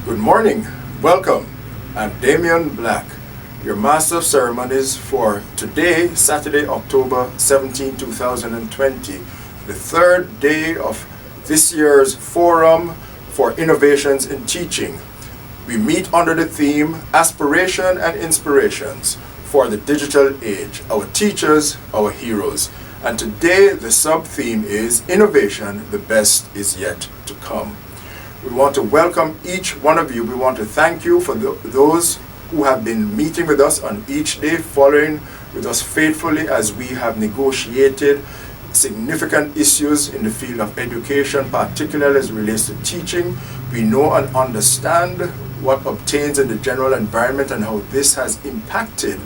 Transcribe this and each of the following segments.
Good morning. Welcome. I'm Damian Black, your Master of Ceremonies for today, Saturday, October 17, 2020, the third day of this year's Forum for Innovations in Teaching. We meet under the theme Aspiration and Inspirations for the Digital Age, our teachers, our heroes. And today the sub-theme is Innovation, the best is yet to come. We want to welcome each one of you. We want to thank you for those who have been meeting with us on each day, following with us faithfully as we have negotiated significant issues in the field of education, particularly as it relates to teaching. We know and understand what obtains in the general environment and how this has impacted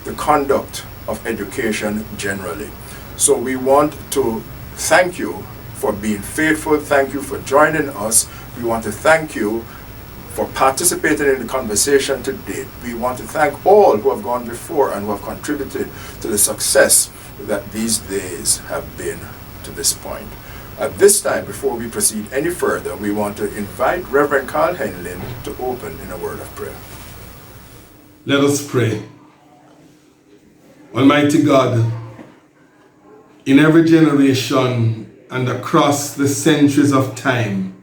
the conduct of education generally. So we want to thank you for being faithful. Thank you for joining us. We want to thank you for participating in the conversation today. We want to thank all who have gone before and who have contributed to the success that these days have been to this point. At this time, before we proceed any further, we want to invite Reverend Carl Henlin to open in a word of prayer. Let us pray. Almighty God, in every generation and across the centuries of time,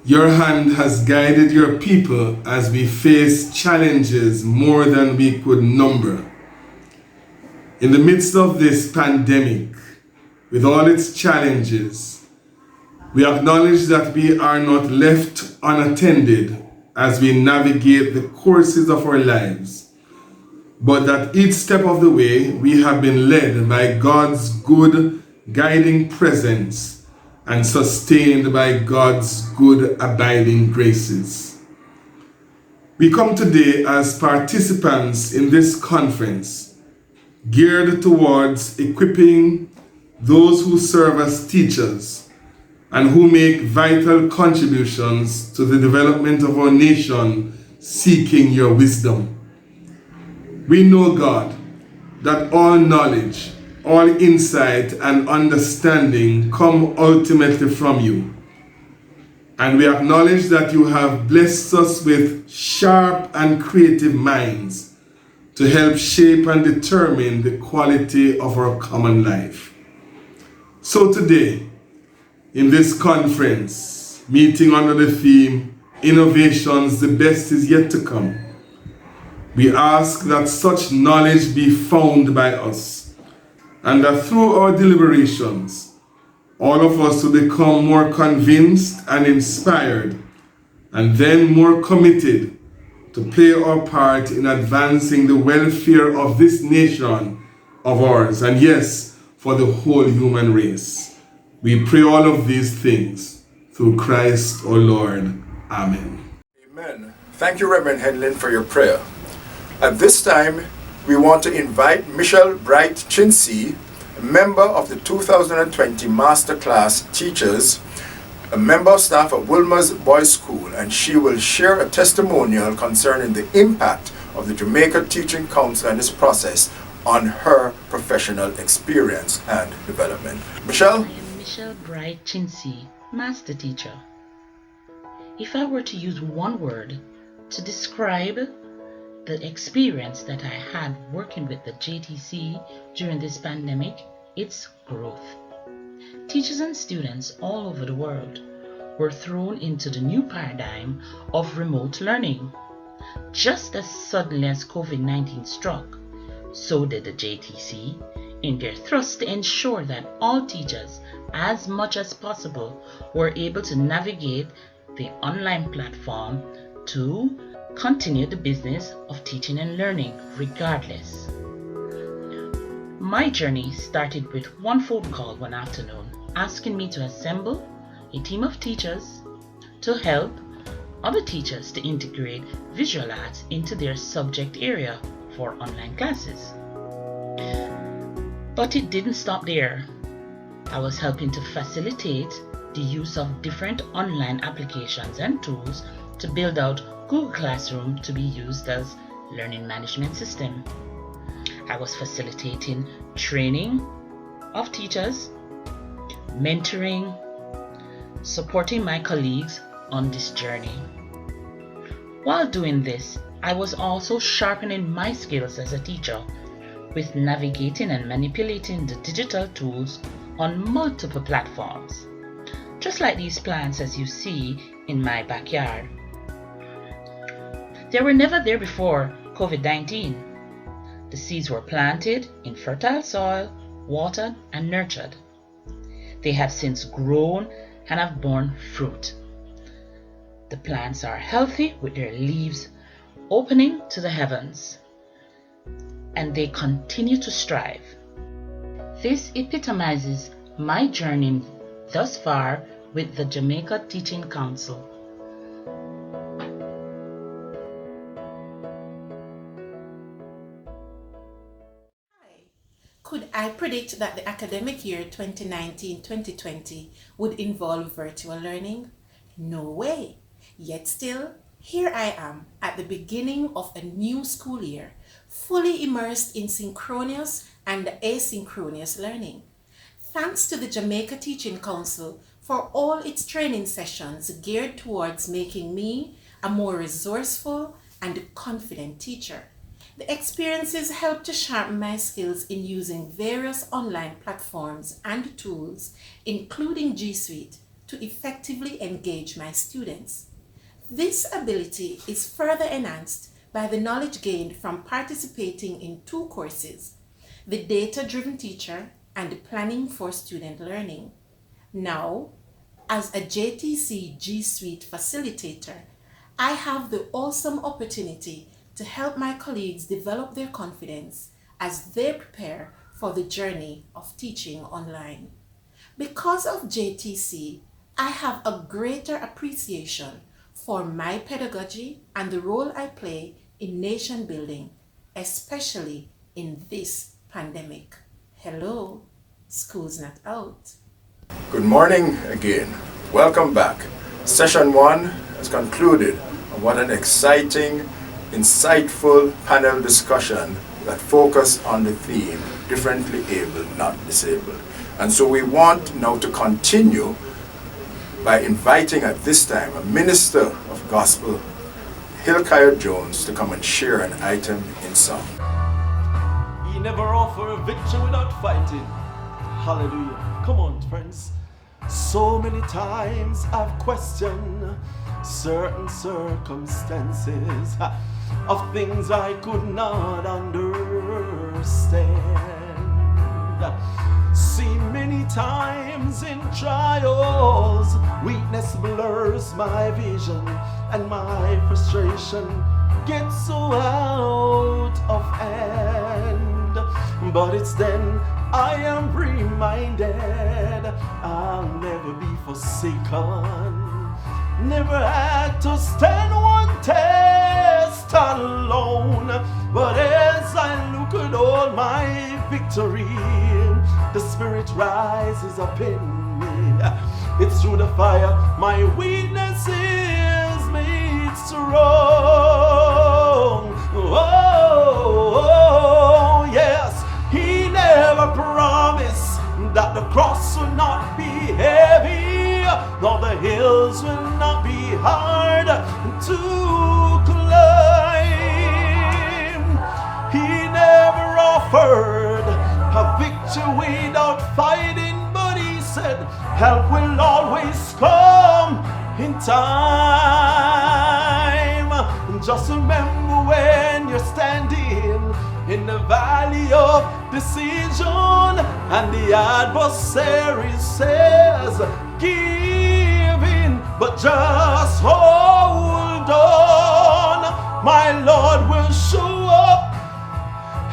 your hand has guided your people as we face challenges more than we could number. In the midst of this pandemic, with all its challenges, we acknowledge that we are not left unattended as we navigate the courses of our lives, but that each step of the way we have been led by God's good guiding presence and sustained by God's good abiding graces. We come today as participants in this conference, geared towards equipping those who serve as teachers and who make vital contributions to the development of our nation, seeking your wisdom. We know, God, that all knowledge, all insight and understanding come ultimately from you. And we acknowledge that you have blessed us with sharp and creative minds to help shape and determine the quality of our common life. So today, in this conference, meeting under the theme, Innovations, the best is yet to come, we ask that such knowledge be found by us, and that through our deliberations, all of us will become more convinced and inspired, and then more committed to play our part in advancing the welfare of this nation of ours, and yes, for the whole human race. We pray all of these things through Christ our Lord. Amen. Amen. Thank you, Reverend Henlin, for your prayer. At this time, we want to invite Michelle Bright Chinsey, a member of the 2020 Masterclass Teachers, a member of staff at Wilmer's Boys School, and she will share a testimonial concerning the impact of the Jamaica Teaching Council and this process on her professional experience and development. Michelle? I am Michelle Bright Chinsey, Master Teacher. If I were to use one word to describe the experience that I had working with the JTC during this pandemic, it's growth. Teachers and students all over the world were thrown into the new paradigm of remote learning. Just as suddenly as COVID-19 struck, so did the JTC in their thrust to ensure that all teachers, as much as possible, were able to navigate the online platform to continue the business of teaching and learning regardless. My journey started with one phone call one afternoon asking me to assemble a team of teachers to help other teachers to integrate visual arts into their subject area for online classes. But it didn't stop there. I was helping to facilitate the use of different online applications and tools to build out Google Classroom to be used as learning management system. I was facilitating training of teachers, mentoring, supporting my colleagues on this journey. While doing this, I was also sharpening my skills as a teacher with navigating and manipulating the digital tools on multiple platforms, just like these plants as you see in my backyard. They were never there before COVID-19. The seeds were planted in fertile soil, watered and nurtured. They have since grown and have borne fruit. The plants are healthy with their leaves opening to the heavens, and they continue to strive. This epitomizes my journey thus far with the Jamaica Teaching Council. Could I predict that the academic year 2019-2020 would involve virtual learning? No way. Yet still, here I am at the beginning of a new school year, fully immersed in synchronous and asynchronous learning. Thanks to the Jamaica Teaching Council for all its training sessions geared towards making me a more resourceful and confident teacher. The experiences helped to sharpen my skills in using various online platforms and tools, including G Suite, to effectively engage my students. This ability is further enhanced by the knowledge gained from participating in 2 courses, the Data-Driven Teacher and Planning for Student Learning. Now, as a JTC G Suite facilitator, I have the awesome opportunity to help my colleagues develop their confidence as they prepare for the journey of teaching online. Because of JTC, I have a greater appreciation for my pedagogy and the role I play in nation building, especially in this pandemic. Hello, school's not out. Good morning again. Welcome back. Session 1 has concluded. What an exciting, insightful panel discussion that focused on the theme, differently able, not disabled. And so we want now to continue by inviting at this time a minister of gospel, Hilkiah Jones, to come and share an item in song. He never offer a victory without fighting. Hallelujah. Come on, friends. So many times I've questioned certain circumstances of things I could not understand. See, many times in trials, weakness blurs my vision and my frustration gets so out of hand. But it's then I am reminded I'll never be forsaken. Never had to stand one test alone. But as I look at all my victory, the Spirit rises up in me. It's through the fire my weakness is made strong. Oh, yes, He never promised that the cross will not be heavy, nor the hills will not be hard to climb. He never offered a victory without fighting, but He said help will always come in time. Just remember when you're standing in the valley of decision and the adversary says give in, but just hold on. My Lord will show up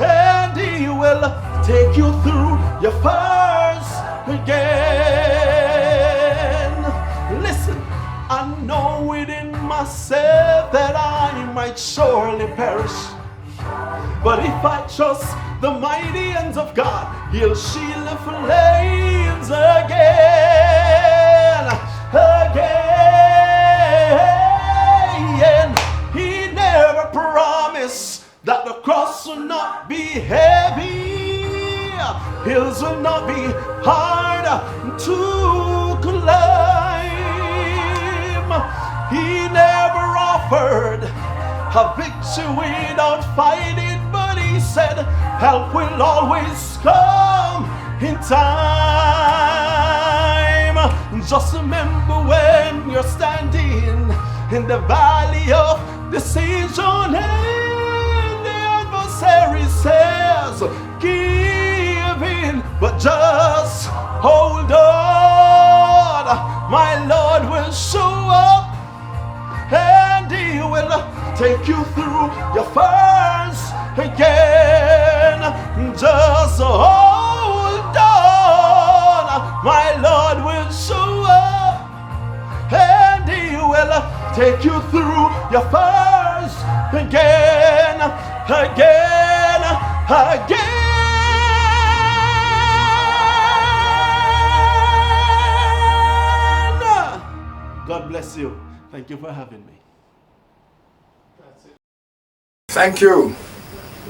and He will take you through your first again. Listen, I know within myself that I might surely perish, but if I trust the mighty hands of God, He'll shield the flames again. He never promised that the cross will not be heavy, hills will not be hard to climb. He never offered a victory without fighting, but he said help will always come in time. Just remember when you're standing in the valley of decision and the adversary says give in, but just hold on. My Lord will show up and he will take you through your first again. Just hold on. My Lord will show up and he will take you through your first again, again, again. God bless you. Thank you for having me. Thank you.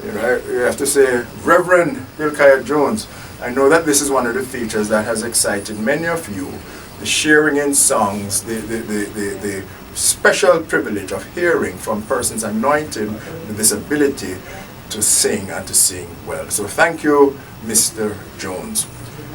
You have to say, Reverend Hilkiah Jones, I know that this is one of the features that has excited many of you, the sharing in songs, the special privilege of hearing from persons anointed with this ability to sing and to sing well. So thank you, Mr. Jones.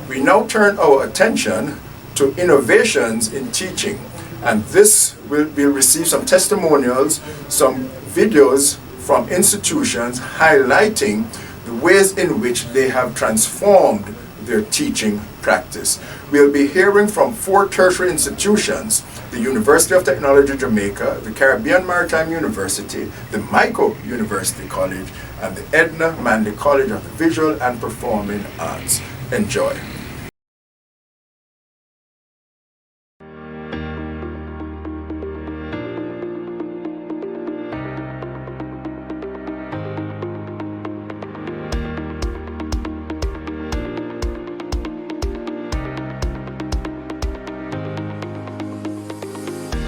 We now turn our attention to innovations in teaching. And this will receive some testimonials, some videos from institutions highlighting the ways in which they have transformed their teaching practice. We'll be hearing from 4 tertiary institutions: the University of Technology Jamaica, the Caribbean Maritime University, the Mico University College, and the Edna Manley College of the Visual and Performing Arts. Enjoy.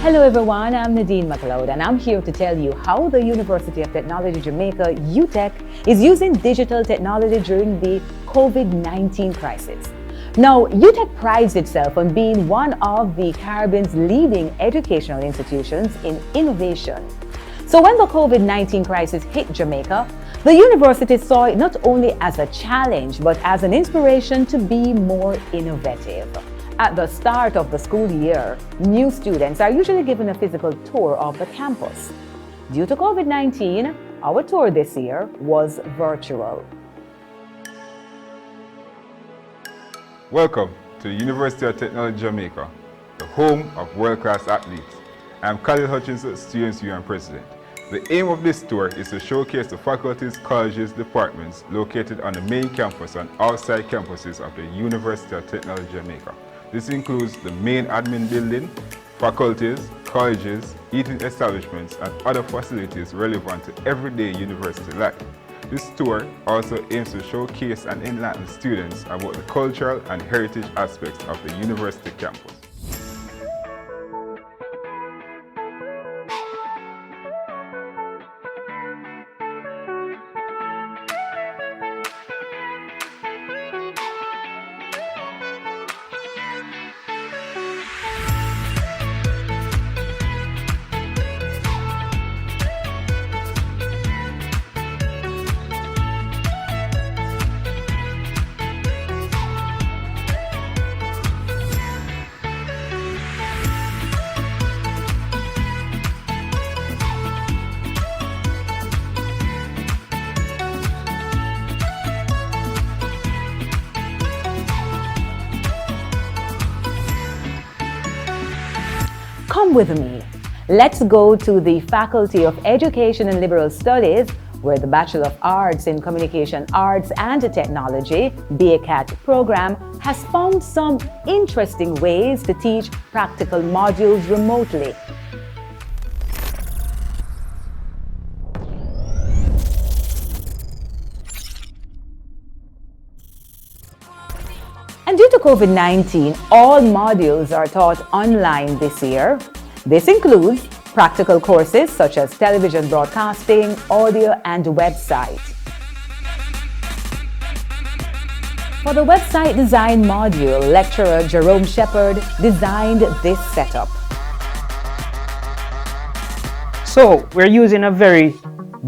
Hello everyone, I'm Nadine McLeod and I'm here to tell you how the University of Technology Jamaica, UTech, is using digital technology during the COVID-19 crisis. Now, UTech prides itself on being one of the Caribbean's leading educational institutions in innovation. So when the COVID-19 crisis hit Jamaica, the university saw it not only as a challenge, but as an inspiration to be more innovative. At the start of the school year, new students are usually given a physical tour of the campus. Due to COVID-19, our tour this year was virtual. Welcome to the University of Technology Jamaica, the home of world-class athletes. I'm Khalil Hutchinson, Students Union President. The aim of this tour is to showcase the faculties, colleges, departments located on the main campus and outside campuses of the University of Technology Jamaica. This includes the main admin building, faculties, colleges, eating establishments, and other facilities relevant to everyday university life. This tour also aims to showcase and enlighten students about the cultural and heritage aspects of the university campus. Come with me. Let's go to the Faculty of Education and Liberal Studies, where the Bachelor of Arts in Communication Arts and Technology, BACAT program, has found some interesting ways to teach practical modules remotely. And due to COVID-19, all modules are taught online this year. This includes practical courses such as television broadcasting, audio, and website. For the website design module, lecturer Jerome Shepard designed this setup. So we're using a very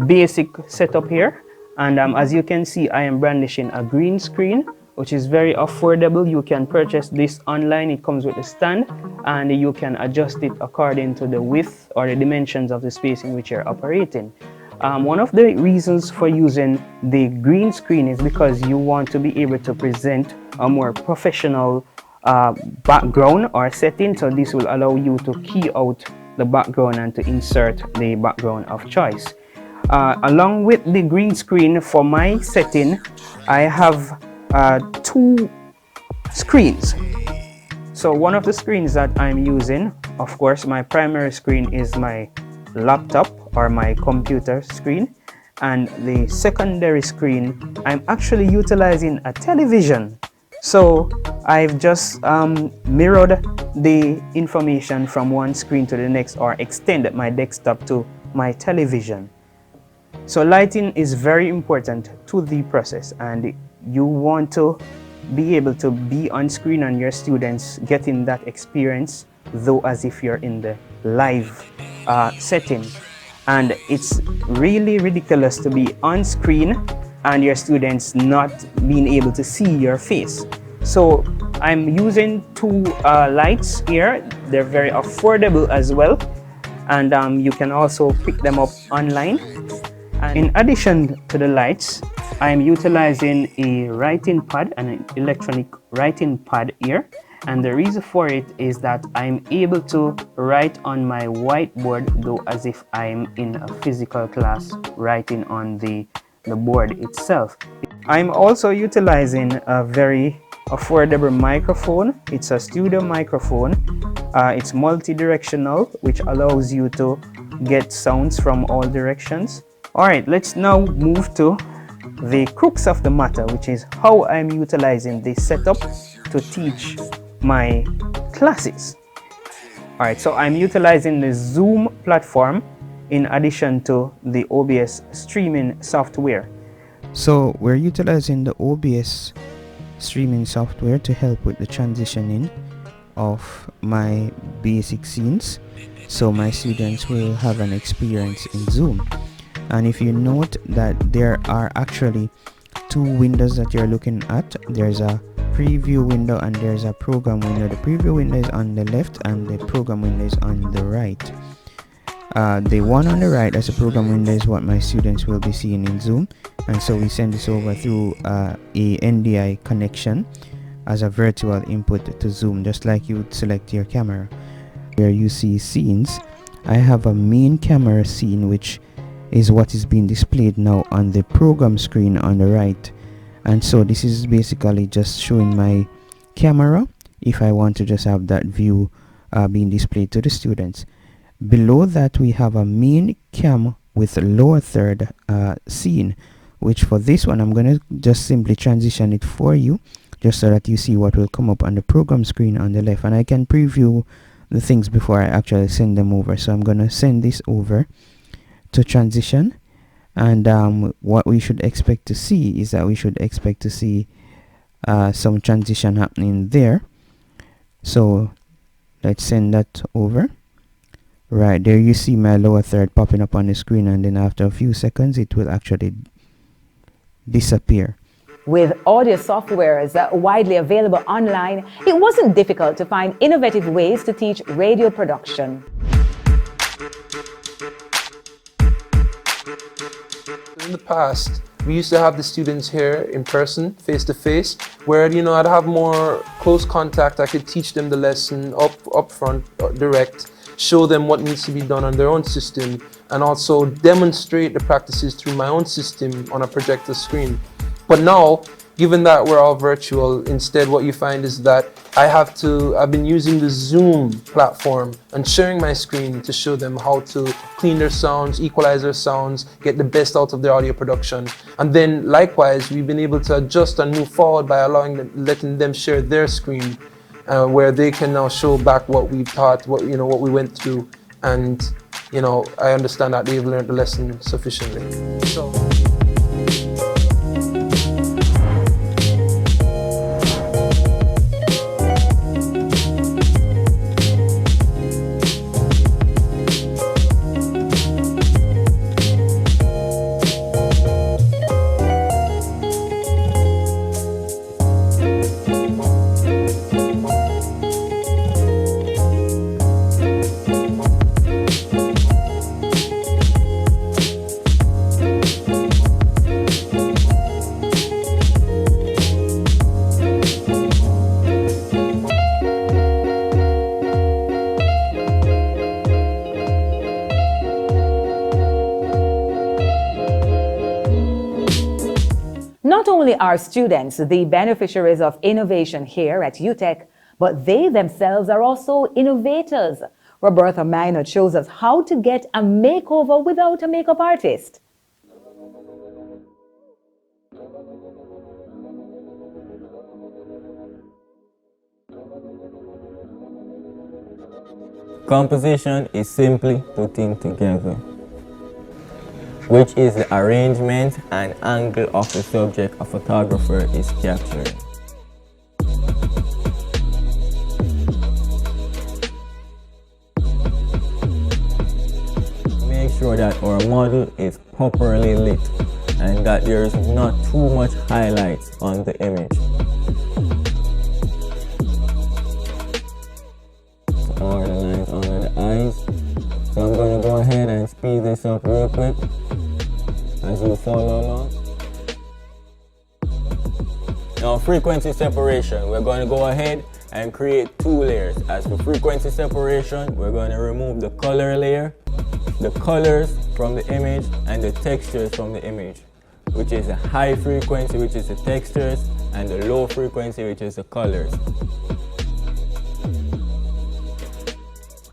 basic setup here, and as you can see, I am brandishing a green screen, which is very affordable. You can purchase this online. It comes with a stand, and you can adjust it according to the width or the dimensions of the space in which you're operating. One of the reasons for using the green screen is because you want to be able to present a more professional background or setting. So this will allow you to key out the background and to insert the background of choice. Along with the green screen for my setting, I have two screens. So one of the screens that I'm using, of course, my primary screen is my laptop or my computer screen, and the secondary screen, I'm actually utilizing a television. So I've just mirrored the information from one screen to the next, or extended my desktop to my television. So lighting is very important to the process, and you want to be able to be on screen and your students getting that experience, though as if you're in the live setting. And it's really ridiculous to be on screen and your students not being able to see your face. So I'm using two lights here. They're very affordable as well, and you can also pick them up online. And in addition to the lights, I'm utilizing a writing pad, an electronic writing pad here. And the reason for it is that I'm able to write on my whiteboard, though as if I'm in a physical class writing on the board itself. I'm also utilizing a very affordable microphone. It's a studio microphone. It's multi-directional, which allows you to get sounds from all directions. All right, let's now move to the crux of the matter, which is how I'm utilizing this setup to teach my classes. All right, so I'm utilizing the Zoom platform in addition to the OBS streaming software. So we're utilizing the OBS streaming software to help with the transitioning of my basic scenes, so my students will have an experience in Zoom. And if you note that there are actually two windows that you're looking at, there's a preview window and there's a program window. The preview window is on the left and the program window is on the right. The one on the right as a program window is what my students will be seeing in Zoom, and so we send this over through a NDI connection as a virtual input to Zoom, just like you would select your camera. Where you see scenes, I have a main camera scene, which is what is being displayed now on the program screen on the right. And so this is basically just showing my camera if I want to just have that view being displayed to the students. Below that we have a main cam with a lower third scene, which for this one I'm going to just simply transition it for you just so that you see what will come up on the program screen on the left, and I can preview the things before I actually send them over. So I'm going to send this over to transition, and what we should expect to see is that we should expect to see some transition happening there. So let's send that over. Right there you see my lower third popping up on the screen, and then after a few seconds it will actually disappear. With audio softwares widely available online, it wasn't difficult to find innovative ways to teach radio production. In the past, we used to have the students here in person, face to face, where I'd have more close contact. I could teach them the lesson up front, direct, show them what needs to be done on their own system, and also demonstrate the practices through my own system on a projector screen. But now, given that we're all virtual, instead what you find is that I've been using the Zoom platform and sharing my screen to show them how to clean their sounds, equalize their sounds, get the best out of their audio production. And then likewise, we've been able to adjust and move forward by letting them share their screen, where they can now show back what we've taught, what we went through, and I understand that they've learned the lesson sufficiently. So. only are students the beneficiaries of innovation here at UTech, but they themselves are also innovators. Roberta Minor shows us how to get a makeover without a makeup artist. Composition is simply putting together, which is the arrangement and angle of the subject a photographer is capturing. Make sure that our model is properly lit and that there is not too much highlights on the image. Or the lines under the eyes. So I'm going to go ahead and speed this up real quick as you follow along. Now, frequency separation, we're going to go ahead and create 2 layers. As for frequency separation, we're going to remove the color layer, the colors from the image, and the textures from the image, which is the high frequency, which is the textures, and the low frequency, which is the colors.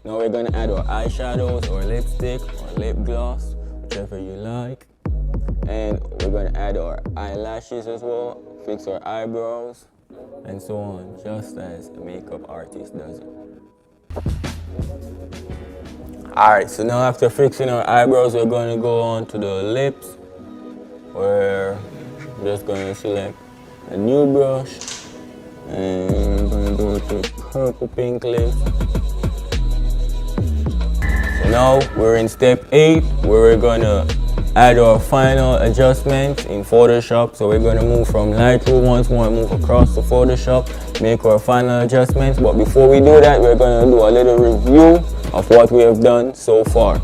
Now we're going to add our eyeshadows or lipstick or lip gloss, whichever you like. And we're going to add our eyelashes as well, fix our eyebrows, and so on, just as a makeup artist does it. Alright, so now after fixing our eyebrows, we're going to go on to the lips, where I'm just going to select a new brush, and I'm going to go to purple pink lips. Now we're in step 8, where we're going to add our final adjustments in Photoshop. So we're going to move from Lightroom once more, move across to Photoshop, make our final adjustments. But before we do that, we're going to do a little review of what we have done so far.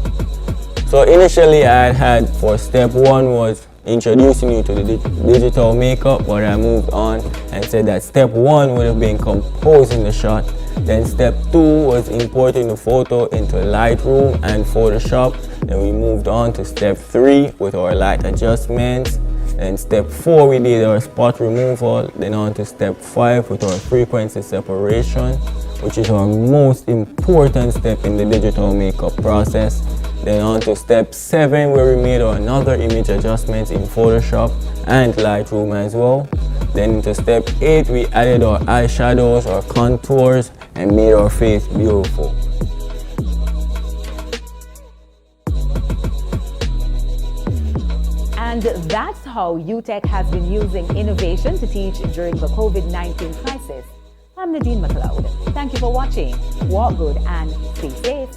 So initially I had for step 1 was introducing you to the digital makeup, but I moved on and said that step 1 would have been composing the shot. Then step 2 was importing the photo into Lightroom and Photoshop. Then we moved on to step 3 with our light adjustments. Then step 4 we did our spot removal. Then on to step 5 with our frequency separation, which is our most important step in the digital makeup process. Then on to step 7, where we made another image adjustments in Photoshop and Lightroom as well. Then into step 8, we added our eyeshadows, our contours, and made our face beautiful. And that's how UTech has been using innovation to teach during the COVID-19 crisis. I'm Nadine McLeod. Thank you for watching. Walk good and stay safe.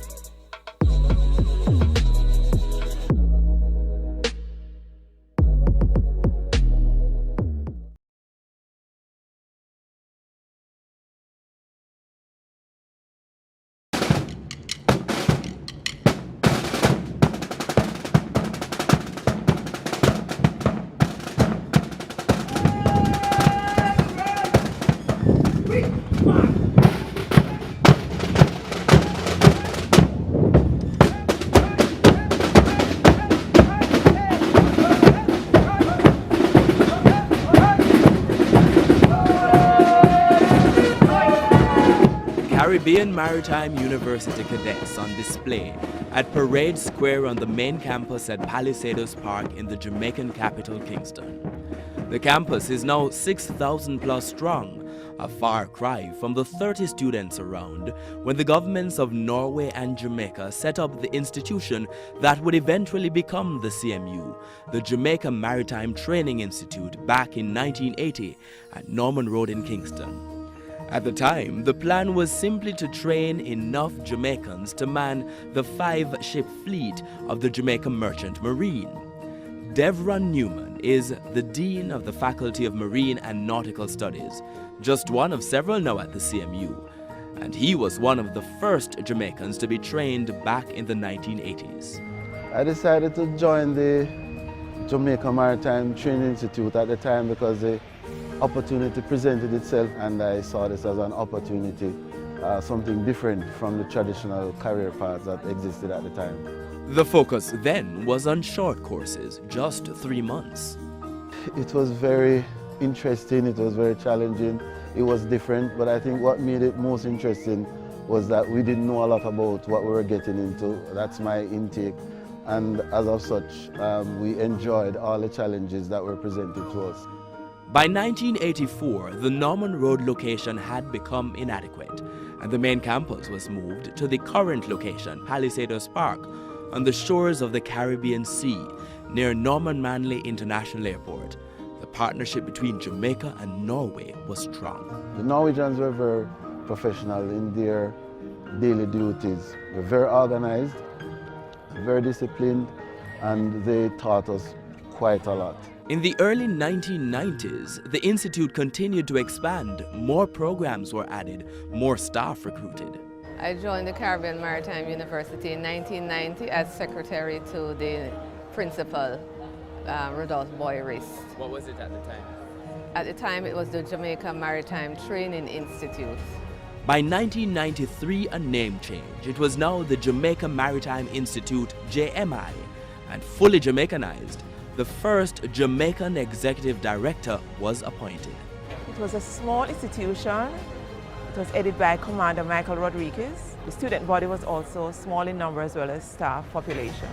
Caribbean Maritime University cadets on display at Parade Square on the main campus at Palisadoes Park in the Jamaican capital, Kingston. The campus is now 6,000 plus strong, a far cry from the 30 students around when the governments of Norway and Jamaica set up the institution that would eventually become the CMU, the Jamaica Maritime Training Institute, back in 1980 at Norman Road in Kingston. At the time, the plan was simply to train enough Jamaicans to man the 5-ship fleet of the Jamaica Merchant Marine. Devron Newman is the Dean of the Faculty of Marine and Nautical Studies, just one of several now at the CMU, and he was one of the first Jamaicans to be trained back in the 1980s. I decided to join the Jamaica Maritime Training Institute at the time because the opportunity presented itself, and I saw this as an opportunity, something different from the traditional career paths that existed at the time. The focus then was on short courses, just 3 months. It was very interesting, it was very challenging, it was different, but I think what made it most interesting was that we didn't know a lot about what we were getting into. That's my intake. And as of such, we enjoyed all the challenges that were presented to us. By 1984, the Norman Road location had become inadequate, and the main campus was moved to the current location, Palisadoes Park, on the shores of the Caribbean Sea, near Norman Manley International Airport. The partnership between Jamaica and Norway was strong. The Norwegians were very professional in their daily duties. They're very organized, very disciplined, and they taught us quite a lot. In the early 1990s, the Institute continued to expand. More programs were added, more staff recruited. I joined the Caribbean Maritime University in 1990 as secretary to the principal, Rudolph Boy-Rist. What was it at the time? At the time, it was the Jamaica Maritime Training Institute. By 1993, a name change. It was now the Jamaica Maritime Institute, JMI, and fully Jamaicanized. The first Jamaican executive director was appointed. It was a small institution. It was headed by Commander Michael Rodriguez. The student body was also small in number as well as staff population.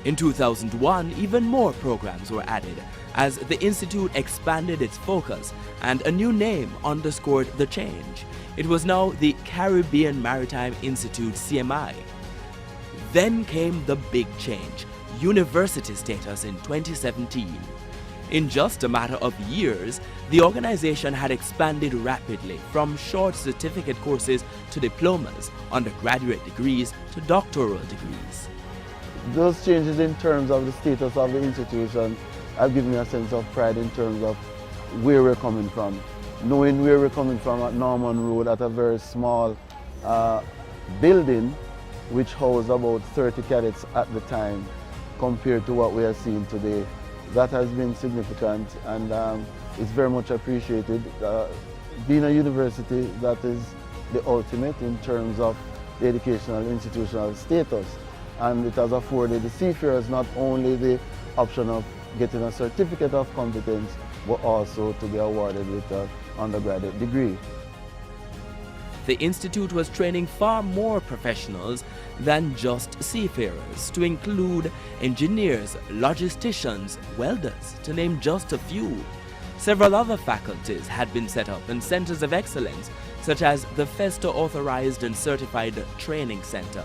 In 2001, even more programs were added as the Institute expanded its focus, and a new name underscored the change. It was now the Caribbean Maritime Institute, CMI. Then came the big change, university status in 2017. In just a matter of years, the organization had expanded rapidly from short certificate courses to diplomas, undergraduate degrees to doctoral degrees. Those changes in terms of the status of the institution have given me a sense of pride in terms of where we're coming from. Knowing where we're coming from at Norman Road at a very small building which housed about 30 cadets at the time compared to what we are seeing today. That has been significant, and it's very much appreciated. Being a university that is the ultimate in terms of the educational institutional status, and it has afforded the seafarers not only the option of getting a certificate of competence, but also to be awarded with an undergraduate degree. The Institute was training far more professionals than just seafarers, to include engineers, logisticians, welders, to name just a few. Several other faculties had been set up and centers of excellence, such as the FESTA Authorized and Certified Training Center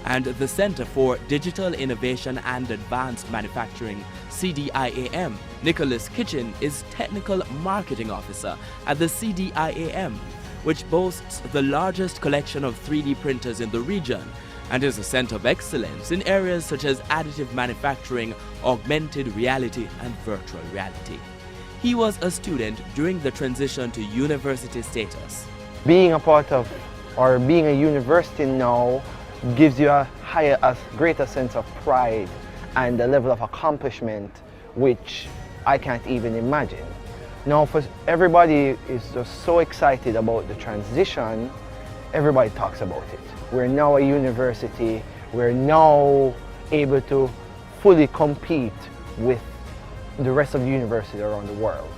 and the Center for Digital Innovation and Advanced Manufacturing, CDIAM. Nicholas Kitchen is Technical Marketing Officer at the CDIAM, which boasts the largest collection of 3D printers in the region and is a center of excellence in areas such as additive manufacturing, augmented reality, and virtual reality. He was a student during the transition to university status. Being a part of, or being a university now, gives you a greater sense of pride and a level of accomplishment which I can't even imagine. Now, for everybody is just so excited about the transition, everybody talks about it. We're now a university, we're now able to fully compete with the rest of the university around the world.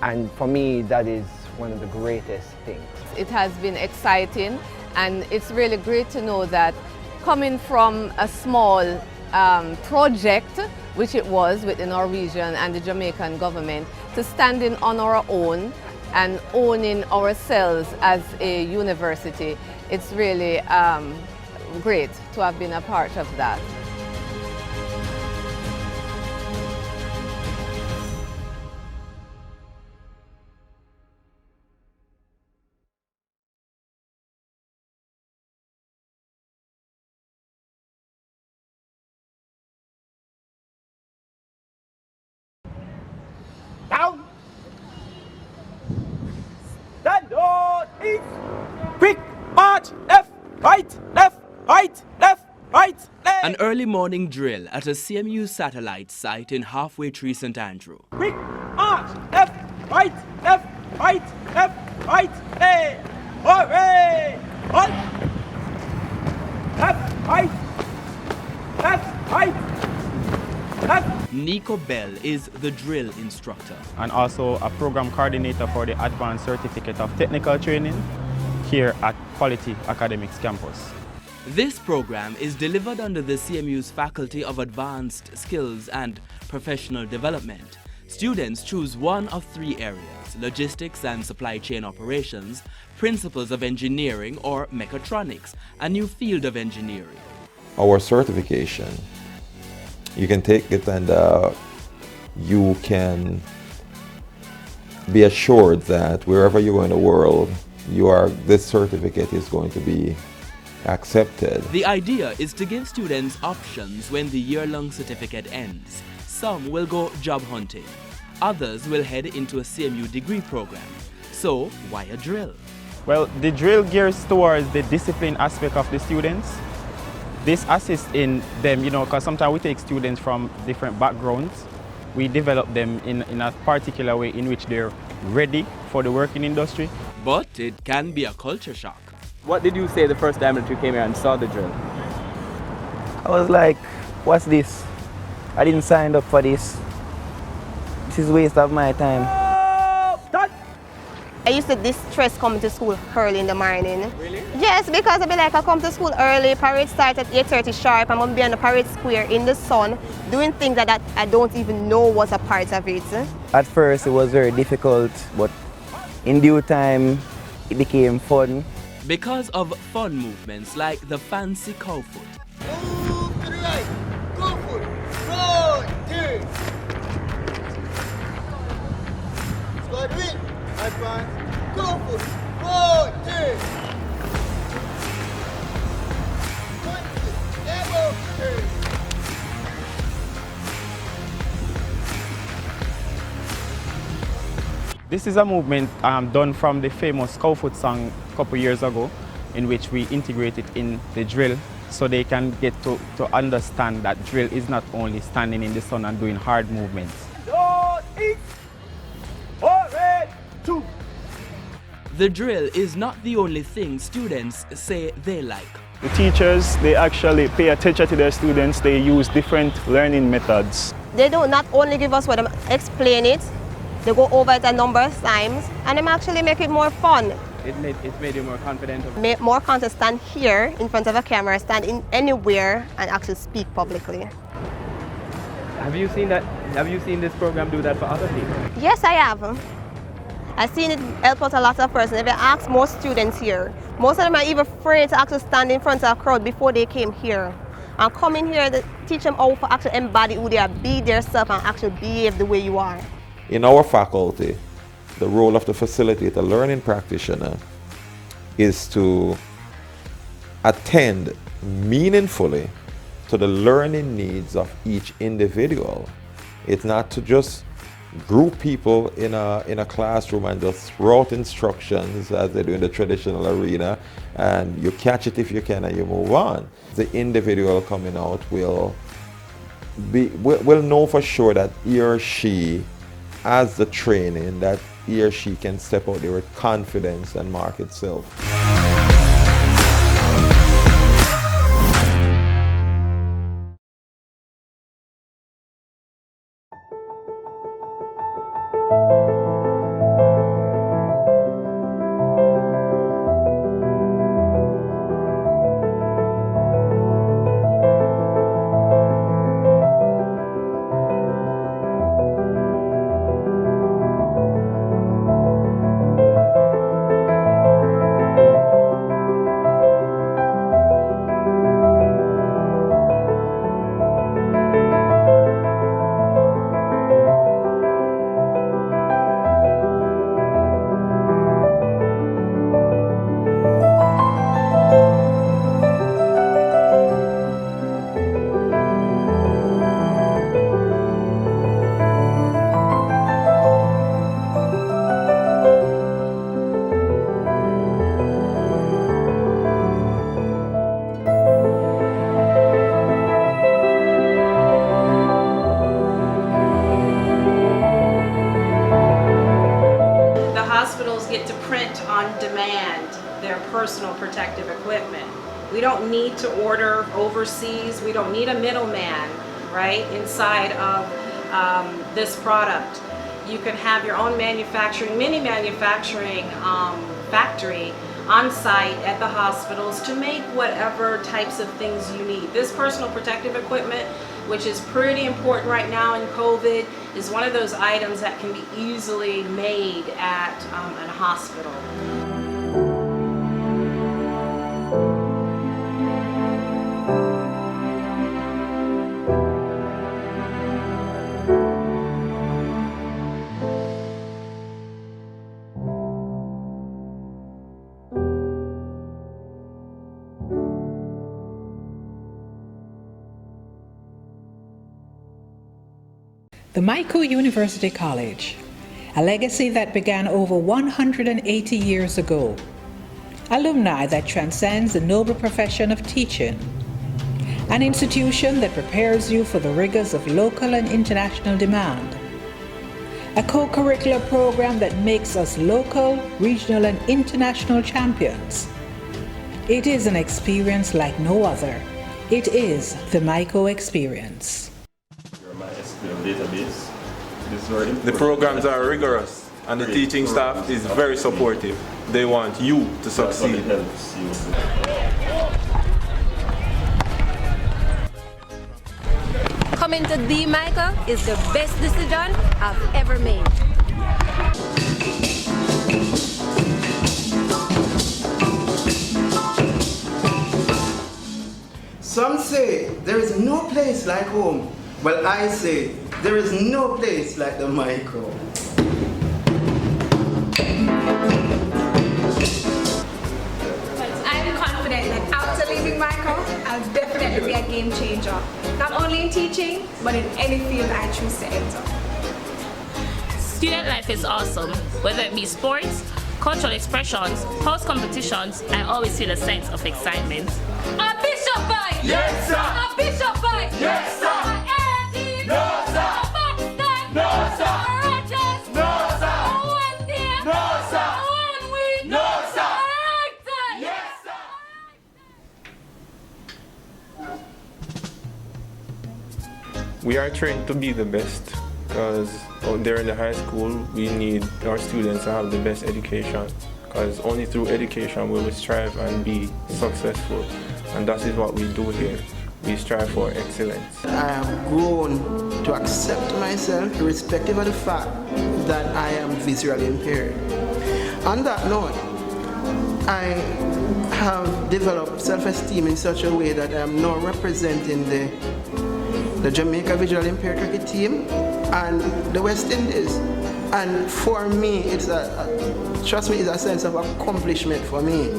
And for me, that is one of the greatest things. It has been exciting, and it's really great to know that coming from a small project, which it was with the Norwegian and the Jamaican government, to standing on our own and owning ourselves as a university, it's really great to have been a part of that. Down! Stand on! East! Quick! March! Left! Right! Left! Right! Left! Right! Left! An early morning drill at a CMU satellite site in Halfway Tree, St. Andrew. Quick! March! Left! Right! Left! Right! Left! Right! Left! Hooray! Halt! Left! Right! Left! Right! Left! Nico Bell is the drill instructor. And also a program coordinator for the Advanced Certificate of Technical Training here at Quality Academics campus. This program is delivered under the CMU's Faculty of Advanced Skills and Professional Development. Students choose one of three areas: logistics and supply chain operations, principles of engineering, or mechatronics, a new field of engineering. Our certification, you can take it and you can be assured that wherever you go in the world, this certificate is going to be accepted. The idea is to give students options when the year-long certificate ends. Some will go job hunting. Others will head into a CMU degree program. So, why a drill? Well, the drill gears towards the discipline aspect of the students. This assists in them, because sometimes we take students from different backgrounds. We develop them in a particular way in which they're ready for the working industry. But it can be a culture shock. What did you say the first time that you came here and saw the drill? I was like, what's this? I didn't sign up for this. This is a waste of my time. I used to distress coming to school early in the morning. Really? Yes, because I come to school early, parade starts at 8:30 sharp. I'm going to be on the parade square in the sun, doing things that I don't even know was a part of it. At first it was very difficult, but in due time it became fun. Because of fun movements like the fancy cow foot. Move to the right, go for it, right there. Squad win, advance, go for it, right there. This is a movement done from the famous Cowfoot song a couple years ago, in which we integrated in the drill so they can get to understand that drill is not only standing in the sun and doing hard movements. The drill is not the only thing students say they like. The teachers, they actually pay attention to their students. They use different learning methods. They do not only give us what them explain it, they go over it a number of times and them actually make it more fun. It made you more confident? More confident to stand here in front of a camera, stand in anywhere and actually speak publicly. Have you seen this program do that for other people? Yes, I have. I've seen it help out a lot of persons. If I ask most students here, most of them are even afraid to actually stand in front of a crowd before they came here. And coming here to teach them how to actually embody who they are, be their self and actually behave the way you are. In our faculty, the role of the facilitator, learning practitioner, is to attend meaningfully to the learning needs of each individual. It's not to just group people in a classroom and just throw out instructions as they do in the traditional arena, and you catch it if you can and you move on. The individual coming out will know for sure that he or she has the training, that he or she can step out there with confidence and mark itself. personal protective equipment. We don't need to order overseas. We don't need a middleman, right, inside of this product. You can have your own manufacturing, mini manufacturing factory on site at the hospitals to make whatever types of things you need. This personal protective equipment, which is pretty important right now in COVID, is one of those items that can be easily made at a hospital. The Micro University College, a legacy that began over 180 years ago. Alumni that transcends the noble profession of teaching. An institution that prepares you for the rigors of local and international demand. A co-curricular program that makes us local, regional, and international champions. It is an experience like no other. It is the Micro experience. Database. The programs are rigorous and the teaching staff is very supportive. They want you to succeed. Coming to the Micro is the best decision I've ever made. Some say there is no place like home. Well, I say there is no place like the Micro. I'm confident that after leaving Micro, I'll definitely be a game changer. Not only in teaching, but in any field I choose to enter. Student life is awesome. Whether it be sports, cultural expressions, house competitions, I always feel a sense of excitement. A bishop bike! Yes, sir! A bishop bike! Yes, sir! A No, sir! A Buxton! No, sir! A Rogers! No, sir! A Wendy! No, sir! A Winweed! No, sir! A Rector! Yes, sir! We are trained to be the best because out there in the high school we need our students to have the best education because only through education will we strive and be successful, and that is what we do here. We strive for excellence. I have grown to accept myself irrespective of the fact that I am visually impaired. On that note, I have developed self-esteem in such a way that I am now representing the Jamaica Visually Impaired Cricket Team and the West Indies. And for me, trust me, it's a sense of accomplishment for me.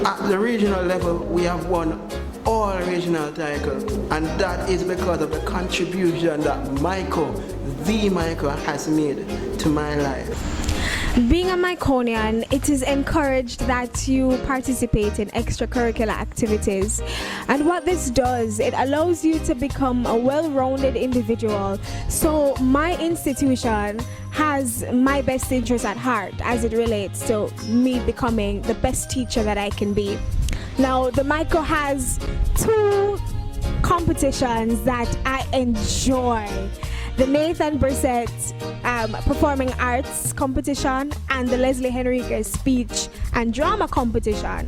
At the regional level, we have won all regional titles, and that is because of the contribution that the Micro has made to my life. Being a Micronian, it is encouraged that you participate in extracurricular activities. And what this does, it allows you to become a well-rounded individual. So my institution has my best interest at heart as it relates to me becoming the best teacher that I can be. Now, the Micro has two competitions that I enjoy. The Nathan Brissett Performing Arts Competition and the Leslie Henriquez Speech and Drama Competition.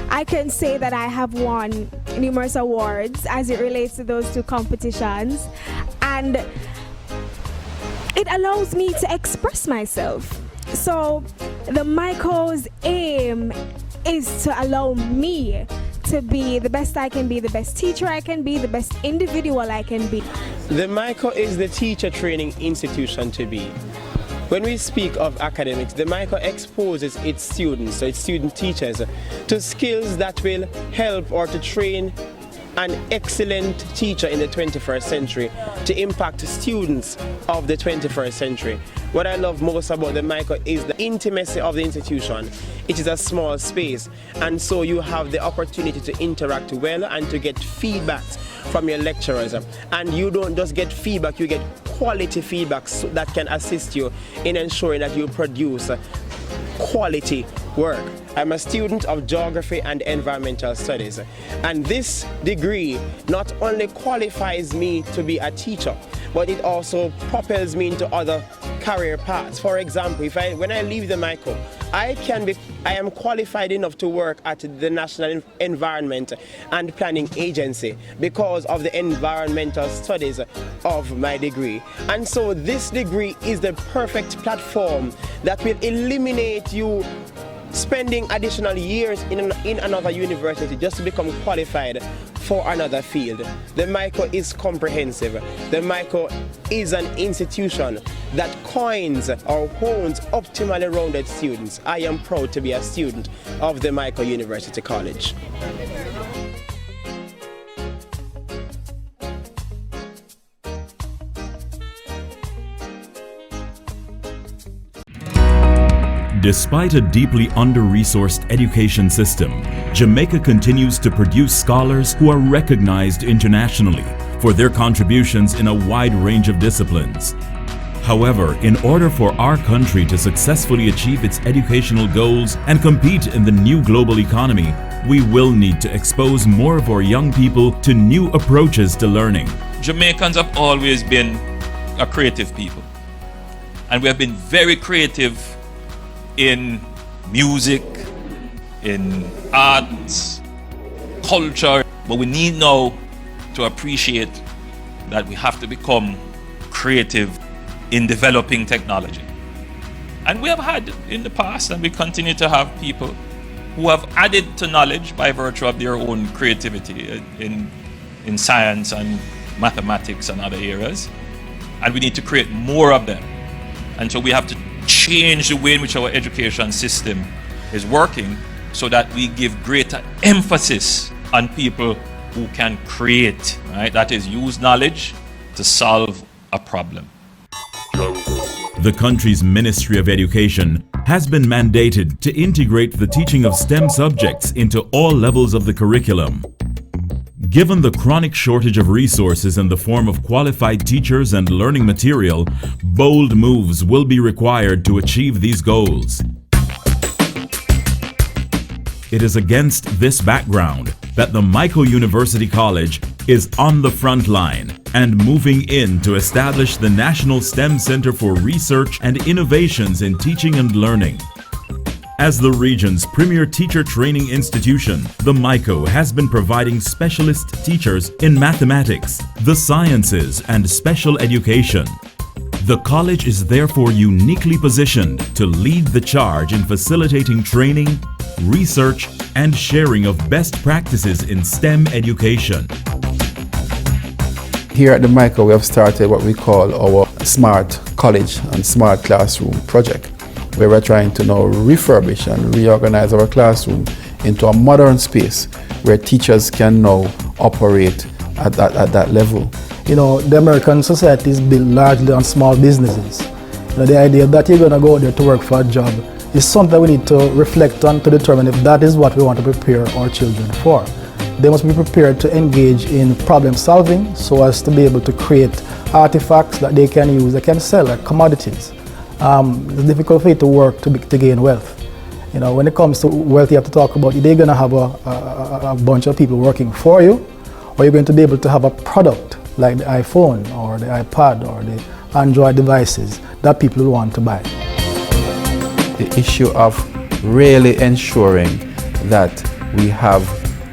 I can say that I have won numerous awards as it relates to those two competitions, and it allows me to express myself. So the Micro's aim is to allow me to be the best I can be, the best teacher I can be, the best individual I can be. The Micro is the teacher training institution to be. When we speak of academics, the Micro exposes its students, so its student teachers, to skills that will help or to train an excellent teacher in the 21st century to impact students of the 21st century. What I love most about the Micro is the intimacy of the institution. It is a small space, and so you have the opportunity to interact well and to get feedback from your lecturers. And you don't just get feedback, you get quality feedback that can assist you in ensuring that you produce quality work. I'm a student of Geography and Environmental Studies, and this degree not only qualifies me to be a teacher, but it also propels me into other career paths. For example, when I leave the MICO, I am qualified enough to work at the National Environment and Planning Agency because of the environmental studies of my degree. And so this degree is the perfect platform that will eliminate you spending additional years in another university just to become qualified for another field. The MICO is comprehensive. The MICO is an institution that coins or hones optimally rounded students. I am proud to be a student of the MICO University College. Despite a deeply under-resourced education system, Jamaica continues to produce scholars who are recognized internationally for their contributions in a wide range of disciplines. However, in order for our country to successfully achieve its educational goals and compete in the new global economy, we will need to expose more of our young people to new approaches to learning. Jamaicans have always been a creative people, and we have been very creative in music, in arts, culture, but we need now to appreciate that we have to become creative in developing technology. And we have had in the past, and we continue to have people who have added to knowledge by virtue of their own creativity in science and mathematics and other areas. And we need to create more of them. And so we have to change the way in which our education system is working so that we give greater emphasis on people who can create, right? That is, use knowledge to solve a problem. The country's Ministry of Education has been mandated to integrate the teaching of STEM subjects into all levels of the curriculum. Given the chronic shortage of resources in the form of qualified teachers and learning material, bold moves will be required to achieve these goals. It is against this background that the MICO University College is on the front line and moving in to establish the National STEM Center for Research and Innovations in Teaching and Learning. As the region's premier teacher training institution, the MICO has been providing specialist teachers in mathematics, the sciences, and special education. The college is therefore uniquely positioned to lead the charge in facilitating training, research, and sharing of best practices in STEM education. Here at the MICO, we have started what we call our Smart College and Smart Classroom project, where we're trying to now refurbish and reorganize our classroom into a modern space where teachers can now operate at that level. You know, the American society is built largely on small businesses. You know, the idea that you're going to go out there to work for a job is something we need to reflect on to determine if that is what we want to prepare our children for. They must be prepared to engage in problem solving so as to be able to create artifacts that they can use, they can sell like commodities. It's difficult for you to work to gain wealth. You know, when it comes to wealth, you have to talk about they're going to have a bunch of people working for you, or you're going to be able to have a product like the iPhone or the iPad or the Android devices that people will want to buy. The issue of really ensuring that we have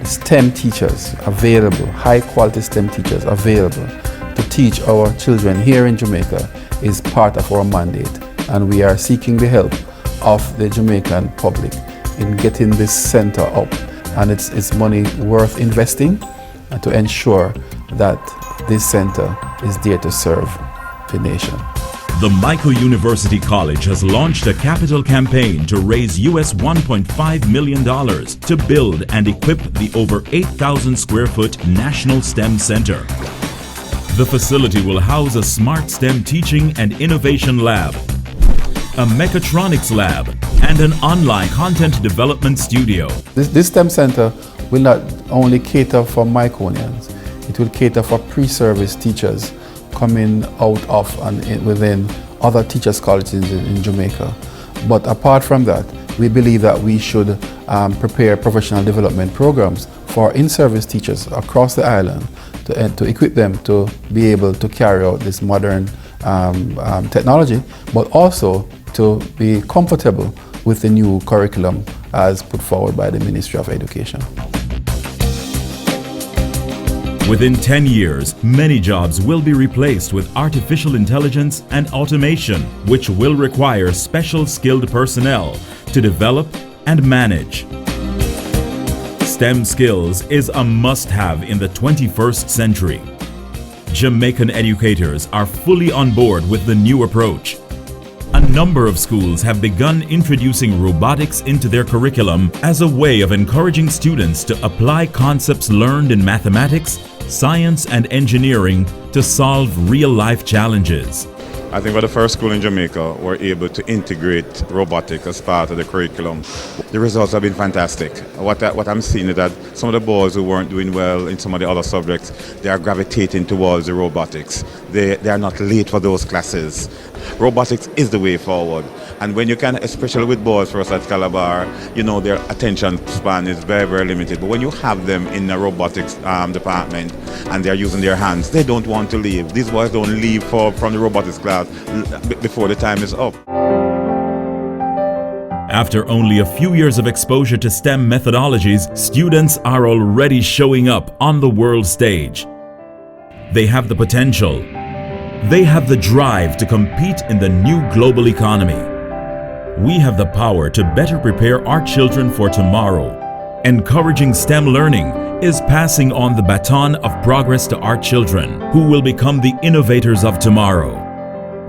STEM teachers available, high quality STEM teachers available to teach our children here in Jamaica is part of our mandate. And we are seeking the help of the Jamaican public in getting this center up. And it's money worth investing and to ensure that this center is there to serve the nation. The MICO University College has launched a capital campaign to raise US $1.5 million to build and equip the over 8,000 square foot National STEM Center. The facility will house a smart STEM teaching and innovation lab, a mechatronics lab, and an online content development studio. This STEM center will not only cater for Miconians, it will cater for pre-service teachers coming out of and within other teachers' colleges in Jamaica. But apart from that, we believe that we should prepare professional development programs for in-service teachers across the island to equip them to be able to carry out this modern technology, but also to be comfortable with the new curriculum as put forward by the Ministry of Education. Within 10 years, many jobs will be replaced with artificial intelligence and automation, which will require special skilled personnel to develop and manage. STEM skills is a must-have in the 21st century. Jamaican educators are fully on board with the new approach. A number of schools have begun introducing robotics into their curriculum as a way of encouraging students to apply concepts learned in mathematics, science, and engineering to solve real-life challenges. I think we're the first school in Jamaica were able to integrate robotics as part of the curriculum. The results have been fantastic. What I'm seeing is that some of the boys who weren't doing well in some of the other subjects, they are gravitating towards the robotics. They are not late for those classes. Robotics is the way forward. And when you can, especially with boys for us at Calabar, you know, their attention span is very, very limited. But when you have them in the robotics department and they're using their hands, they don't want to leave. These boys don't leave from the robotics class before the time is up. After only a few years of exposure to STEM methodologies, students are already showing up on the world stage. They have the potential. They have the drive to compete in the new global economy. We have the power to better prepare our children for tomorrow. Encouraging STEM learning is passing on the baton of progress to our children, who will become the innovators of tomorrow.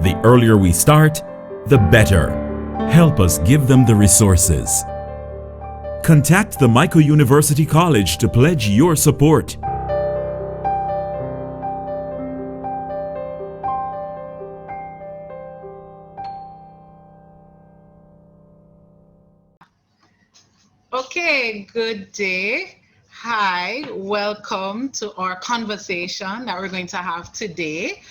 The earlier we start, the better. Help us give them the resources. Contact the Mico University College to pledge your support. Okay, good day. Hi, welcome to our conversation that we're going to have today.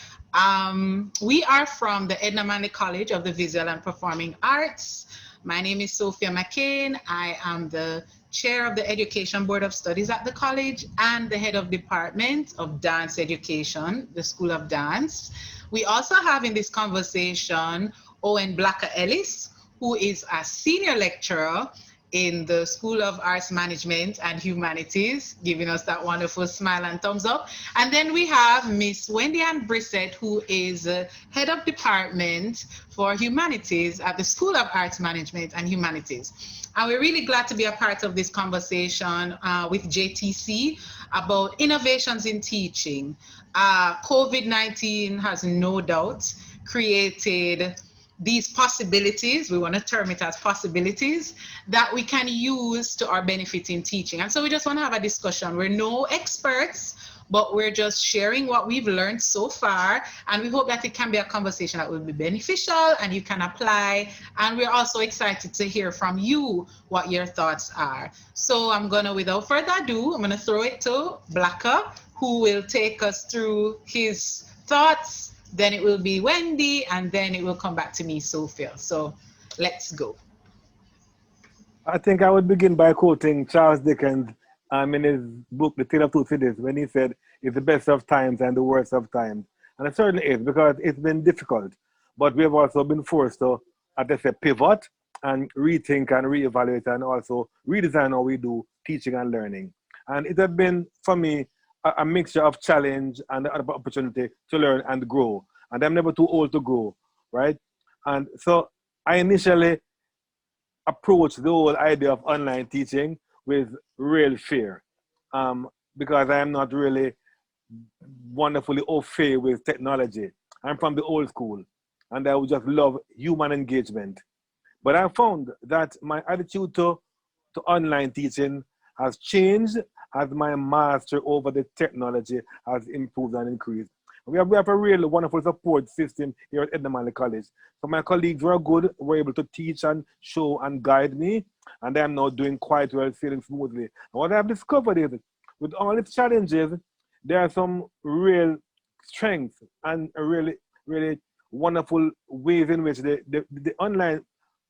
We are from the Edna Manley College of the Visual and Performing Arts. My name is Sophia McCain. I am the chair of the Education Board of Studies at the college and the head of Department of Dance Education, the School of Dance. We also have in this conversation Owen Blacker Ellis, who is a senior lecturer in the School of Arts Management and Humanities, giving us that wonderful smile and thumbs up. And then we have Miss Wendy Ann Brissett, who is head of department for humanities at the School of Arts Management and Humanities. And we're really glad to be a part of this conversation with JTC about innovations in teaching. COVID-19 has no doubt created these possibilities, we want to term it as possibilities, that we can use to our benefit in teaching. And so we just want to have a discussion. We're no experts, but we're just sharing what we've learned so far. And we hope that it can be a conversation that will be beneficial and you can apply. And we're also excited to hear from you what your thoughts are. So I'm gonna, without further ado, I'm gonna throw it to Blacker, who will take us through his thoughts. Then it will be Wendy, and then it will come back to me, Sophia. So let's go. I think I would begin by quoting Charles Dickens in his book, The Tale of Two Cities, when he said, it's the best of times and the worst of times. And it certainly is, because it's been difficult. But we have also been forced to, as I said, pivot and rethink and reevaluate and also redesign how we do teaching and learning. And it has been, for me, a mixture of challenge and opportunity to learn and grow. And I'm never too old to grow, right? And so I initially approached the whole idea of online teaching with real fear, because I am not really wonderfully au fait with technology. I'm from the old school, and I would just love human engagement. But I found that my attitude to online teaching has changed as my mastery over the technology has improved and increased. We have a real wonderful support system here at Edna Manley College. So my colleagues were good, were able to teach and show and guide me, and I'm now doing quite well, sailing smoothly. And what I've discovered is, with all its challenges, there are some real strengths and really, really wonderful ways in which the online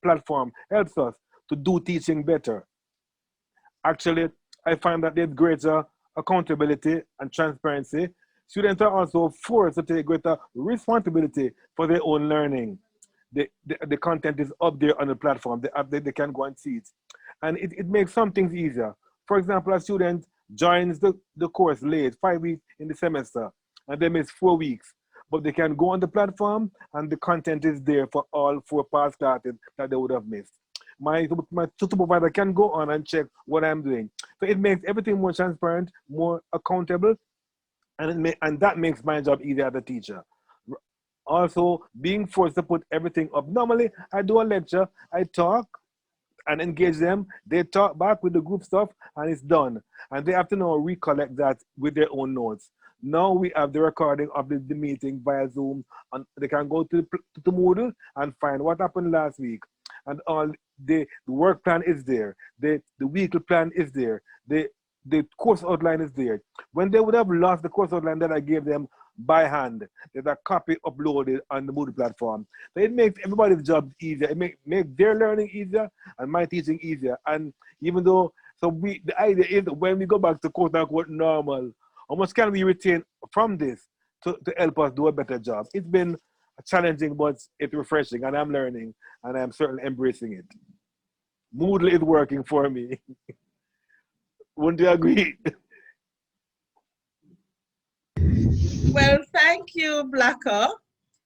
platform helps us to do teaching better. Actually, I find that there's greater accountability and transparency. Students are also forced to take greater responsibility for their own learning. The content is up there on the platform. They can go and see it. And it makes some things easier. For example, a student joins the course late, 5 weeks in the semester, and they miss 4 weeks. But they can go on the platform and the content is there for all 4 past classes that they would have missed. My supervisor can go on and check what I'm doing. So it makes everything more transparent, more accountable, and that makes my job easier as a teacher. Also, being forced to put everything up. Normally, I do a lecture, I talk and engage them. They talk back with the group stuff and it's done. And they have to now recollect that with their own notes. Now we have the recording of the meeting via Zoom, and they can go to Moodle and find what happened last week. And all the work plan is there. The weekly plan is there. The course outline is there. When they would have lost the course outline that I gave them by hand, there's a copy uploaded on the Moodle platform. So it makes everybody's job easier. It makes their learning easier and my teaching easier. And even though, the idea is that when we go back to quote unquote normal, how much can we retain from this to help us do a better job? It's been challenging, but it's refreshing, and I'm learning, and I'm certainly embracing it. Moodle is working for me. Wouldn't you agree? Well, thank you, Blacker.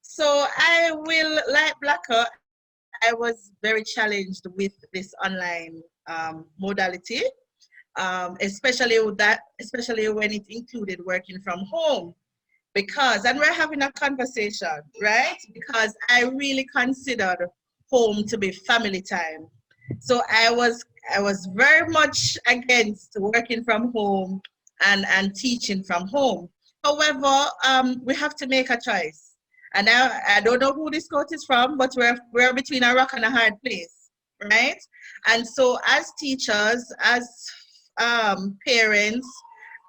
So I will, like Blacker, I was very challenged with this online modality, especially when it included working from home. And we're having a conversation, right? Because I really considered home to be family time. So I was very much against working from home and teaching from home. However, we have to make a choice. And I don't know who this quote is from, but we're between a rock and a hard place, right? And so as teachers, as parents,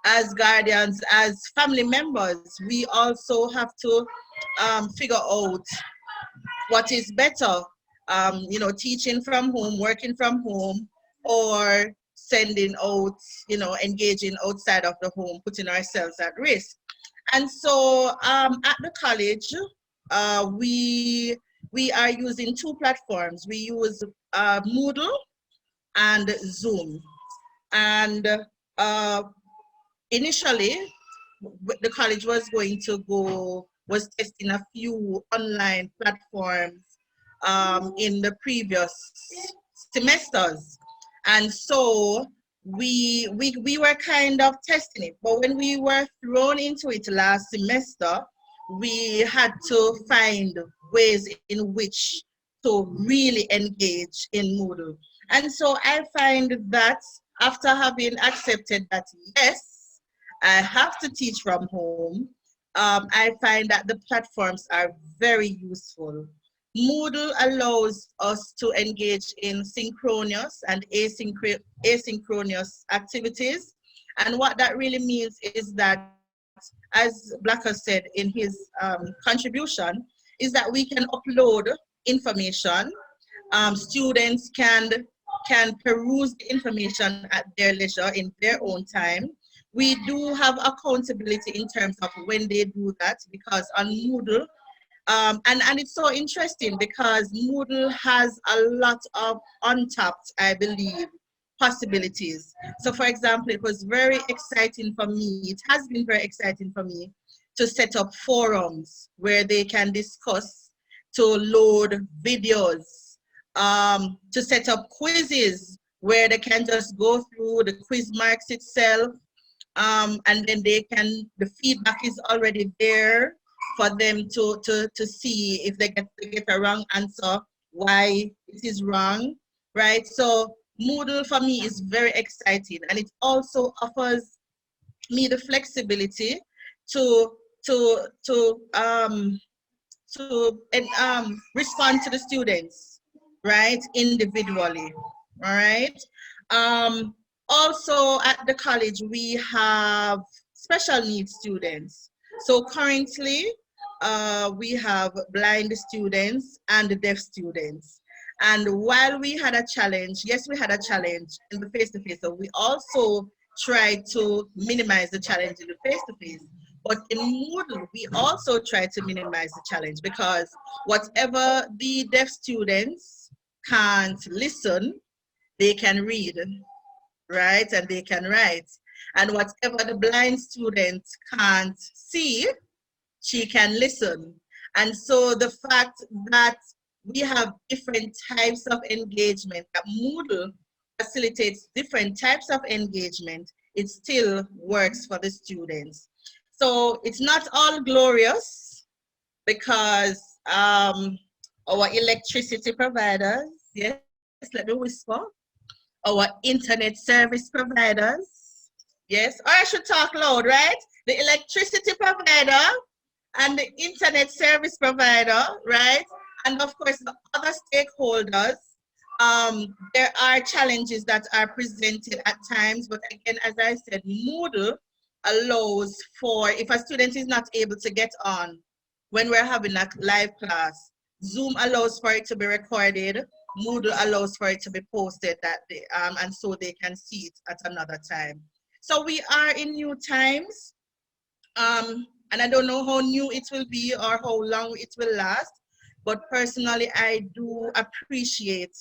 as guardians, as family members, we also have to figure out what is better, teaching from home, working from home, or sending out, engaging outside of the home, putting ourselves at risk. And so at the college, we are using 2 platforms. We use Moodle and Zoom. And initially, the college was testing a few online platforms in the previous semesters. And so we were kind of testing it. But when we were thrown into it last semester, we had to find ways in which to really engage in Moodle. And so I find that after having accepted that, yes, I have to teach from home, I find that the platforms are very useful. Moodle allows us to engage in synchronous and asynchronous activities. And what that really means is that, as Blacker said in his contribution, is that we can upload information. Students can peruse the information at their leisure in their own time. We do have accountability in terms of when they do that, because on Moodle, and it's so interesting because Moodle has a lot of untapped, I believe, possibilities. So for example, it was very exciting for me, it has been very exciting for me to set up forums where they can discuss, to load videos, to set up quizzes where they can just go through the quiz marks itself, and then the feedback is already there for them to see if they get a wrong answer, why it is wrong, right? So Moodle for me is very exciting, and it also offers me the flexibility to respond to the students, right, individually, all right? Also at the college, we have special needs students. So currently, we have blind students and deaf students. And while we had a challenge, yes, we had a challenge in the face-to-face, so we also tried to minimize the challenge in the face-to-face. But in Moodle, we also try to minimize the challenge, because whatever the deaf students can't listen, they can read, right? And they can write. And whatever the blind student can't see, she can listen. And so the fact that we have different types of engagement, that Moodle facilitates different types of engagement, it still works for the students. So it's not all glorious, because our electricity providers, yes, let me whisper, our internet service providers, yes, or I should talk loud, right? The electricity provider and the internet service provider, right? And of course, the other stakeholders, there are challenges that are presented at times, but again, as I said, Moodle allows for, if a student is not able to get on when we're having a live class, Zoom allows for it to be recorded, Moodle allows for it to be posted that day, and so they can see it at another time. So we are in new times, and I don't know how new it will be or how long it will last, but personally, I do appreciate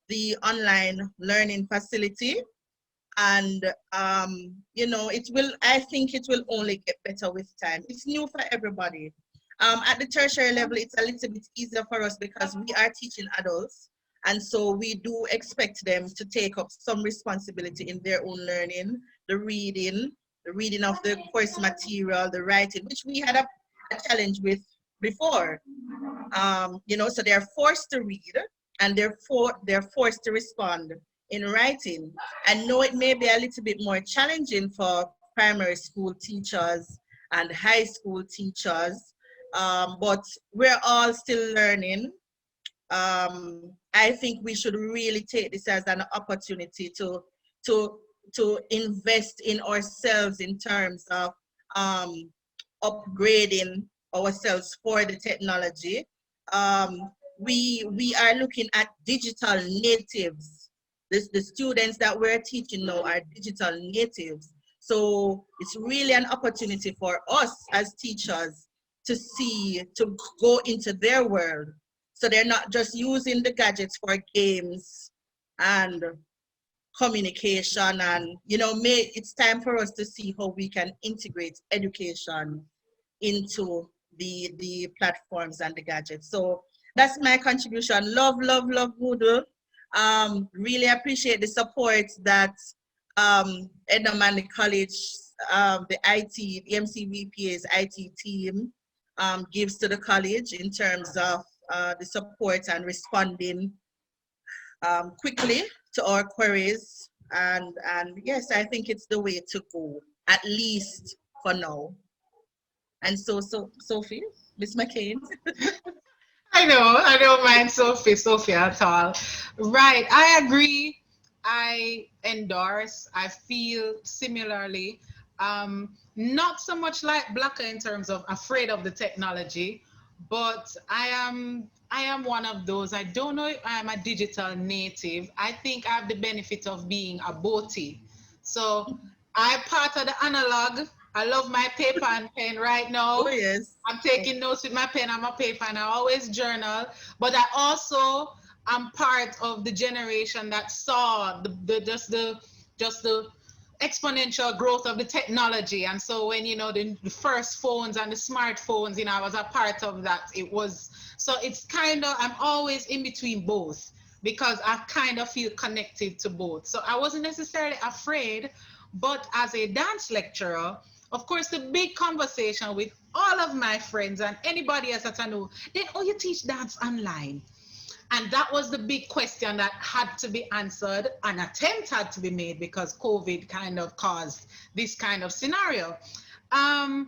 the online learning facility. And, you know, I think it will only get better with time. It's new for everybody. At the tertiary level, it's a little bit easier for us because we are teaching adults. And so we do expect them to take up some responsibility in their own learning, the reading of the course material, the writing, which we had a challenge with before. You know, so they're forced to read and they're forced to respond in writing. I know it may be a little bit more challenging for primary school teachers and high school teachers, but we're all still learning. I think we should really take this as an opportunity to invest in ourselves in terms of upgrading ourselves for the technology. We are looking at digital natives. The students that we're teaching now are digital natives. So it's really an opportunity for us as teachers to go into their world. So they're not just using the gadgets for games and communication, and, you know, it's time for us to see how we can integrate education into the platforms and the gadgets. So that's my contribution. Love, love, love Moodle. Really appreciate the support that Edna College, the MCVPA's IT team gives to the college in terms of the support and responding quickly to our queries. And yes, I think it's the way to go, at least for now. And so Sophie, Miss McCain. I don't mind Sophie at all. Right, I agree. I endorse. I feel similarly. Not so much like Blacker in terms of afraid of the technology, but I am one of those. I don't know if I'm a digital native. I think I have the benefit of being a boatie. So I'm part of the analog. I love my paper and pen right now. Oh, yes. I'm taking notes with my pen and my paper, and I always journal. But I also am part of the generation that saw just the exponential growth of the technology. And so when, you know, the first phones and the smartphones, you know, I was a part of that. So it's kind of, I'm always in between both because I kind of feel connected to both. So I wasn't necessarily afraid, but as a dance lecturer, of course, the big conversation with all of my friends and anybody else that I know, then, oh, you teach dance online. And that was the big question that had to be answered. An attempt had to be made because COVID kind of caused this kind of scenario. I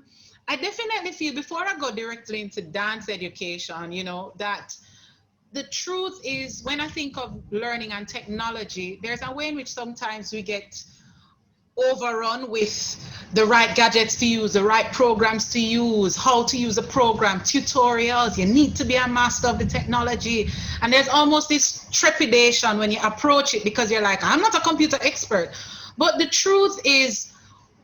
definitely feel, before I go directly into dance education, you know, that the truth is, when I think of learning and technology, there's a way in which sometimes we get overrun with the right gadgets to use, the right programs to use, how to use a program, tutorials. You need to be a master of the technology. And there's almost this trepidation when you approach it because you're like, I'm not a computer expert. But the truth is,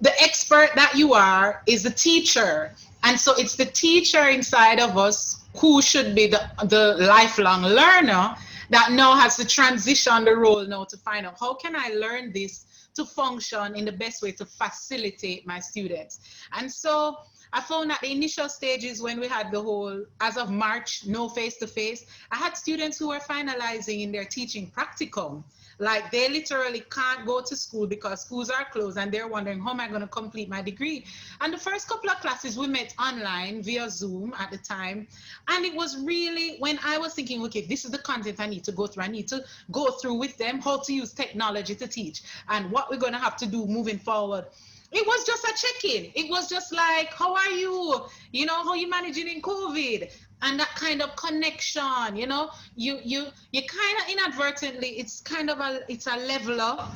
the expert that you are is the teacher. And so it's the teacher inside of us who should be the lifelong learner that now has to transition the role now to find out, how can I learn this to function in the best way to facilitate my students? And so I found that the initial stages when we had the whole, as of March, no face-to-face, I had students who were finalizing in their teaching practicum. Like they literally can't go to school because schools are closed and they're wondering, how am I going to complete my degree? And the first couple of classes we met online via Zoom at the time. And it was really when I was thinking, okay, this is the content I need to go through. I need to go through with them how to use technology to teach and what we're going to have to do moving forward. It was just a check-in. It was just like, how are you? You know, how you managing in COVID? And that kind of connection, you know, you kind of inadvertently, it's kind of it's a leveler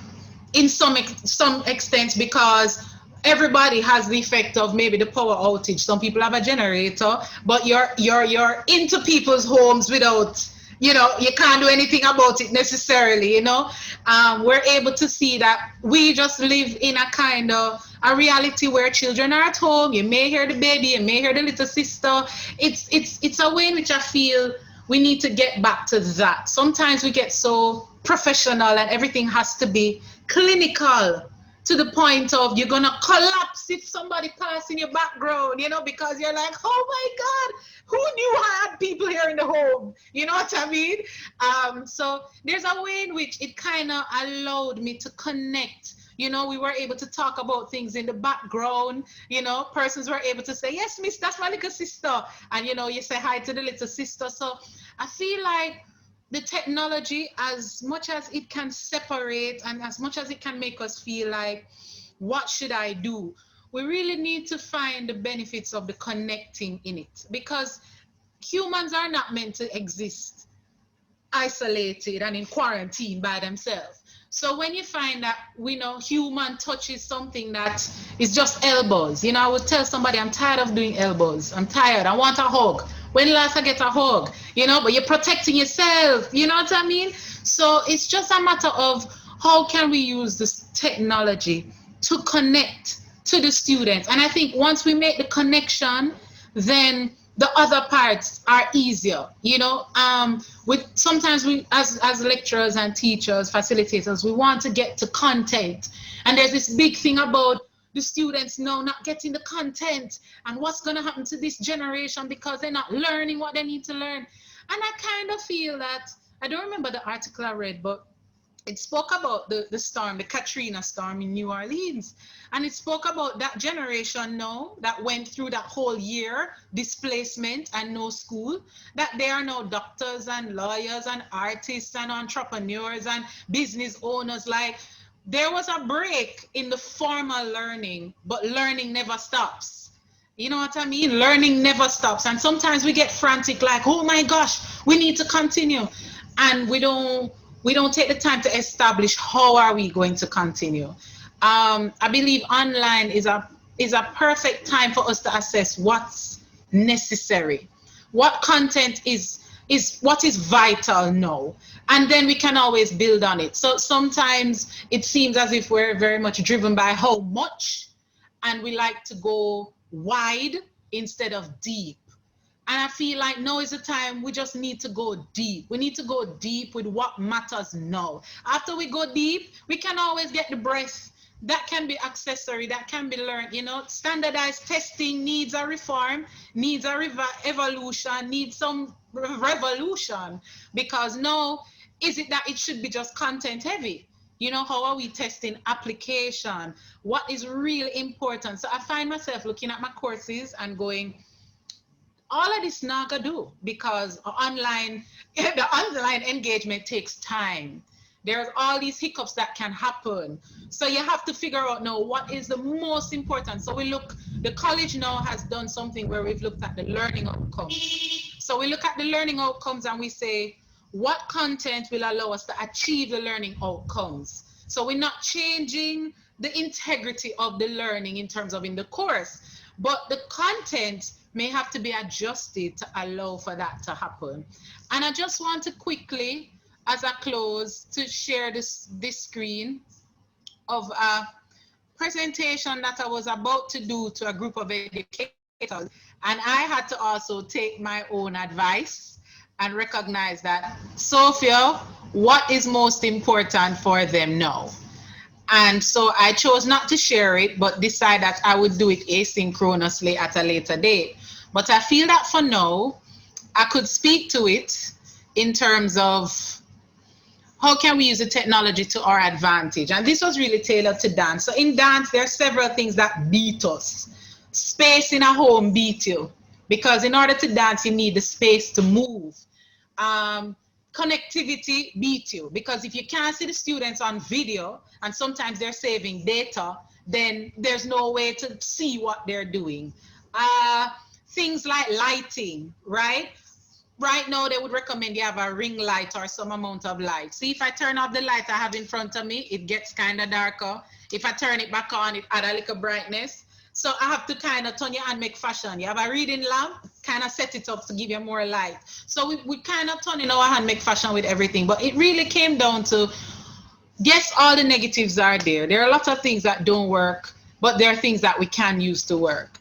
in some extent, because everybody has the effect of maybe the power outage. Some people have a generator, but you're into people's homes without, you know, you can't do anything about it necessarily, you know. We're able to see that we just live in a kind of a reality where children are at home. You may hear the baby, you may hear the little sister. It's a way in which I feel we need to get back to that. Sometimes we get so professional and everything has to be clinical to the point of you're gonna collapse if somebody passes in your background, you know, because you're like, oh my God, who knew I had people here in the home? You know what I mean? So there's a way in which it kind of allowed me to connect. You know, we were able to talk about things in the background. You know, persons were able to say, yes, miss, that's my little sister. And, you know, you say hi to the little sister. So I feel like the technology, as much as it can separate and as much as it can make us feel like, what should I do? We really need to find the benefits of the connecting in it, because humans are not meant to exist isolated and in quarantine by themselves. So when you find that, we know human touch is something that is just elbows. You know, I would tell somebody, I'm tired of doing elbows. I'm tired. I want a hug. When last I get a hug? You know, but you're protecting yourself. You know what I mean? So it's just a matter of how can we use this technology to connect to the students. And I think once we make the connection, then the other parts are easier, you know. Sometimes we, as lecturers and teachers, facilitators, we want to get to content, and there's this big thing about the students now not getting the content and what's going to happen to this generation because they're not learning what they need to learn. And I kind of feel that, I don't remember the article I read, but it spoke about the storm, the Katrina storm in New Orleans. And it spoke about that generation now that went through that whole year, displacement and no school, that they are now doctors and lawyers and artists and entrepreneurs and business owners. Like, there was a break in the formal learning, but learning never stops. You know what I mean? Learning never stops. And sometimes we get frantic, like, oh my gosh, we need to continue. And we don't take the time to establish how are we going to continue. I believe online is a perfect time for us to assess what's necessary, what content is what is vital now, and then we can always build on it. So sometimes it seems as if we're very much driven by how much, and we like to go wide instead of deep. And I feel like now is the time we just need to go deep. We need to go deep with what matters now. After we go deep, we can always get the breadth. That can be accessory, that can be learned, you know. Standardized testing needs a reform, needs a evolution, needs some revolution. Because now, is it that it should be just content heavy? You know, how are we testing application? What is really important? So I find myself looking at my courses and going, all of this not gonna do, because the online engagement takes time. There's all these hiccups that can happen. So you have to figure out now what is the most important. So the college now has done something where we've looked at the learning outcomes. So we look at the learning outcomes and we say, what content will allow us to achieve the learning outcomes? So we're not changing the integrity of the learning in terms of in the course, but the content may have to be adjusted to allow for that to happen. And I just want to quickly, as I close, to share this screen of a presentation that I was about to do to a group of educators. And I had to also take my own advice and recognize that, Sophia, what is most important for them now? And so I chose not to share it, but decide that I would do it asynchronously at a later date. But I feel that for now, I could speak to it in terms of how can we use the technology to our advantage? And this was really tailored to dance. So in dance, there are several things that beat us. Space in a home beat you, because in order to dance, you need the space to move. Connectivity beat you, because if you can't see the students on video, and sometimes they're saving data, then there's no way to see what they're doing. Things like lighting, right? Right now, they would recommend you have a ring light or some amount of light. See, if I turn off the light I have in front of me, it gets kind of darker. If I turn it back on, it adds a little brightness. So I have to kind of turn your hand, make fashion. You have a reading lamp, kind of set it up to give you more light. So we kind of turn in our hand, make fashion with everything. But it really came down to, yes, all the negatives are there. There are a lot of things that don't work, but there are things that we can use to work,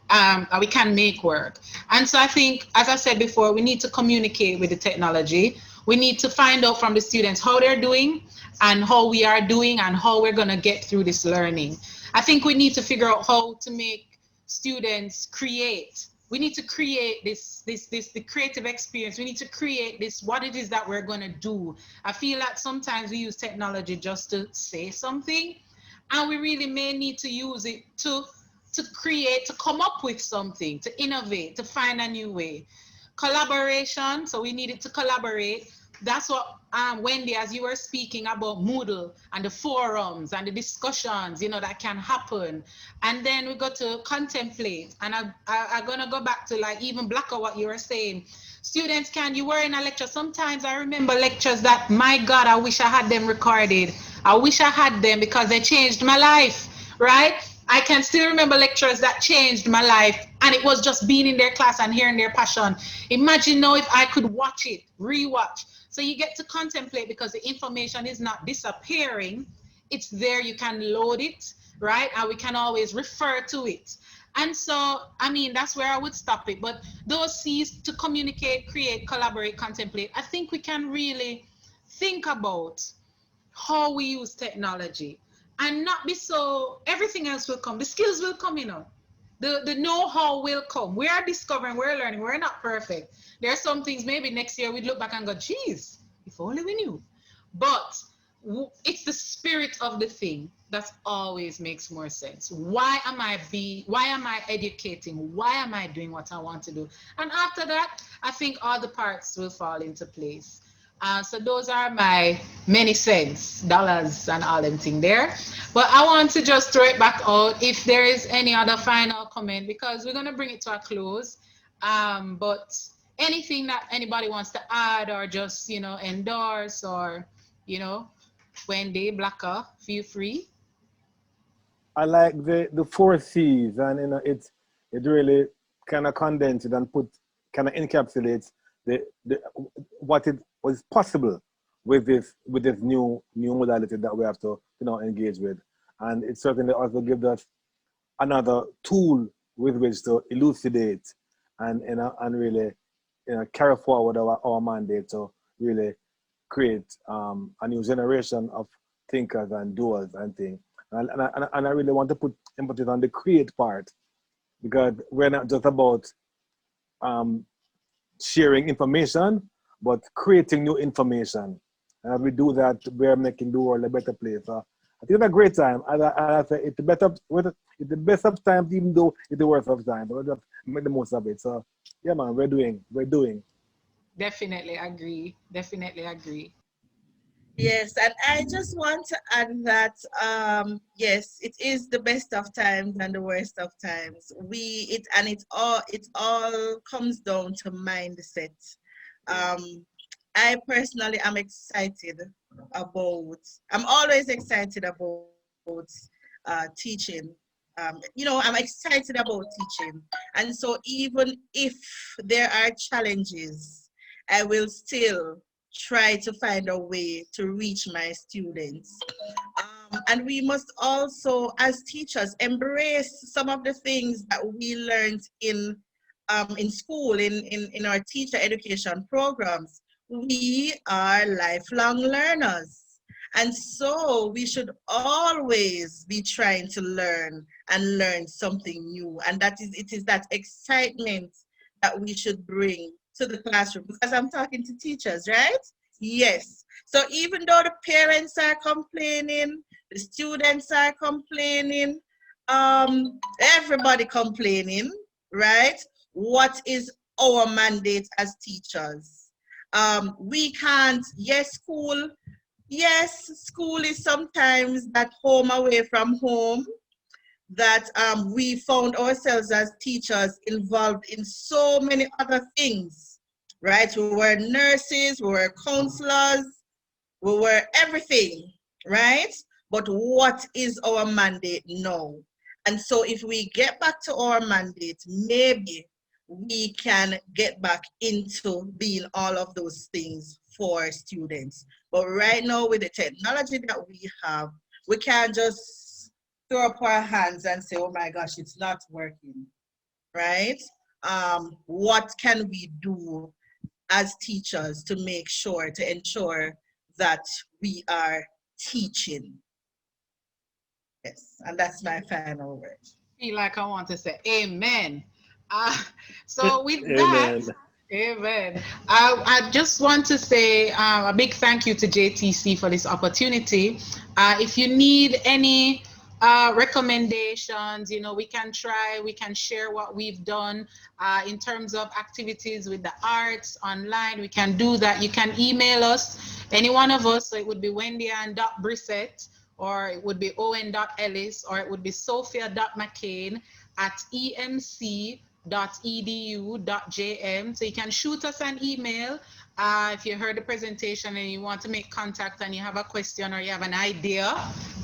we can make work. And so I think, as I said before, we need to communicate with the technology. We need to find out from the students how they're doing and how we are doing and how we're gonna get through this learning. I think we need to figure out how to make students create. We need to create the creative experience. We need to create this, what it is that we're gonna do. I feel like sometimes we use technology just to say something, and we really may need to use it to create, to come up with something, to innovate, to find a new way. Collaboration, so we needed to collaborate. That's what, Wendy, as you were speaking about Moodle and the forums and the discussions, you know, that can happen. And then we got to contemplate. And I'm gonna go back to like even Blacker, what you were saying. Students you were in a lecture. Sometimes I remember lectures that, my God, I wish I had them recorded. I wish I had them because they changed my life, right? I can still remember lectures that changed my life, and it was just being in their class and hearing their passion. Imagine now if I could watch it, rewatch. So you get to contemplate, because the information is not disappearing. It's there, you can load it, right? And we can always refer to it. And so, I mean, that's where I would stop it. But those C's, to communicate, create, collaborate, contemplate, I think we can really think about how we use technology and not be so, everything else will come. The skills will come, you know. The know-how will come. We are discovering, we're learning, we're not perfect. There are some things maybe next year we'd look back and go, geez, if only we knew. But it's the spirit of the thing that always makes more sense. Why am I educating? Why am I doing what I want to do? And after that, I think all the parts will fall into place. So those are my many cents, dollars, and all them thing there. But I want to just throw it back out if there is any other final comment, because we're going to bring it to a close. But anything that anybody wants to add or just, you know, endorse, or, you know, Wendy, Blacker, feel free. I like the 4 C's, and you know, it really kind of condenses it and kind of encapsulates what it was possible with this new modality that we have to, you know, engage with. And it certainly also gives us another tool with which to elucidate and really, you know, carry forward our mandate to really create a new generation of thinkers and doers and things. And I really want to put emphasis on the create part, because we're not just about sharing information, but creating new information. And as we do that, we're making the world a better place. So I think it's a great time. As I say, it's the best of times, even though it's the worst of times. But we'll just make the most of it. So yeah, man, we're doing. Definitely agree. Definitely agree. Yes, and I just want to add that yes, it is the best of times and the worst of times. It all comes down to mindset. I personally am excited about. I'm always excited about teaching. You know, I'm excited about teaching. And so even if there are challenges, I will still try to find a way to reach my students. And we must also, as teachers, embrace some of the things that we learned in school, in our teacher education programs. We are lifelong learners. And so we should always be trying to learn and learn something new. And it is that excitement that we should bring to the classroom, because I'm talking to teachers, right? Yes. So even though the parents are complaining, the students are complaining, everybody complaining, right? What is our mandate as teachers? We can't, school is sometimes that home away from home, that we found ourselves as teachers involved in so many other things, right? We were nurses, we were counselors, we were everything, right? But what is our mandate now? And so if we get back to our mandate, maybe we can get back into being all of those things for students. But right now, with the technology that we have, we can't just throw up our hands and say, oh my gosh, it's not working, right? What can we do as teachers to make sure, to ensure that we are teaching? Yes, and that's my final word. I feel like I want to say amen. So with that, amen. I just want to say a big thank you to JTC for this opportunity. If you need any recommendations, you know, we can share what we've done in terms of activities with the arts online. We can do that. You can email us, any one of us. So it would be Wendy-Ann.Brissett, or it would be Owen.Ellis, or it would be Sophia.McCain at emc.edu.jm. So you can shoot us an email if you heard the presentation and you want to make contact and you have a question or you have an idea,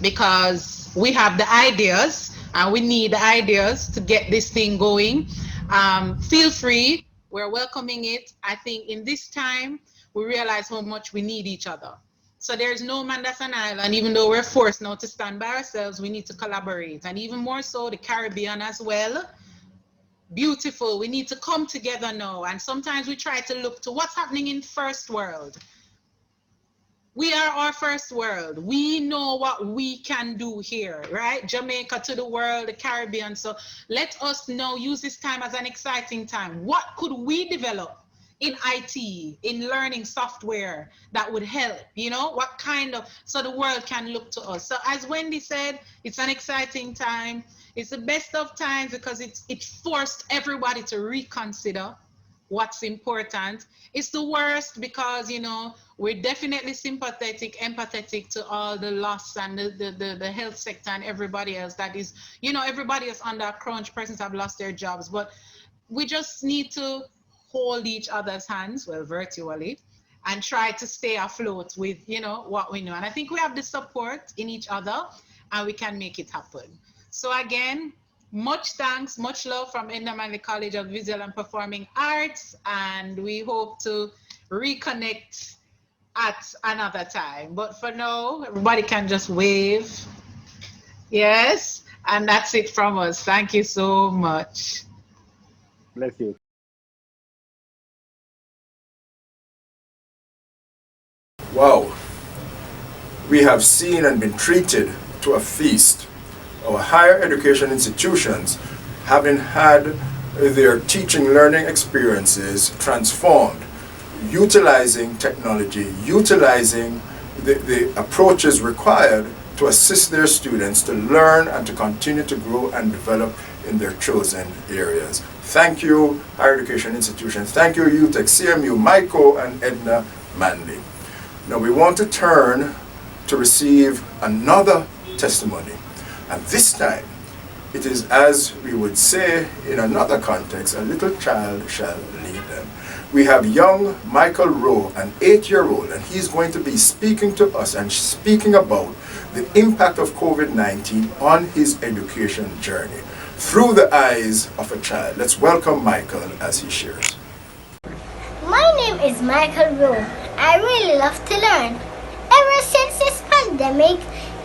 because we have the ideas and we need the ideas to get this thing going. Feel free, we're welcoming it. I think in this time, we realize how much we need each other. So there's no man that's an island. Even though we're forced now to stand by ourselves, we need to collaborate. And even more so, the Caribbean as well. Beautiful, we need to come together now. And sometimes we try to look to what's happening in first world. We are our first world. We know what we can do here, right? Jamaica to the world, the Caribbean. So let us now use this time as an exciting time. What could we develop in IT, in learning software that would help, you know, what kind of, so the world can look to us. So as Wendy said, it's an exciting time. It's the best of times because it forced everybody to reconsider what's important. It's the worst because, you know, we're definitely sympathetic, empathetic to all the loss and the health sector and everybody else that is, you know, everybody is under a crunch, persons have lost their jobs, but we just need to hold each other's hands, well, virtually, and try to stay afloat with, you know, what we know. And I think we have the support in each other and we can make it happen. So again, much thanks, much love from Edna Manley College of Visual and Performing Arts, and we hope to reconnect at another time. But for now, everybody can just wave. Yes, and that's it from us. Thank you so much. Bless you. Wow, we have seen and been treated to a feast. Our higher education institutions, having had their teaching learning experiences transformed, utilizing technology, utilizing the approaches required to assist their students to learn and to continue to grow and develop in their chosen areas. Thank you, higher education institutions. Thank you, UTech, CMU, Michael, and Edna Manley. Now we want to turn to receive another testimony. And this time, it is as we would say in another context, a little child shall lead them. We have young Michael Rowe, an 8-year-old, and he's going to be speaking to us and speaking about the impact of COVID-19 on his education journey through the eyes of a child. Let's welcome Michael as he shares. My name is Michael Rowe. I really love to learn. Ever since this pandemic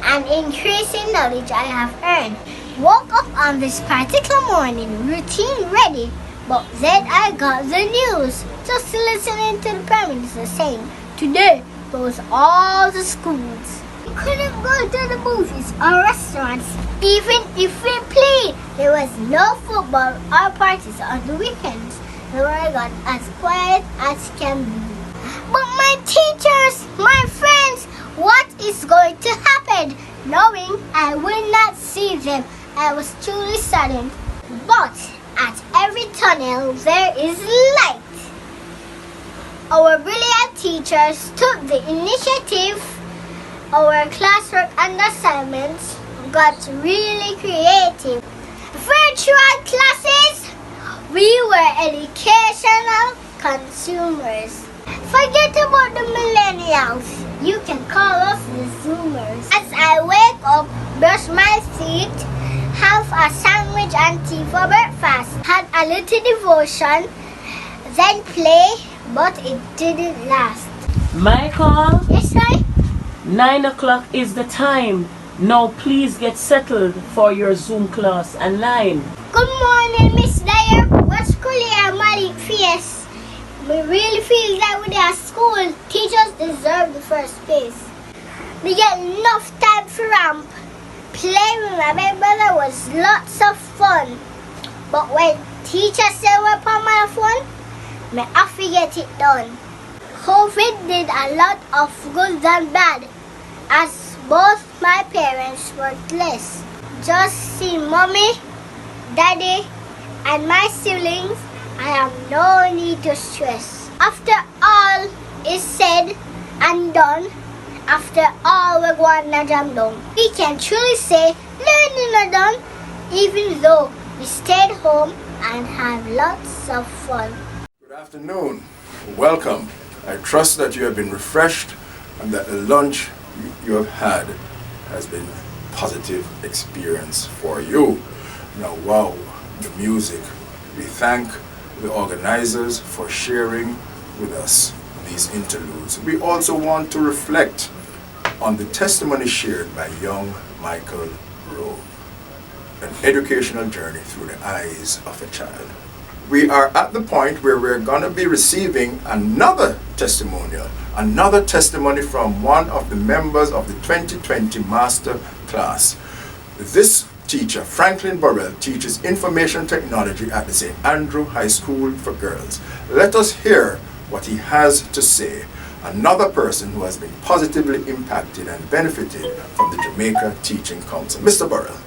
and increasing knowledge I have earned, woke up on this particular morning, routine ready, but then I got the news. Just listening to the Prime Minister saying, today close all the schools. We couldn't go to the movies or restaurants. Even if we played, there was no football or parties on the weekends. The world got as quiet as can be. But my teachers, my friends, what is going to happen? Knowing I will not see them, I was truly saddened. But at every tunnel there is light. Our brilliant teachers took the initiative. Our classwork and assignments got really creative. Virtual classes, we were educational consumers. Forget about the millennials. You can call us the Zoomers. As I wake up, brush my teeth, have a sandwich and tea for breakfast, had a little devotion, then play, but it didn't last. Michael? Yes, sir? 9 o'clock is the time. Now please get settled for your Zoom class at 9. Good morning, Miss Dyer. What school you are, Malik Fierce? We really feel that with our school, teachers deserve the first place. They get enough time for ramp. Playing with my baby brother was lots of fun. But when teachers say we're on my phone, me have to get it done. COVID did a lot of good and bad, as both my parents worked less. Just see mommy, daddy, and my siblings, I have no need to stress. After all is said and done, after all we're going to jam down, we can truly say learning are done, even though we stayed home and had lots of fun. Good afternoon. Welcome. I trust that you have been refreshed and that the lunch you have had has been a positive experience for you. Now, wow, the music. We thank the organizers for sharing with us these interludes. We also want to reflect on the testimony shared by young Michael Rowe, an educational journey through the eyes of a child. We are at the point where we're going to be receiving another testimonial, another testimony from one of the members of the 2020 master class. This teacher, Franklin Burrell, teaches information technology at the St. Andrew High School for Girls. Let us hear what he has to say. Another person who has been positively impacted and benefited from the Jamaica Teaching Council. Mr. Burrell.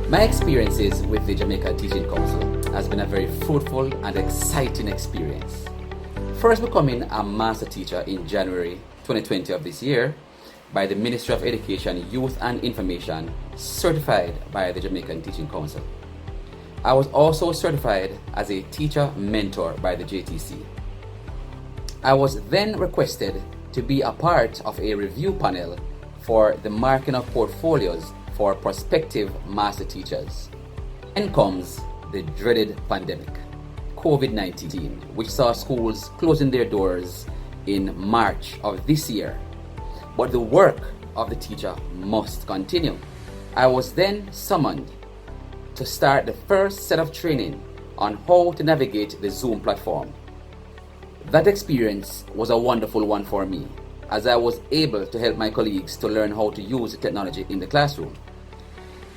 My experiences with the Jamaica Teaching Council has been a very fruitful and exciting experience. First becoming a master teacher in January 2020 of this year by the Ministry of Education, Youth and Information, certified by the Jamaican Teaching Council. I was also certified as a teacher mentor by the JTC. I was then requested to be a part of a review panel for the marking of portfolios for prospective master teachers. Then comes the dreaded pandemic, COVID-19, which saw schools closing their doors in March of this year. But the work of the teacher must continue. I was then summoned to start the first set of training on how to navigate the Zoom platform. That experience was a wonderful one for me, as I was able to help my colleagues to learn how to use the technology in the classroom.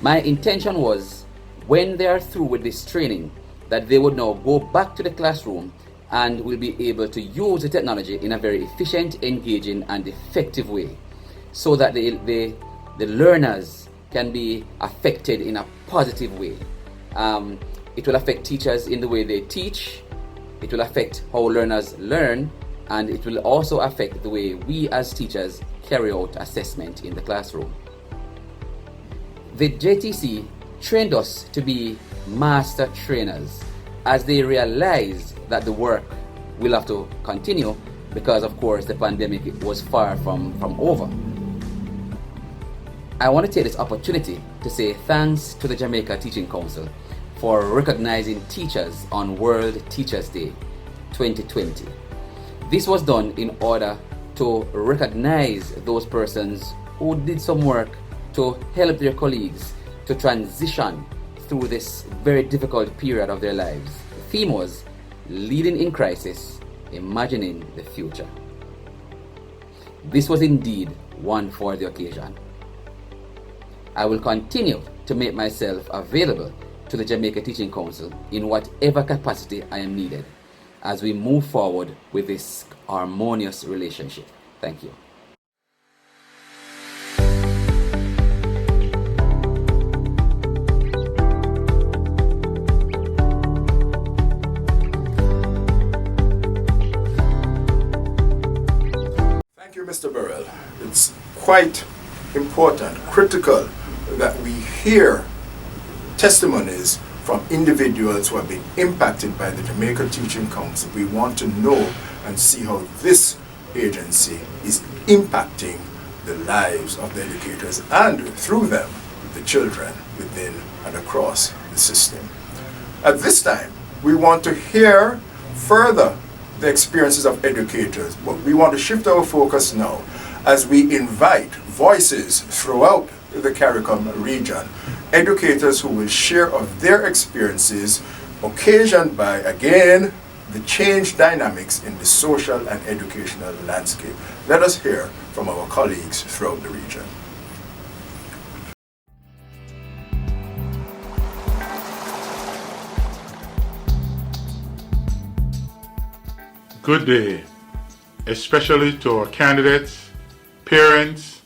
My intention was, when they are through with this training, that they would now go back to the classroom and will be able to use the technology in a very efficient, engaging, and effective way, so that the learners can be affected in a positive way. It will affect teachers in the way they teach, it will affect how learners learn, and it will also affect the way we as teachers carry out assessment in the classroom. The JTC trained us to be master trainers as they realized that the work will have to continue because, of course, the pandemic was far from over. I want to take this opportunity to say thanks to the Jamaica Teaching Council for recognizing teachers on World Teachers Day 2020. This was done in order to recognize those persons who did some work to help their colleagues to transition through this very difficult period of their lives. The theme was Leading in Crisis, Imagining the Future. This was indeed one for the occasion. I will continue to make myself available to the Jamaica Teaching Council in whatever capacity I am needed as we move forward with this harmonious relationship. Thank you. Thank you, Mr. Burrell. It's quite important, critical, that we hear testimonies from individuals who have been impacted by the Jamaica Teaching Council. We want to know and see how this agency is impacting the lives of the educators and, through them, the children within and across the system. At this time, we want to hear further the experiences of educators, but we want to shift our focus now as we invite voices throughout the CARICOM region, educators who will share of their experiences occasioned by, again, the changed dynamics in the social and educational landscape. Let us hear from our colleagues throughout the region. Good day, especially to our candidates, parents,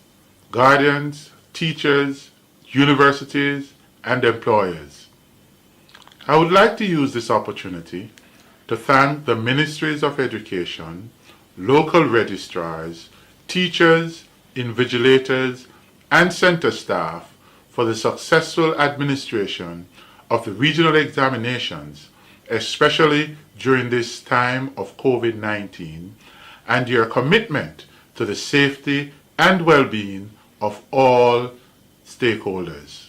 guardians, teachers, universities, and employers. I would like to use this opportunity to thank the Ministries of Education, local registrars, teachers, invigilators, and center staff for the successful administration of the regional examinations, especially during this time of COVID-19, and your commitment to the safety and well-being of all stakeholders.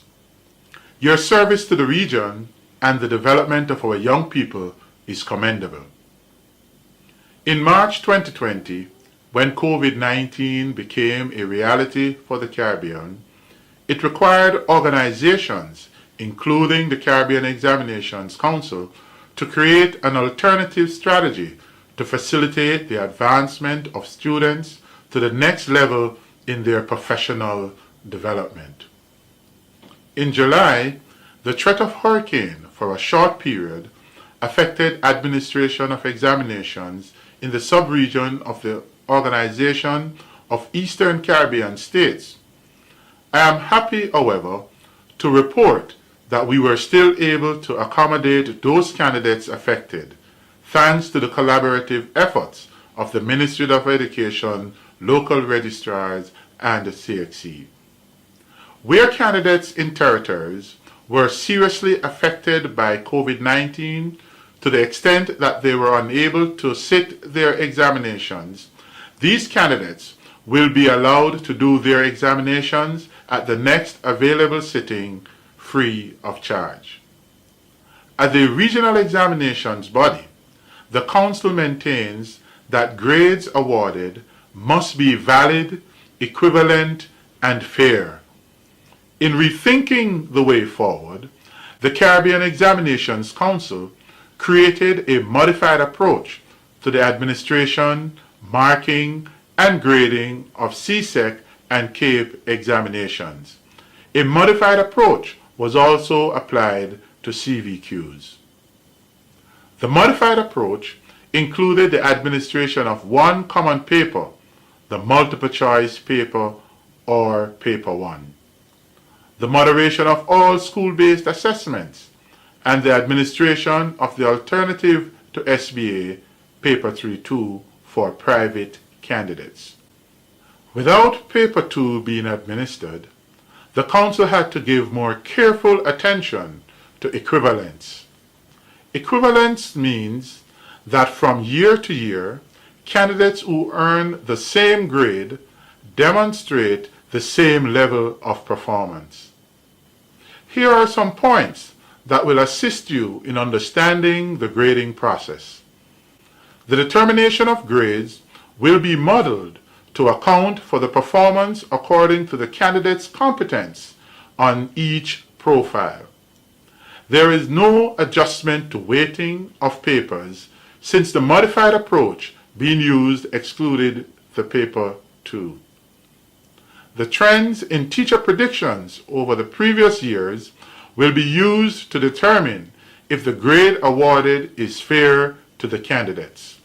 Your service to the region and the development of our young people is commendable. In March 2020, when COVID-19 became a reality for the Caribbean, it required organizations, including the Caribbean Examinations Council, to create an alternative strategy to facilitate the advancement of students to the next level in their professional development. In July, the threat of hurricane for a short period affected administration of examinations in the sub-region of the Organization of Eastern Caribbean States. I am happy, however, to report that we were still able to accommodate those candidates affected, thanks to the collaborative efforts of the Ministry of Education, local registrars, and the CXC. Where candidates in territories were seriously affected by COVID-19 to the extent that they were unable to sit their examinations, these candidates will be allowed to do their examinations at the next available sitting free of charge. As the regional examinations body, the Council maintains that grades awarded must be valid, equivalent, and fair. In rethinking the way forward, the Caribbean Examinations Council created a modified approach to the administration, marking, and grading of CSEC and CAPE examinations. A modified approach was also applied to CVQs. The modified approach included the administration of one common paper, the multiple choice paper or paper 1, the moderation of all school-based assessments, and the administration of the alternative to SBA paper 3-2 for private candidates. Without paper 2 being administered, the Council had to give more careful attention to equivalence. Equivalence means that from year to year, candidates who earn the same grade demonstrate the same level of performance. Here are some points that will assist you in understanding the grading process. The determination of grades will be modeled to account for the performance according to the candidate's competence on each profile. There is no adjustment to weighting of papers since the modified approach being used excluded the paper 2. The trends in teacher predictions over the previous years will be used to determine if the grade awarded is fair to the candidates.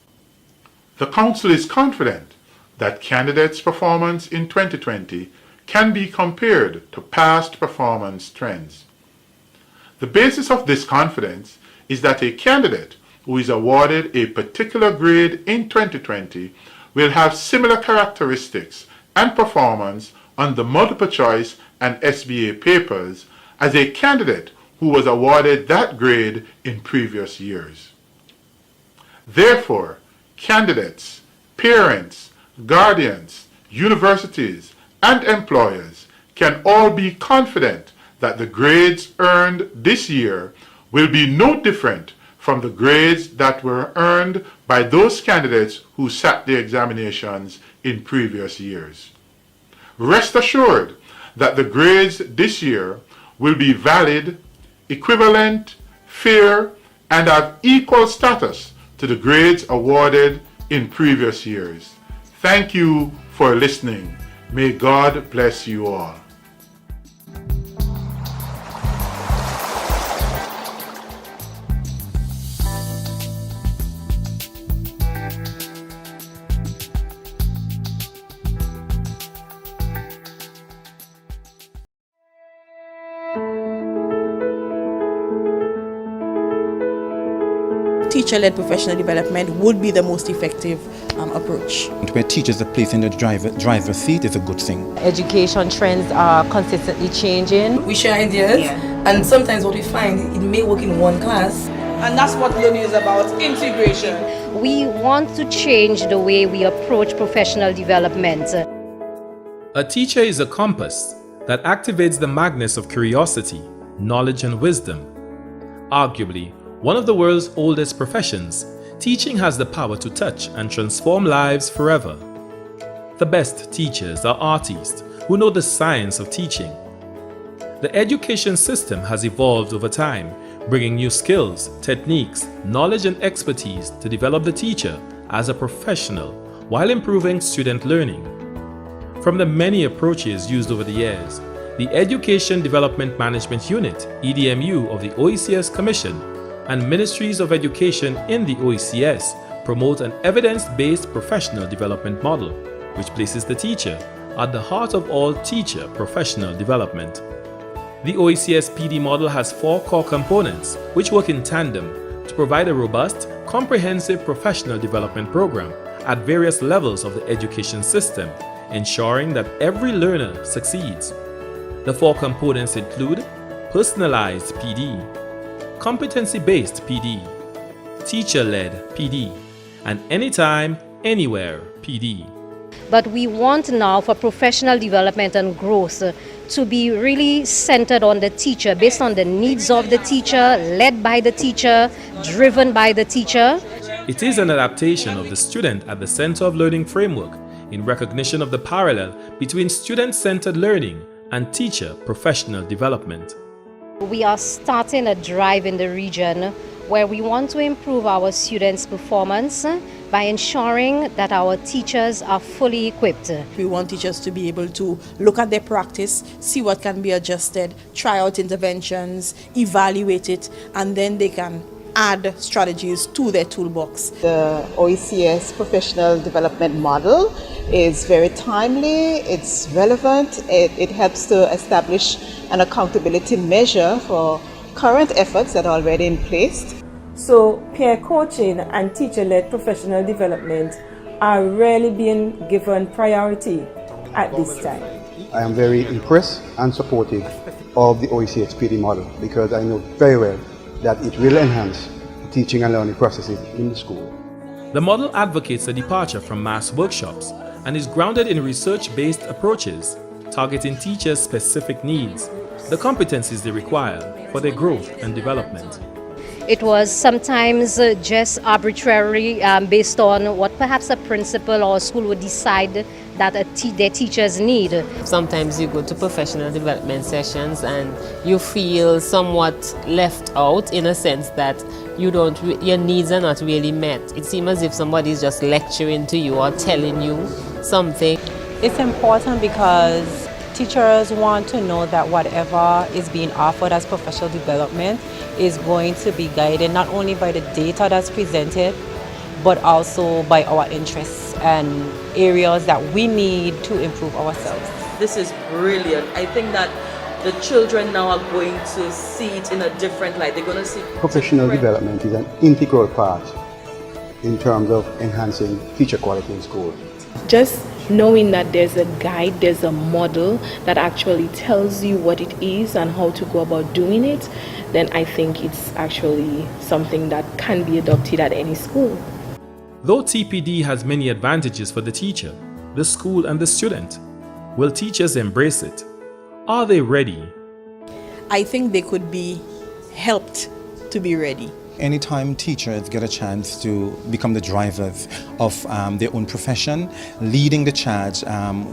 The Council is confident that candidates' performance in 2020 can be compared to past performance trends. The basis of this confidence is that a candidate who is awarded a particular grade in 2020 will have similar characteristics and performance on the multiple choice and SBA papers as a candidate who was awarded that grade in previous years. Therefore, candidates, parents, guardians, universities, and employers can all be confident that the grades earned this year will be no different from the grades that were earned by those candidates who sat the examinations in previous years. Rest assured that the grades this year will be valid, equivalent, fair, and have equal status to the grades awarded in previous years. Thank you for listening. May God bless you all. Teacher-led professional development would be the most effective approach. Where teachers are placed in the driver's seat is a good thing. Education trends are consistently changing. We share ideas, and sometimes what we find, it may work in one class. And that's what learning is about, integration. We want to change the way we approach professional development. A teacher is a compass that activates the magnets of curiosity, knowledge, and wisdom. Arguably, one of the world's oldest professions, teaching has the power to touch and transform lives forever. The best teachers are artists who know the science of teaching. The education system has evolved over time, bringing new skills, techniques, knowledge, and expertise to develop the teacher as a professional while improving student learning. From the many approaches used over the years, the Education Development Management Unit, EDMU, of the OECS Commission and Ministries of Education in the OECS promote an evidence-based professional development model, which places the teacher at the heart of all teacher professional development. The OECS PD model has 4 core components which work in tandem to provide a robust, comprehensive professional development program at various levels of the education system, ensuring that every learner succeeds. The 4 components include personalized PD, competency-based PD, teacher-led PD, and anytime, anywhere PD. But we want now for professional development and growth to be really centered on the teacher, based on the needs of the teacher, led by the teacher, driven by the teacher. It is an adaptation of the student at the center of learning framework in recognition of the parallel between student-centered learning and teacher professional development. We are starting a drive in the region where we want to improve our students' performance by ensuring that our teachers are fully equipped. We want teachers to be able to look at their practice, see what can be adjusted, try out interventions, evaluate it, and then they can add strategies to their toolbox. The OECS professional development model is very timely, it's relevant, it helps to establish an accountability measure for current efforts that are already in place. So peer coaching and teacher-led professional development are really being given priority at this time. I am very impressed and supportive of the OECS PD model because I know very well that it will enhance the teaching and learning processes in the school. The model advocates a departure from mass workshops and is grounded in research-based approaches, targeting teachers' specific needs, the competencies they require for their growth and development. It was sometimes just arbitrary based on what perhaps a principal or a school would decide that their teachers need. Sometimes you go to professional development sessions and you feel somewhat left out in a sense that your needs are not really met. It seems as if somebody is just lecturing to you or telling you something. It's important because teachers want to know that whatever is being offered as professional development is going to be guided not only by the data that's presented, but also by our interests and areas that we need to improve ourselves. This is brilliant. I think that the children now are going to see it in a different light. They're going to see Professional development is an integral part in terms of enhancing teacher quality in school. Just knowing that there's a guide, there's a model that actually tells you what it is and how to go about doing it, then I think it's actually something that can be adopted at any school. Though TPD has many advantages for the teacher, the school and the student, will teachers embrace it? Are they ready? I think they could be helped to be ready. Anytime teachers get a chance to become the drivers of their own profession, leading the charge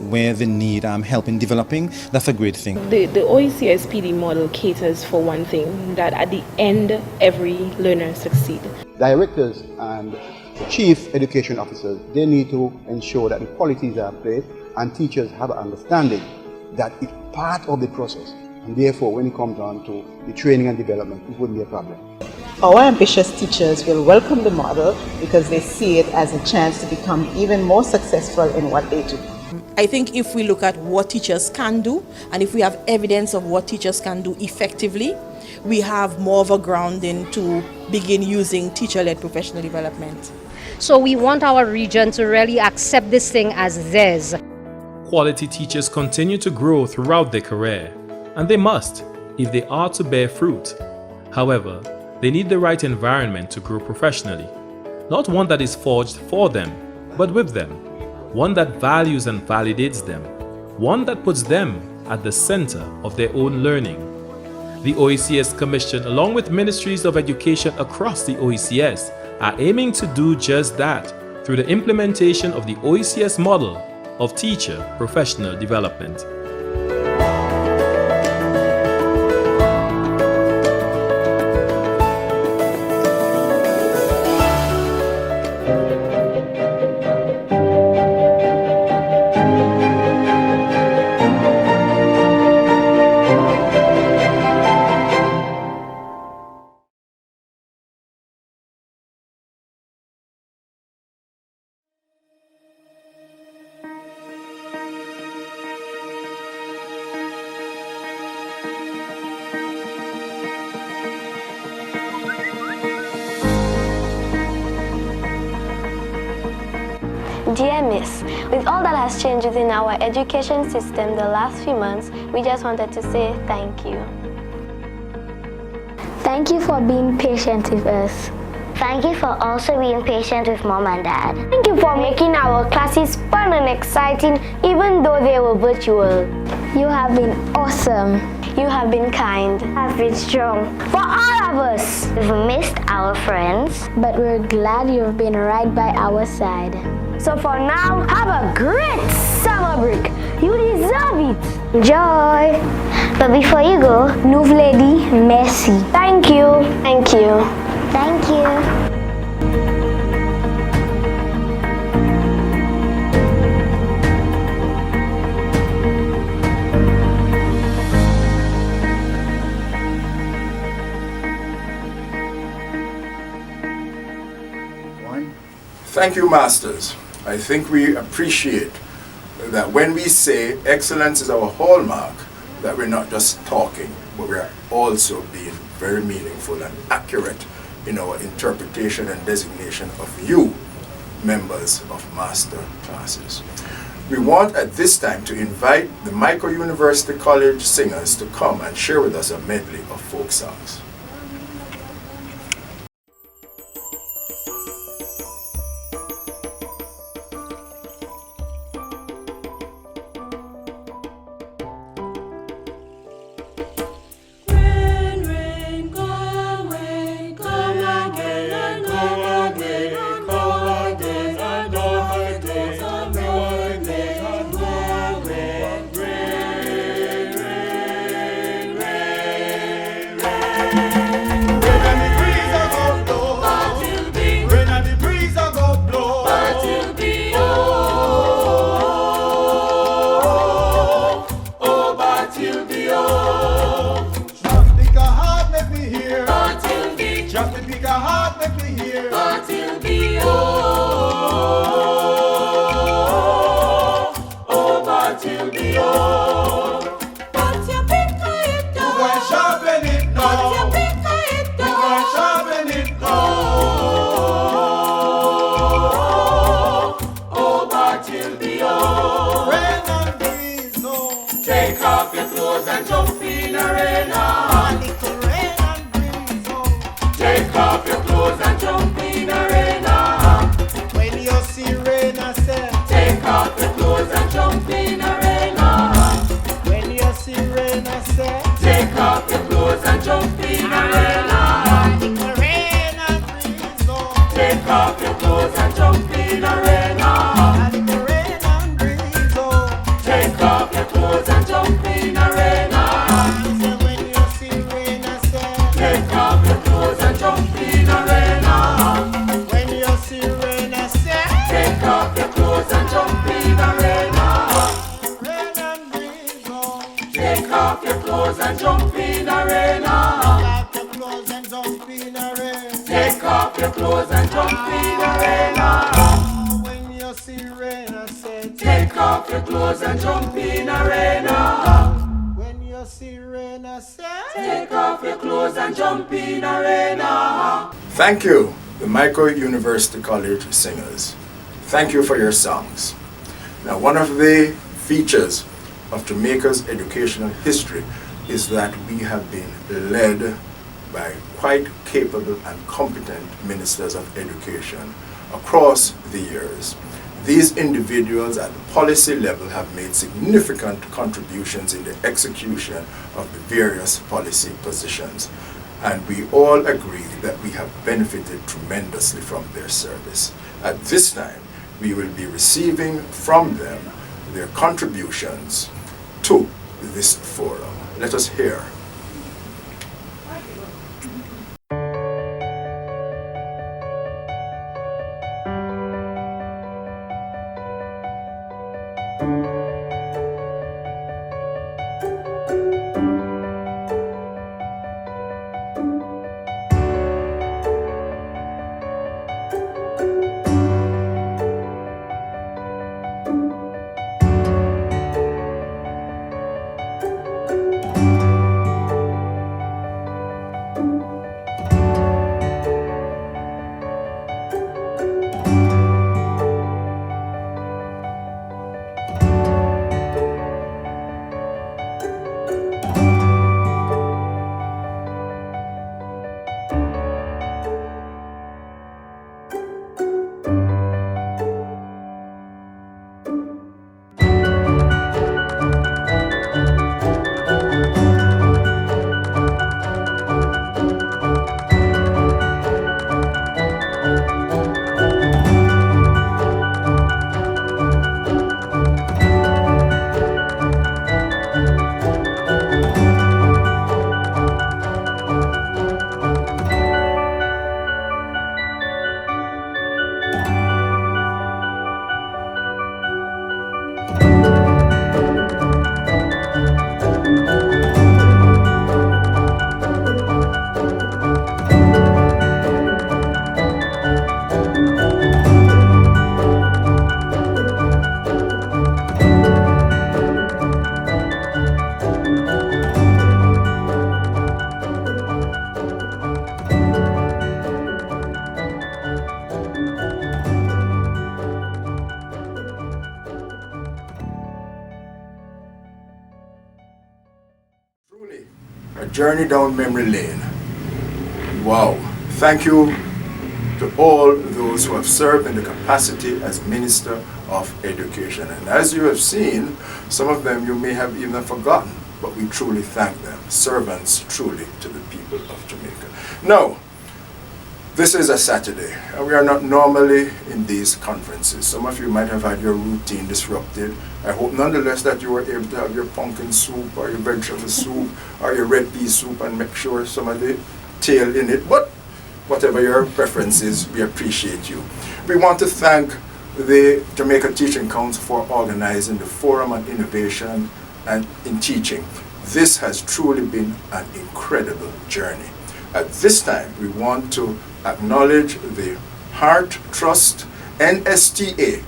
where they need help in developing, that's a great thing. The OECS PD model caters for one thing, that at the end, every learner succeeds. Directors and chief education officers, they need to ensure that the policies are in place and teachers have an understanding that it's part of the process. And therefore, when it comes down to the training and development, it wouldn't be a problem. Our ambitious teachers will welcome the model because they see it as a chance to become even more successful in what they do. I think if we look at what teachers can do, and if we have evidence of what teachers can do effectively, we have more of a grounding to begin using teacher-led professional development. So we want our region to really accept this thing as theirs. Quality teachers continue to grow throughout their career, and they must if they are to bear fruit. However, they need the right environment to grow professionally, not one that is forged for them, but with them, one that values and validates them, one that puts them at the center of their own learning. The OECS Commission, along with ministries of education across the OECS, are aiming to do just that through the implementation of the OECS model of teacher professional development. Dear Miss, with all that has changed in our education system the last few months, we just wanted to say thank you. Thank you for being patient with us. Thank you for also being patient with Mom and Dad. Thank you for making our classes fun and exciting even though they were virtual. You have been awesome. You have been kind. Have been strong. For all of us. We've missed our friends, but we're glad you've been right by our side. So for now, have a great summer break. You deserve it. Enjoy. But before you go, Nouveau Lady, merci. Thank you. Thank you. Thank you. Thank you, masters. I think we appreciate that when we say excellence is our hallmark, that we're not just talking, but we're also being very meaningful and accurate in our interpretation and designation of you, members of master classes. We want at this time to invite the Mico University College singers to come and share with us a medley of folk songs. Thank you, the Mico University College singers. Thank you for your songs. Now, one of the features of Jamaica's educational history is that we have been led by quite capable and competent ministers of education across the years. These individuals at the policy level have made significant contributions in the execution of the various policy positions, and we all agree that we have benefited tremendously from their service. At this time, we will be receiving from them their contributions to this forum. Let us hear. journey down memory lane. Wow. Thank you to all those who have served in the capacity as Minister of Education. And as you have seen, some of them you may have even forgotten, but we truly thank them. Servants truly to the people of Jamaica. Now, this is a Saturday, and we are not normally in these conferences. Some of you might have had your routine disrupted. I hope nonetheless that you were able to have your pumpkin soup or your vegetable soup or your red pea soup and make sure some of the tail in it. But whatever your preference is, we appreciate you. We want to thank the Jamaica Teaching Council for organizing the Forum on Innovation and in Teaching. This has truly been an incredible journey. At this time, we want to acknowledge the Heart Trust NSTA,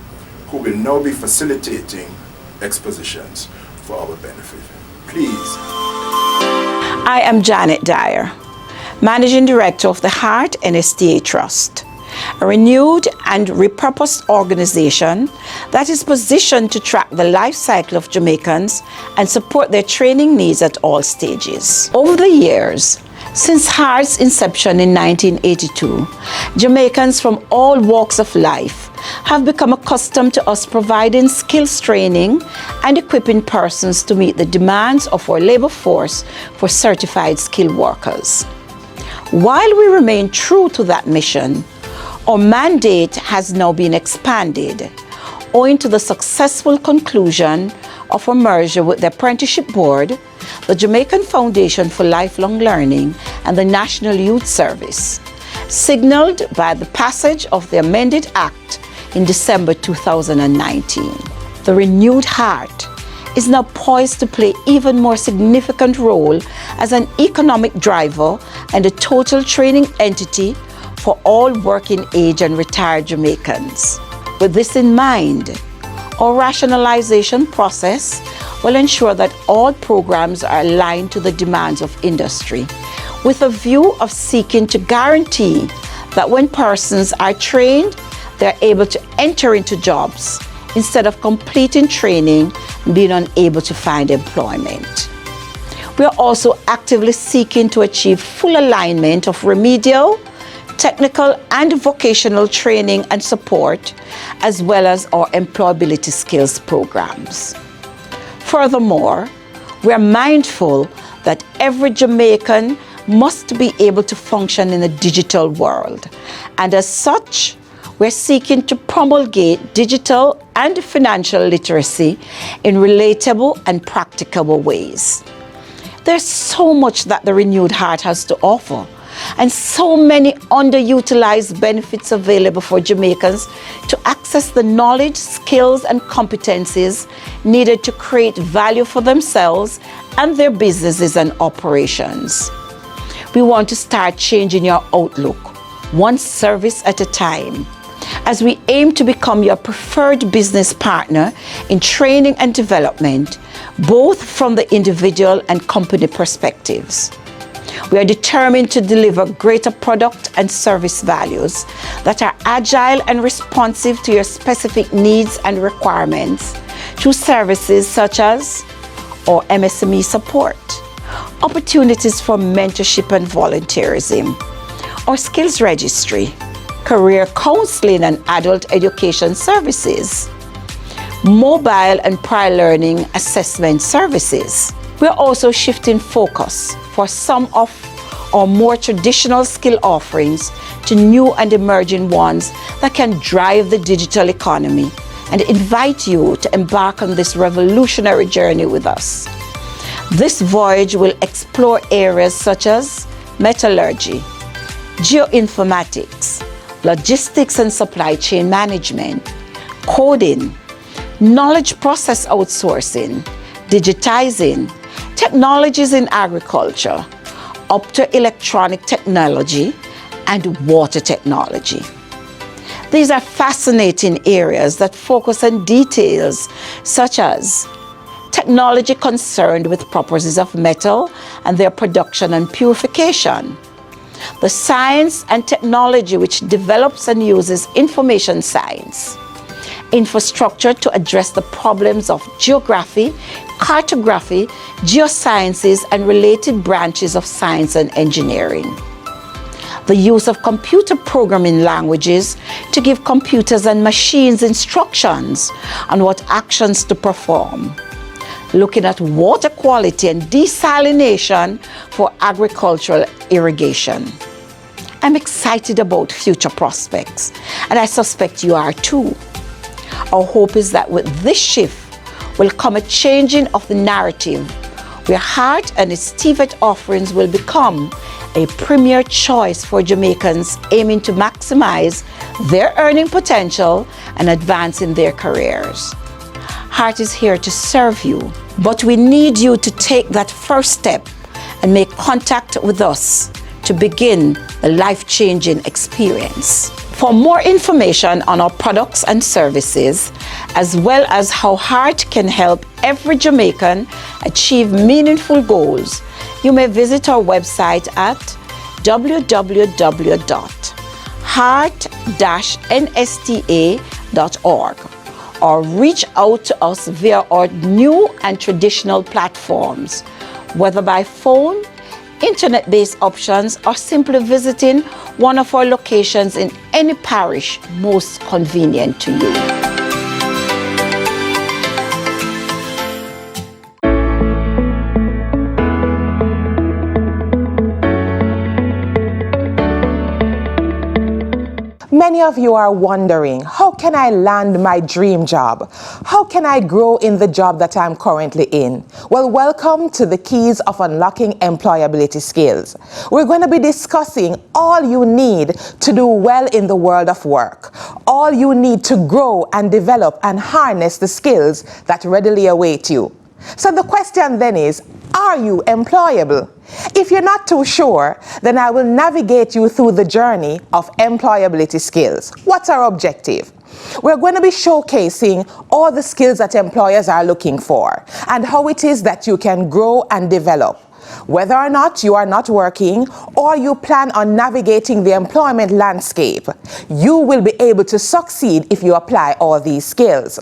who will now be facilitating expositions for our benefit. Please. I am Janet Dyer, Managing Director of the Heart NSTA Trust, a renewed and repurposed organization that is positioned to track the life cycle of Jamaicans and support their training needs at all stages. Over the years, since Heart's inception in 1982, Jamaicans from all walks of life have become accustomed to us providing skills training and equipping persons to meet the demands of our labor force for certified skilled workers. While we remain true to that mission, our mandate has now been expanded owing to the successful conclusion of a merger with the Apprenticeship Board, the Jamaican Foundation for Lifelong Learning, and the National Youth Service, signaled by the passage of the amended Act in December 2019. The renewed Heart is now poised to play even more significant role as an economic driver and a total training entity for all working age and retired Jamaicans. With this in mind, our rationalization process will ensure that all programs are aligned to the demands of industry, with a view of seeking to guarantee that when persons are trained, they're able to enter into jobs instead of completing training and being unable to find employment. We are also actively seeking to achieve full alignment of remedial, technical and vocational training and support, as well as our employability skills programs. Furthermore, we are mindful that every Jamaican must be able to function in a digital world, and as such, we're seeking to promulgate digital and financial literacy in relatable and practicable ways. There's so much that the Renewed Heart has to offer, and so many underutilized benefits available for Jamaicans to access the knowledge, skills, and competencies needed to create value for themselves and their businesses and operations. We want to start changing your outlook, one service at a time, as we aim to become your preferred business partner in training and development, both from the individual and company perspectives. We are determined to deliver greater product and service values that are agile and responsive to your specific needs and requirements through services such as our MSME support, opportunities for mentorship and volunteerism, our skills registry, career counseling and adult education services, mobile and prior learning assessment services. We're also shifting focus for some of our more traditional skill offerings to new and emerging ones that can drive the digital economy, and invite you to embark on this revolutionary journey with us. This voyage will explore areas such as metallurgy, geoinformatics, logistics and supply chain management, coding, knowledge process outsourcing, digitizing, technologies in agriculture, optoelectronic technology, and water technology. These are fascinating areas that focus on details such as technology concerned with properties of metal and their production and purification, the science and technology which develops and uses information science, infrastructure to address the problems of geography, cartography, geosciences, and related branches of science and engineering. The use of computer programming languages to give computers and machines instructions on what actions to perform. Looking at water quality and desalination for agricultural irrigation. I'm excited about future prospects, and I suspect you are too. Our hope is that with this shift will come a changing of the narrative, where Heart and its TVET offerings will become a premier choice for Jamaicans aiming to maximize their earning potential and advance in their careers. Heart is here to serve you, but we need you to take that first step and make contact with us to begin the life-changing experience. For more information on our products and services, as well as how Heart can help every Jamaican achieve meaningful goals, you may visit our website at www.heart-nsta.org or reach out to us via our new and traditional platforms, whether by phone, internet-based options, or simply visiting one of our locations in any parish most convenient to you. Many of you are wondering, how can I land my dream job? How can I grow in the job that I'm currently in? Well, welcome to the Keys of Unlocking Employability Skills. We're going to be discussing all you need to do well in the world of work, all you need to grow and develop and harness the skills that readily await you. So the question then is, are you employable? If you're not too sure, then I will navigate you through the journey of employability skills. What's our objective? We're going to be showcasing all the skills that employers are looking for and how it is that you can grow and develop. Whether or not you are not working or you plan on navigating the employment landscape, you will be able to succeed if you apply all these skills.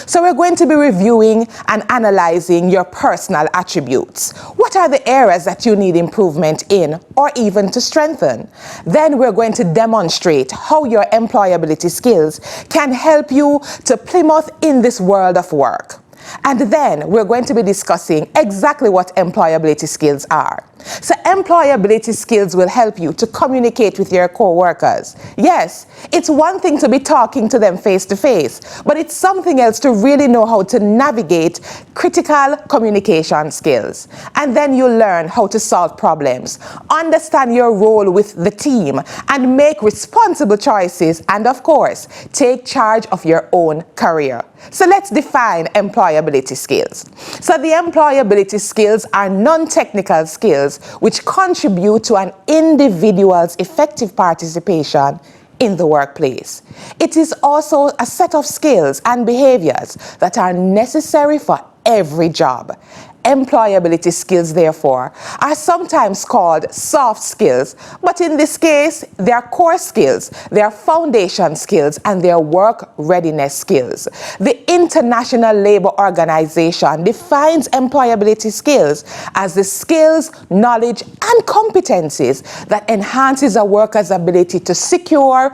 So we're going to be reviewing and analyzing your personal attributes. What are the areas that you need improvement in or even to strengthen? Then we're going to demonstrate how your employability skills can help you to Plymouth in this world of work. And then we're going to be discussing exactly what employability skills are. So employability skills will help you to communicate with your co-workers. Yes, it's one thing to be talking to them face to face, but it's something else to really know how to navigate critical communication skills. And then you learn how to solve problems, understand your role with the team, and make responsible choices, and of course, take charge of your own career. So let's define employability skills. So the employability skills are non-technical skills which contribute to an individual's effective participation in the workplace. It is also a set of skills and behaviors that are necessary for every job. Employability skills, therefore, are sometimes called soft skills, but in this case, they are core skills, they are foundation skills, and they are work readiness skills. The International Labour Organization defines employability skills as the skills, knowledge, and competencies that enhances a worker's ability to secure,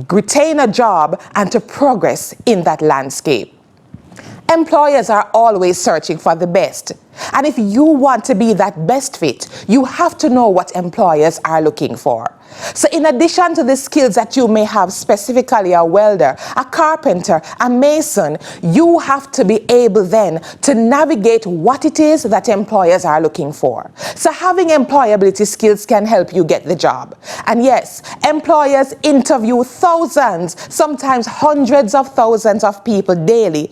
retain a job, and to progress in that landscape. Employers are always searching for the best. And if you want to be that best fit, you have to know what employers are looking for. So in addition to the skills that you may have, specifically a welder, a carpenter, a mason, you have to be able then to navigate what it is that employers are looking for. So having employability skills can help you get the job. And yes, employers interview thousands, sometimes hundreds of thousands of people daily,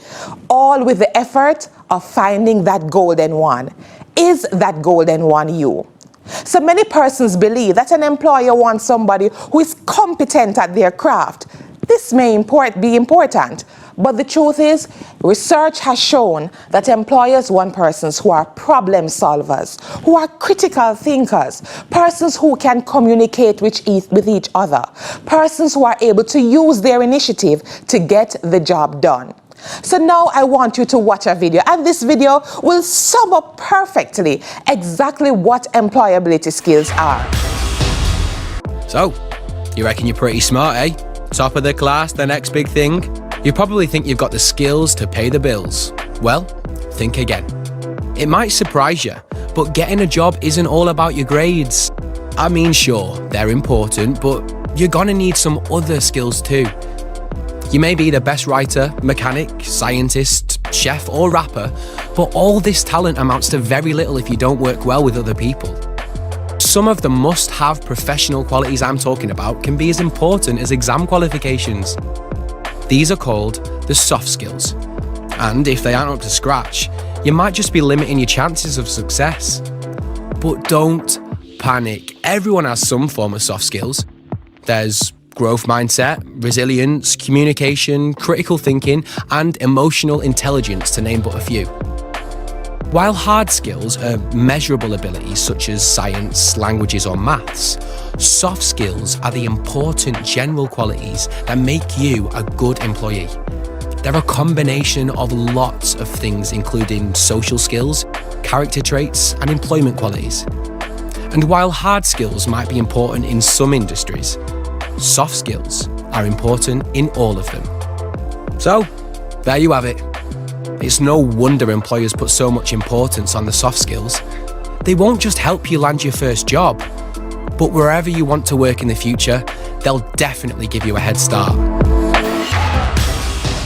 all with the effort of finding that golden one. Is that golden one you? So many persons believe that an employer wants somebody who is competent at their craft. This may be important, but the truth is, research has shown that employers want persons who are problem solvers, who are critical thinkers, persons who can communicate with each other, persons who are able to use their initiative to get the job done. So now I want you to watch a video, and this video will sum up perfectly exactly what employability skills are. So, you reckon you're pretty smart, eh? Top of the class, the next big thing? You probably think you've got the skills to pay the bills. Well, think again. It might surprise you, but getting a job isn't all about your grades. I mean, sure, they're important, but you're gonna need some other skills too. You may be the best writer, mechanic, scientist, chef, or rapper, but all this talent amounts to very little if you don't work well with other people. Some of the must-have professional qualities I'm talking about can be as important as exam qualifications. These are called the soft skills, and if they aren't up to scratch, you might just be limiting your chances of success. But don't panic. Everyone has some form of soft skills. There's growth mindset, resilience, communication, critical thinking, and emotional intelligence, to name but a few. While hard skills are measurable abilities such as science, languages, or maths, soft skills are the important general qualities that make you a good employee. They're a combination of lots of things, including social skills, character traits, and employment qualities. And while hard skills might be important in some industries, soft skills are important in all of them. So, there you have it. It's no wonder employers put so much importance on the soft skills. They won't just help you land your first job, but wherever you want to work in the future, they'll definitely give you a head start.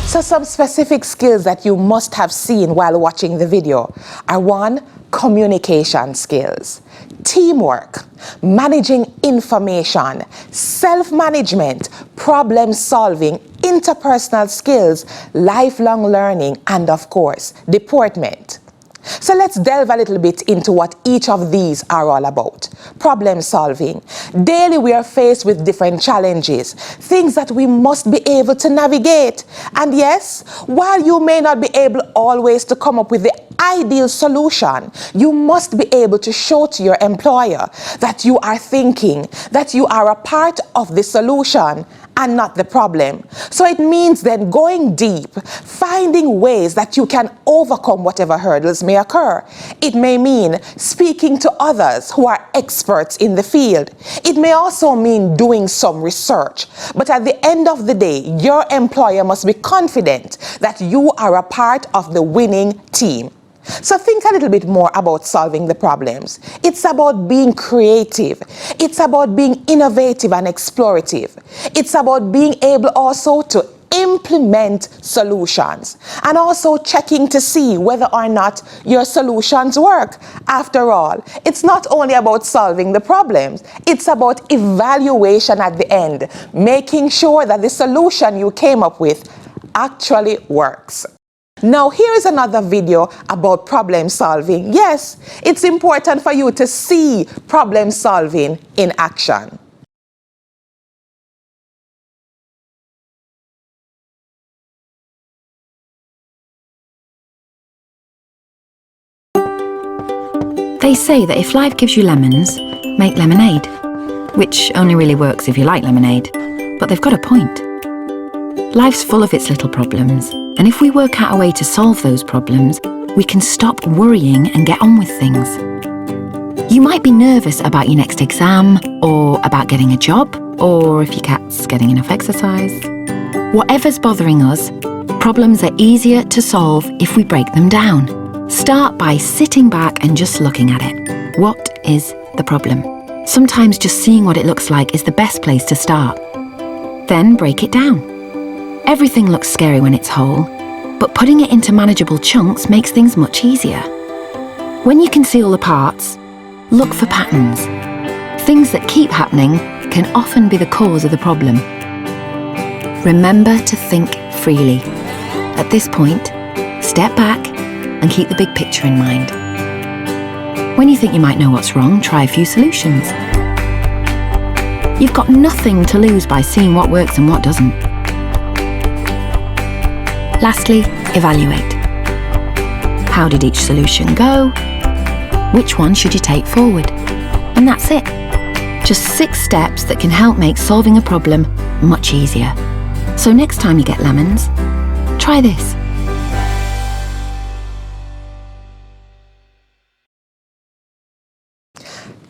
So some specific skills that you must have seen while watching the video are: 1, communication skills, teamwork, managing information, self-management, problem solving, interpersonal skills, lifelong learning, and of course, deportment. So let's delve a little bit into what each of these are all about. Problem solving. Daily we are faced with different challenges, things that we must be able to navigate. And yes, while you may not be able always to come up with the ideal solution, you must be able to show to your employer that you are thinking, that you are a part of the solution and not the problem. So it means then going deep, finding ways that you can overcome whatever hurdles may occur. It may mean speaking to others who are experts in the field. It may also mean doing some research. But at the end of the day, your employer must be confident that you are a part of the winning team. So think a little bit more about solving the problems. It's about being creative. It's about being innovative and explorative. It's about being able also to implement solutions and also checking to see whether or not your solutions work. After all, it's not only about solving the problems, it's about evaluation at the end, making sure that the solution you came up with actually works. Now here is another video about problem solving. Yes, it's important for you to see problem solving in action. They say that if life gives you lemons, make lemonade, which only really works if you like lemonade, but they've got a point. Life's full of its little problems, and if we work out a way to solve those problems, we can stop worrying and get on with things. You might be nervous about your next exam, or about getting a job, or if your cat's getting enough exercise. Whatever's bothering us, problems are easier to solve if we break them down. Start by sitting back and just looking at it. What is the problem? Sometimes just seeing what it looks like is the best place to start. Then break it down. Everything looks scary when it's whole, but putting it into manageable chunks makes things much easier. When you can see all the parts, look for patterns. Things that keep happening can often be the cause of the problem. Remember to think freely. At this point, step back and keep the big picture in mind. When you think you might know what's wrong, try a few solutions. You've got nothing to lose by seeing what works and what doesn't. Lastly, evaluate. How did each solution go? Which one should you take forward? And that's it. Just 6 steps that can help make solving a problem much easier. So next time you get lemons, try this.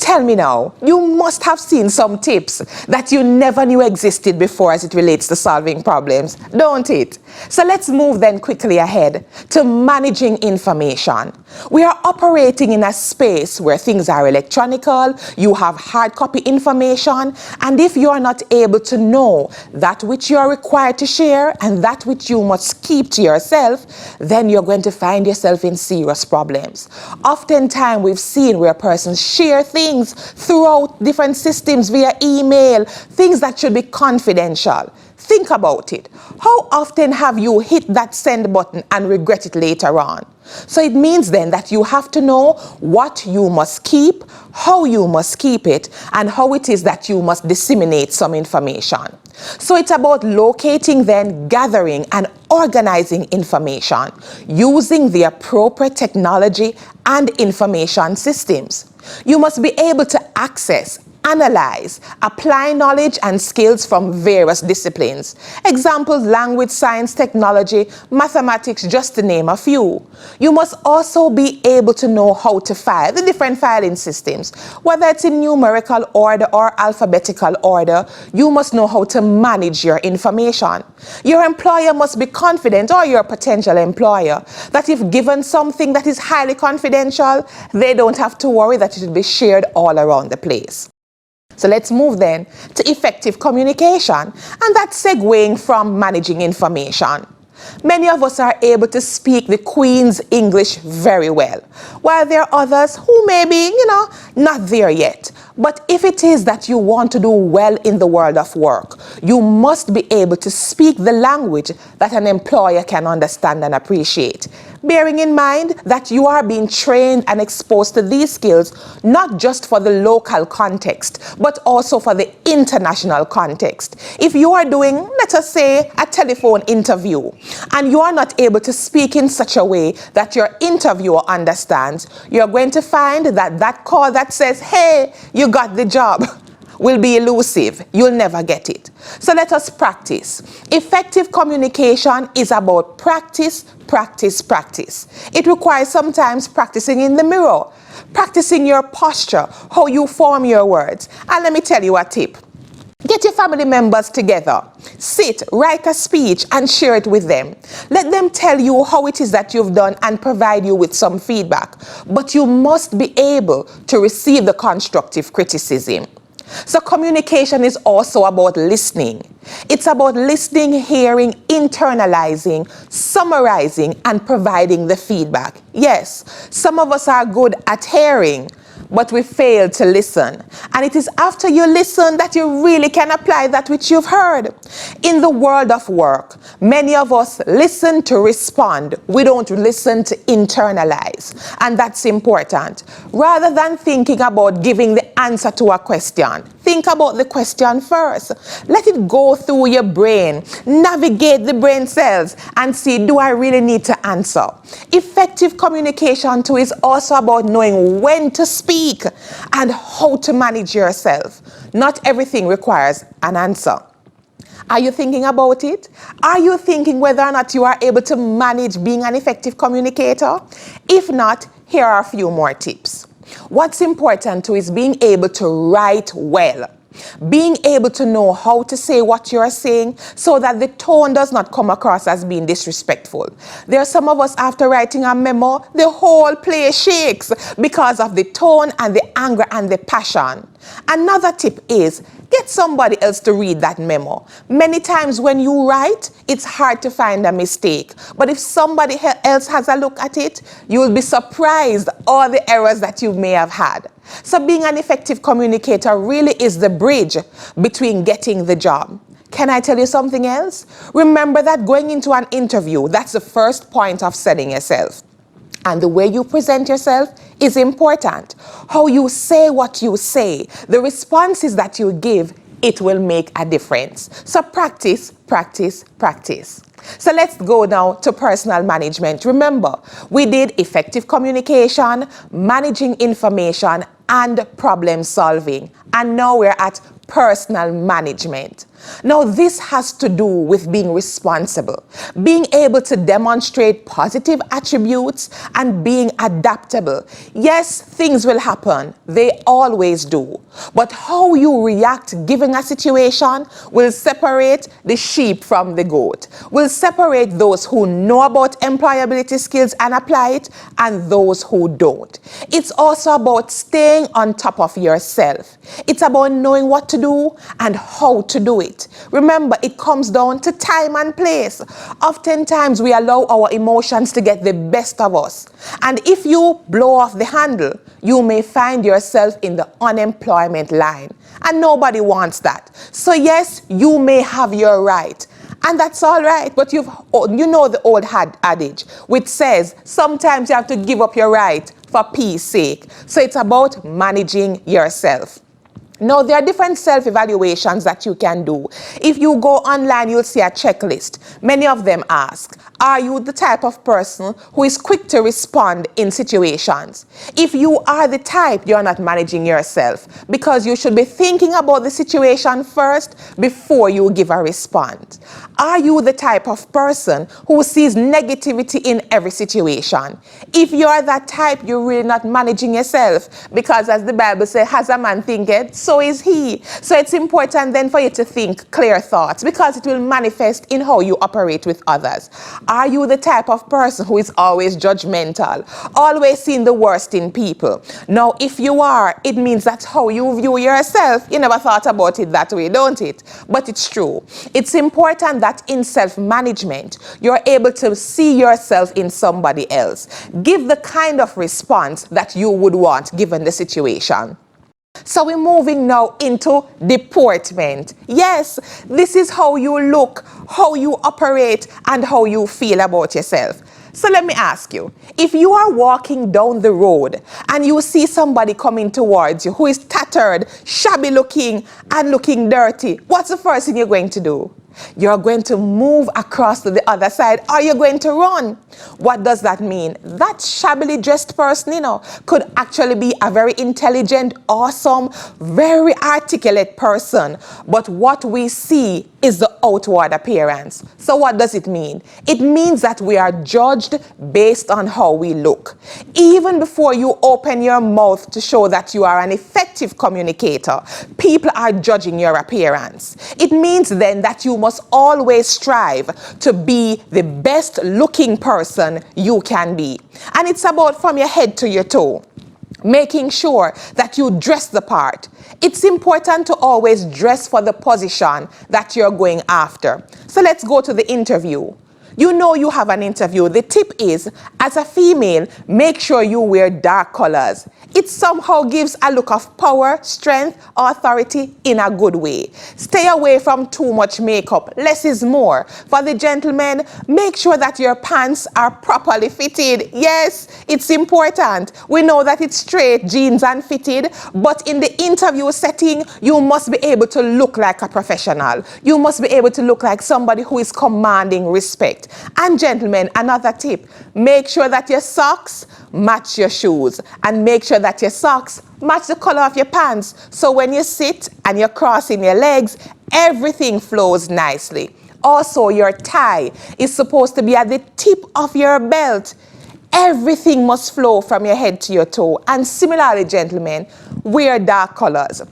Tell me now, you must have seen some tips that you never knew existed before as it relates to solving problems, don't it? So let's move then quickly ahead to managing information. We are operating in a space where things are electronical, you have hard copy information, and if you are not able to know that which you are required to share and that which you must keep to yourself, then you're going to find yourself in serious problems. Oftentimes we've seen where persons share things throughout different systems via email, things that should be confidential. Think about it. How often have you hit that send button and regret it later on? So it means then that you have to know what you must keep, how you must keep it, and how it is that you must disseminate some information. So it's about locating then, gathering and organizing information using the appropriate technology and information systems. You must be able to access, analyze, apply knowledge and skills from various disciplines. Examples: language, science, technology, mathematics, just to name a few. You must also be able to know how to file, the different filing systems. Whether it's in numerical order or alphabetical order, you must know how to manage your information. Your employer must be confident, or your potential employer, that if given something that is highly confidential, they don't have to worry that it will be shared all around the place. So let's move then to effective communication, and that's segueing from managing information. Many of us are able to speak the Queen's English very well, while there are others who may be, not there yet. But if it is that you want to do well in the world of work, you must be able to speak the language that an employer can understand and appreciate, bearing in mind that you are being trained and exposed to these skills not just for the local context, but also for the international context. If you are doing, let us say, a telephone interview, and you are not able to speak in such a way that your interviewer understands, you're going to find that that call that says, "Hey, you got the job," will be elusive. You'll never get it. So let us practice. Effective communication is about practice, practice, practice. It requires sometimes practicing in the mirror, practicing your posture, how you form your words. And let me tell you a tip. Get your family members together. Sit, write a speech and share it with them. Let them tell you how it is that you've done and provide you with some feedback. But you must be able to receive the constructive criticism. So communication is also about listening. It's about listening, hearing, internalizing, summarizing, and providing the feedback. Yes, some of us are good at hearing, but we fail to listen. And it is after you listen that you really can apply that which you've heard. In the world of work, many of us listen to respond. We don't listen to internalize. And that's important. Rather than thinking about giving the answer to a question, think about the question first. Let it go through your brain, navigate the brain cells, and see, do I really need to answer? Effective communication too is also about knowing when to speak and how to manage yourself. Not everything requires an answer. Are you thinking about it? Are you thinking whether or not you are able to manage being an effective communicator? If not, here are a few more tips. What's important too is being able to write well. Being able to know how to say what you're saying so that the tone does not come across as being disrespectful. There are some of us, after writing a memo, the whole place shakes because of the tone and the anger and the passion. Another tip is get somebody else to read that memo. Many times when you write, it's hard to find a mistake. But if somebody else has a look at it, you will be surprised all the errors that you may have had. So being an effective communicator really is the bridge between getting the job. Can I tell you something else? Remember that going into an interview, that's the first point of selling yourself. And the way you present yourself is important. How you say what you say, the responses that you give, it will make a difference. So practice, practice, practice. So let's go now to personal management. Remember, we did effective communication, managing information, and problem solving. And now we're at personal management. Now, this has to do with being responsible, being able to demonstrate positive attributes, and being adaptable. Yes, things will happen. They always do. But how you react given a situation will separate the sheep from the goat, will separate those who know about employability skills and apply it, and those who don't. It's also about staying on top of yourself. It's about knowing what to do and how to do it. Remember, it comes down to time and place. Oftentimes, we allow our emotions to get the best of us. And if you blow off the handle, you may find yourself in the unemployment line. And nobody wants that. So yes, you may have your right. And that's all right. But you know the old adage, which says sometimes you have to give up your right for peace sake. So it's about managing yourself. Now, there are different self-evaluations that you can do. If you go online, you'll see a checklist. Many of them ask, are you the type of person who is quick to respond in situations? If you are the type, you're not managing yourself, because you should be thinking about the situation first before you give a response. Are you the type of person who sees negativity in every situation? If you're that type, you're really not managing yourself, because as the Bible says, as a man thinketh, so is he. So it's important then for you to think clear thoughts, because it will manifest in how you operate with others. Are you the type of person who is always judgmental, always seeing the worst in people? Now, if you are, it means that's how you view yourself. You never thought about it that way, don't it? But it's true. It's important that in self-management, you're able to see yourself in somebody else. Give the kind of response that you would want given the situation. So we're moving now into deportment. Yes, this is how you look, how you operate, and how you feel about yourself. So let me ask you, if you are walking down the road and you see somebody coming towards you who is tattered, shabby looking, and looking dirty, what's the first thing you're going to do? You're going to move across to the other side, or you're going to run. What does that mean? That shabbily dressed person, could actually be a very intelligent, awesome, very articulate person. But what we see is the outward appearance. So what does it mean? It means that we are judged based on how we look. Even before you open your mouth to show that you are an effective communicator, people are judging your appearance. It means then that you must always strive to be the best looking person you can be. And it's about from your head to your toe, making sure that you dress the part. It's important to always dress for the position that you're going after. So let's go to the interview. You know you have an interview. The tip is, as a female, make sure you wear dark colors. It somehow gives a look of power, strength, authority in a good way. Stay away from too much makeup. Less is more. For the gentlemen, make sure that your pants are properly fitted. Yes, it's important. We know that it's straight jeans and fitted, but in the interview setting, you must be able to look like a professional. You must be able to look like somebody who is commanding respect. And gentlemen, another tip, make sure that your socks match your shoes, and make sure that your socks match the color of your pants. So when you sit and you're crossing your legs, everything flows nicely. Also, your tie is supposed to be at the tip of your belt. Everything must flow from your head to your toe. And similarly, gentlemen, wear dark colors.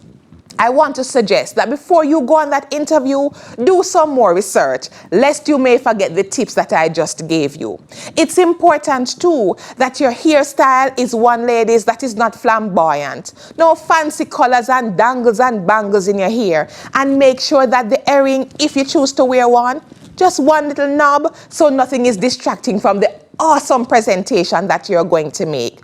I want to suggest that before you go on that interview, do some more research, lest you may forget the tips that I just gave you. It's important too that your hairstyle is one, ladies, that is not flamboyant. No fancy colors and dangles and bangles in your hair. And make sure that the earring, if you choose to wear one, just one little knob, so nothing is distracting from the awesome presentation that you're going to make.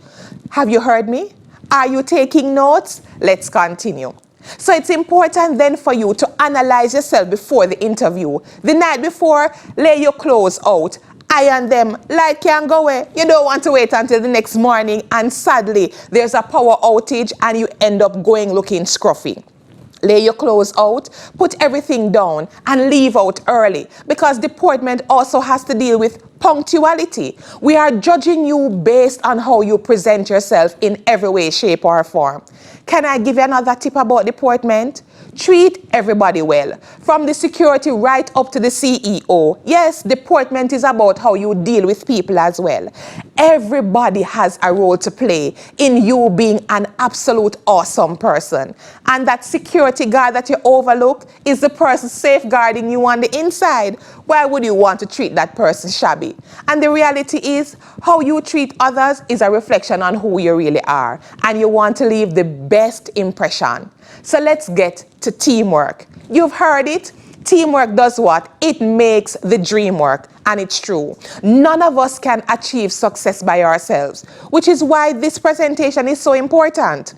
Have you heard me? Are you taking notes? Let's continue. So it's important then for you to analyze yourself before the interview. The night before, lay your clothes out, iron them, light can't go away. You don't want to wait until the next morning and sadly there's a power outage and you end up going looking scruffy. Lay your clothes out, put everything down, and leave out early, because deportment also has to deal with punctuality. We are judging you based on how you present yourself in every way, shape, or form. Can I give you another tip about deportment? Treat everybody well, from the security right up to the CEO. Yes, deportment is about how you deal with people as well. Everybody has a role to play in you being an absolute awesome person. And that security guard that you overlook is the person safeguarding you on the inside. Why would you want to treat that person shabby? And the reality is, how you treat others is a reflection on who you really are. And you want to leave the best impression. So let's get to teamwork. You've heard it. Teamwork does what? It makes the dream work. And it's true. None of us can achieve success by ourselves, which is why this presentation is so important.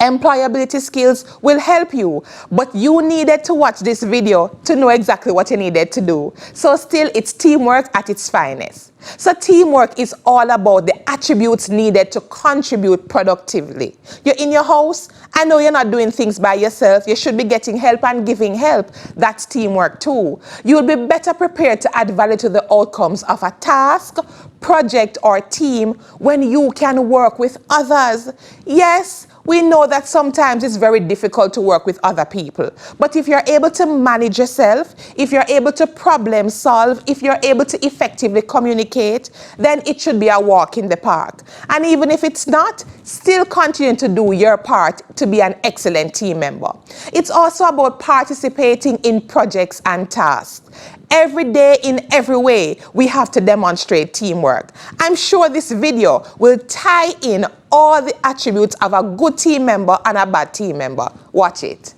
Employability skills will help you, but you needed to watch this video to know exactly what you needed to do. So still, it's teamwork at its finest. So teamwork is all about the attributes needed to contribute productively. You're in your house. I know you're not doing things by yourself. You should be getting help and giving help. That's teamwork too. You'll be better prepared to add value to the outcomes of a task, project, or team when you can work with others. Yes, we know that sometimes it's very difficult to work with other people. But if you're able to manage yourself, if you're able to problem solve, if you're able to effectively communicate, then it should be a walk in the park. And even if it's not, still continue to do your part to be an excellent team member. It's also about participating in projects and tasks. Every day, in every way, we have to demonstrate teamwork. I'm sure this video will tie in all the attributes of a good team member and a bad team member. Watch it.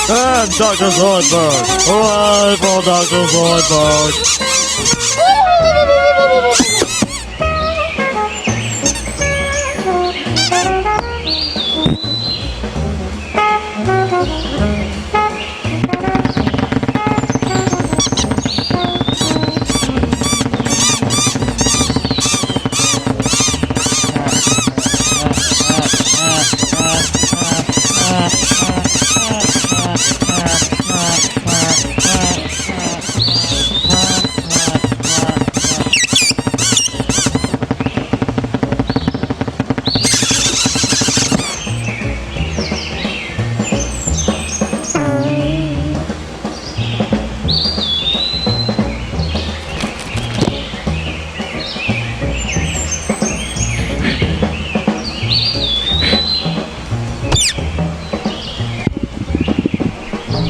And Dr. Zoidberg! Hooray for Dr. Zoidberg!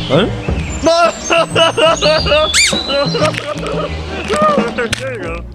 Huh? There you go.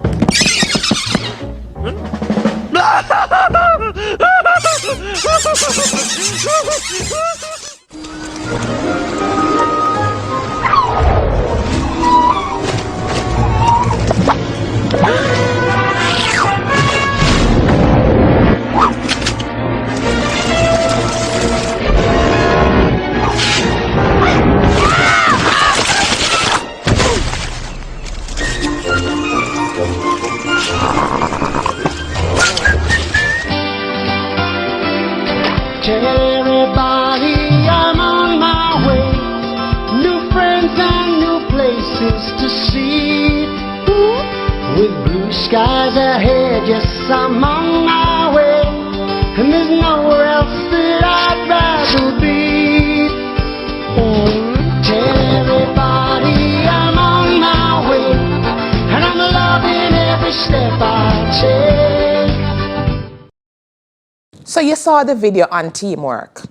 Tell everybody I'm on my way. New friends and new places to see. With blue skies ahead, yes, I'm on my way. And there's nowhere else that I'd rather be. Tell everybody I'm on my way. And I'm loving every step I take. So you saw the video on teamwork.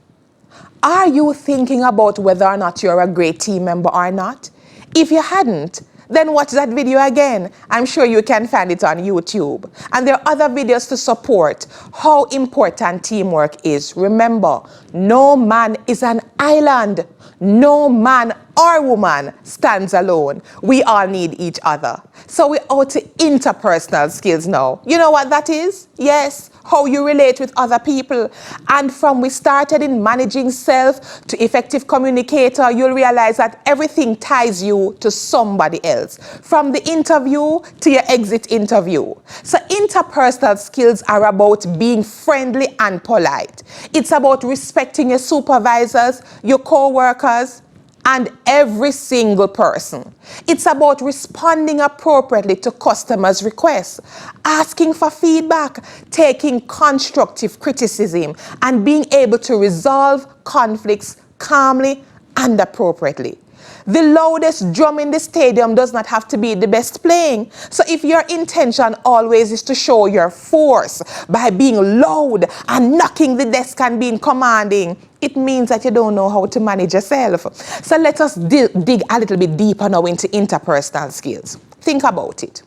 Are you thinking about whether or not you're a great team member or not? If you hadn't, then watch that video again. I'm sure you can find it on YouTube. And there are other videos to support how important teamwork is. Remember, no man is an island. No man or woman stands alone. We all need each other. So we're out to interpersonal skills now. You know what that is? Yes, how you relate with other people. And from we started in managing self to effective communicator, you'll realize that everything ties you to somebody else. From the interview to your exit interview. So interpersonal skills are about being friendly and polite. It's about respecting your supervisors, your co-workers, and every single person. It's about responding appropriately to customers' requests, asking for feedback, taking constructive criticism, and being able to resolve conflicts calmly and appropriately. The loudest drum in the stadium does not have to be the best playing. So if your intention always is to show your force by being loud and knocking the desk and being commanding, it means that you don't know how to manage yourself. So let us dig a little bit deeper now into interpersonal skills. Think about it.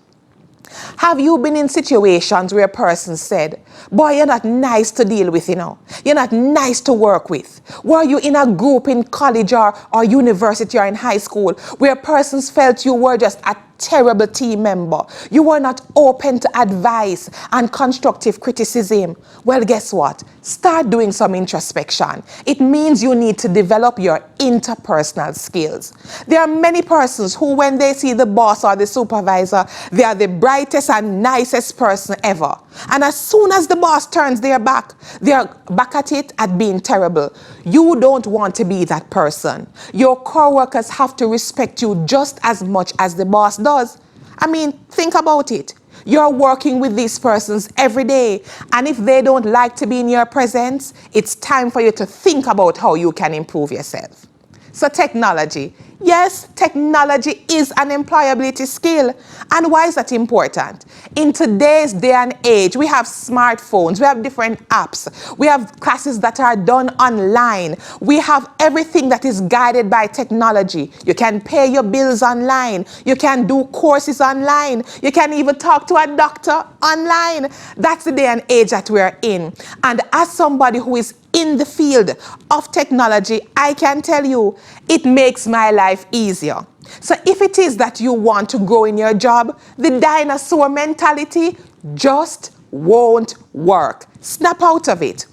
Have you been in situations where a person said, boy, you're not nice to deal with, you know. You're not nice to work with. Were you in a group in college or university or in high school where persons felt you were just a terrible team member? You were not open to advice and constructive criticism. Well, guess what? Start doing some introspection. It means you need to develop your interpersonal skills. There are many persons who, when they see the boss or the supervisor, they are the brightest and nicest person ever. And as soon as the boss turns their back, they are back at it at being terrible. You don't want to be that person. Your co-workers have to respect you just as much as the boss does. I mean, think about it. You're working with these persons every day, and if they don't like to be in your presence, it's time for you to think about how you can improve yourself. So technology. Yes, technology is an employability skill. And why is that important? In today's day and age, we have smartphones, we have different apps, we have classes that are done online, we have everything that is guided by technology. You can pay your bills online, you can do courses online, you can even talk to a doctor online. That's the day and age that we're in. And as somebody who is in the field of technology, I can tell you, it makes my life easier. So if it is that you want to grow in your job, the dinosaur mentality just won't work. Snap out of it.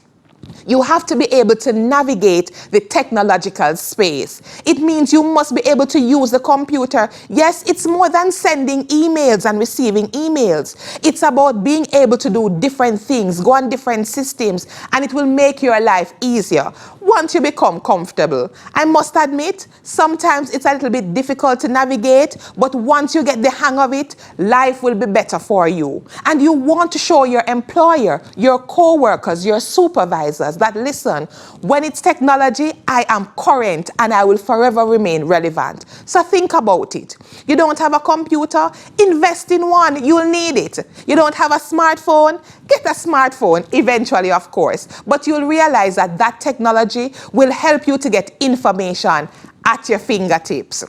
You have to be able to navigate the technological space. It means you must be able to use the computer. Yes, it's more than sending emails and receiving emails. It's about being able to do different things, go on different systems, and it will make your life easier once you become comfortable. I must admit, sometimes it's a little bit difficult to navigate, but once you get the hang of it, life will be better for you. And you want to show your employer, your co-workers, your supervisors that, listen, when it's technology, I am current and I will forever remain relevant. So think about it. You don't have a computer? Invest in one. You'll need it. You don't have a smartphone? Get a smartphone, eventually, of course. But you'll realize that that technology will help you to get information at your fingertips.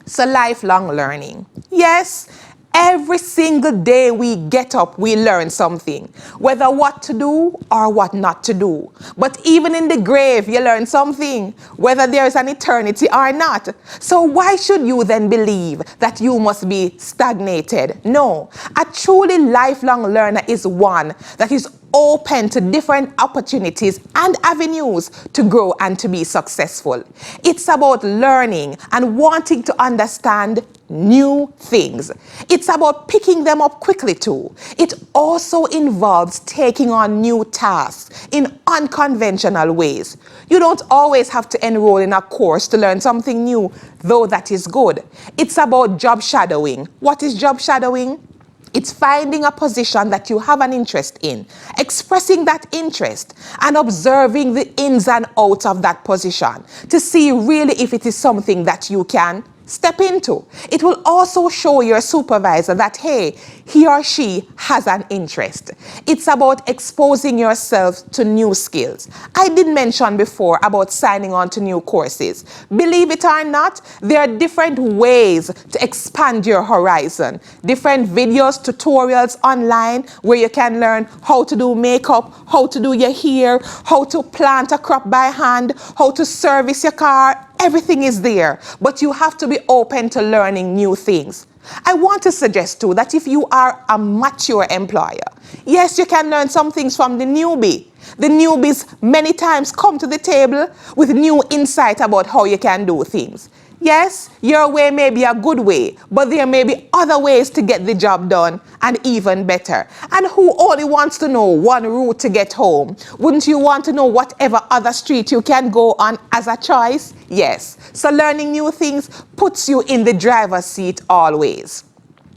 So lifelong learning. Yes, every single day we get up, we learn something, whether what to do or what not to do. But even in the grave, you learn something, whether there is an eternity or not. So why should you then believe that you must be stagnated? No, a truly lifelong learner is one that is open to different opportunities and avenues to grow and to be successful. It's about learning and wanting to understand new things. It's about picking them up quickly too. It also involves taking on new tasks in unconventional ways. You don't always have to enroll in a course to learn something new, though that is good. It's about job shadowing. What is job shadowing? It's finding a position that you have an interest in, expressing that interest, and observing the ins and outs of that position to see really if it is something that you can step into. It will also show your supervisor that, hey, he or she has an interest. It's about exposing yourself to new skills. I did mention before about signing on to new courses. Believe it or not, there are different ways to expand your horizon. Different videos, tutorials online where you can learn how to do makeup, how to do your hair, how to plant a crop by hand, how to service your car. Everything is there, but you have to be open to learning new things. I want to suggest too that if you are a mature employer, yes, you can learn some things from the newbie. The newbies many times come to the table with new insight about how you can do things. Yes, your way may be a good way, but there may be other ways to get the job done and even better. And who only wants to know one route to get home? Wouldn't you want to know whatever other street you can go on as a choice? Yes. So learning new things puts you in the driver's seat always.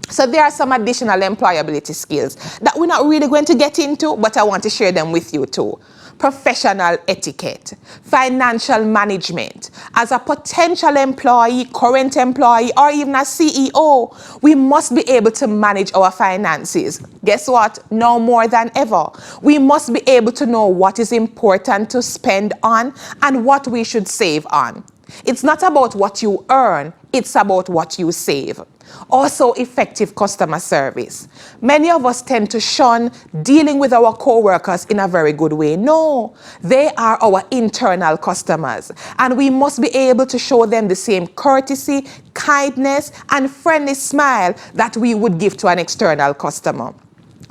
So there are some additional employability skills that we're not really going to get into, but I want to share them with you too. Professional etiquette, financial management. As a potential employee, current employee, or even a CEO, we must be able to manage our finances. Guess what? Now more than ever. We must be able to know what is important to spend on and what we should save on. It's not about what you earn, it's about what you save. Also, effective customer service. Many of us tend to shun dealing with our co-workers in a very good way. No, they are our internal customers, and we must be able to show them the same courtesy, kindness, and friendly smile that we would give to an external customer.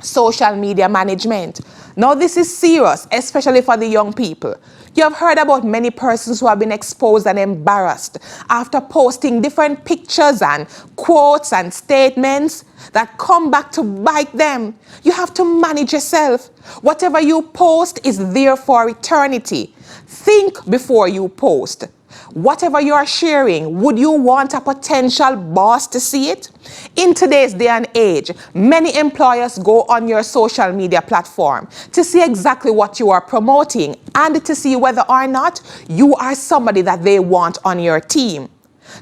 Social media management. Now this is serious, especially for the young people. You have heard about many persons who have been exposed and embarrassed after posting different pictures and quotes and statements that come back to bite them. You have to manage yourself. Whatever you post is there for eternity. Think before you post. Whatever you are sharing, would you want a potential boss to see it? In today's day and age, many employers go on your social media platform to see exactly what you are promoting and to see whether or not you are somebody that they want on your team.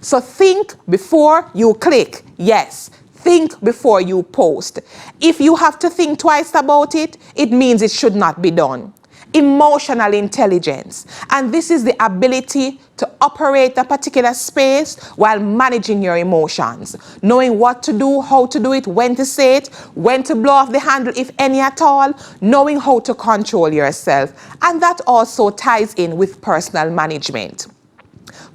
So think before you click. Yes, think before you post. If you have to think twice about it, it means it should not be done. Emotional intelligence, and this is the ability to operate a particular space while managing your emotions, knowing what to do, how to do it, when to say it, when to blow off the handle if any at all, knowing how to control yourself. And that also ties in with personal management.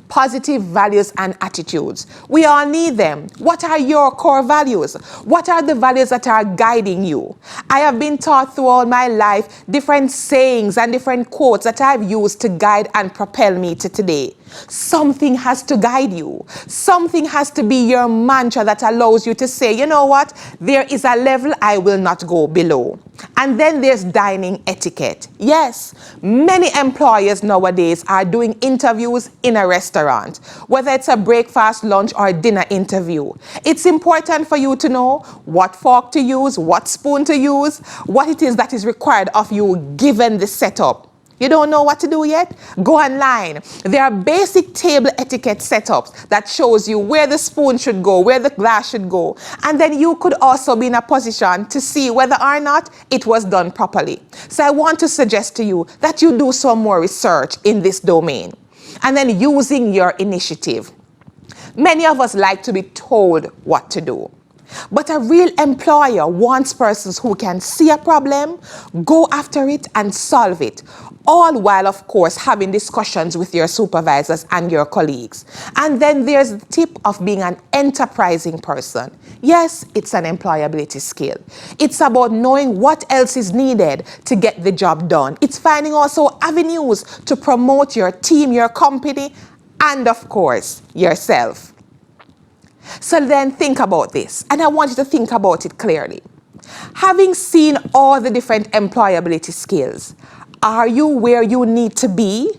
Positive values and attitudes. We all need them. What are your core values? What are the values that are guiding you? I have been taught throughout my life different sayings and different quotes that I've used to guide and propel me to today. Something has to guide you. Something has to be your mantra that allows you to say, you know what, there is a level I will not go below. And then there's dining etiquette. Yes, many employers nowadays are doing interviews in a restaurant, whether it's a breakfast, lunch, or dinner interview. It's important for you to know what fork to use, what spoon to use, what it is that is required of you given the setup. You don't know what to do yet? Go online. There are basic table etiquette setups that shows you where the spoon should go, where the glass should go. And then you could also be in a position to see whether or not it was done properly. So I want to suggest to you that you do some more research in this domain. And then using your initiative. Many of us like to be told what to do. But a real employer wants persons who can see a problem, go after it, and solve it. All while, of course, having discussions with your supervisors and your colleagues. And then there's the tip of being an enterprising person. Yes, it's an employability skill. It's about knowing what else is needed to get the job done. It's finding also avenues to promote your team, your company, and of course, yourself. So then think about this, and I want you to think about it clearly. Having seen all the different employability skills, are you where you need to be?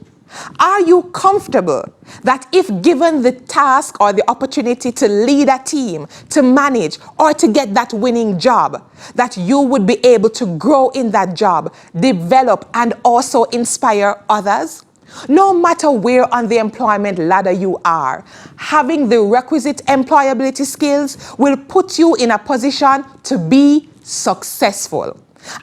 Are you comfortable that if given the task or the opportunity to lead a team, to manage, or to get that winning job, that you would be able to grow in that job, develop, and also inspire others? No matter where on the employment ladder you are, having the requisite employability skills will put you in a position to be successful.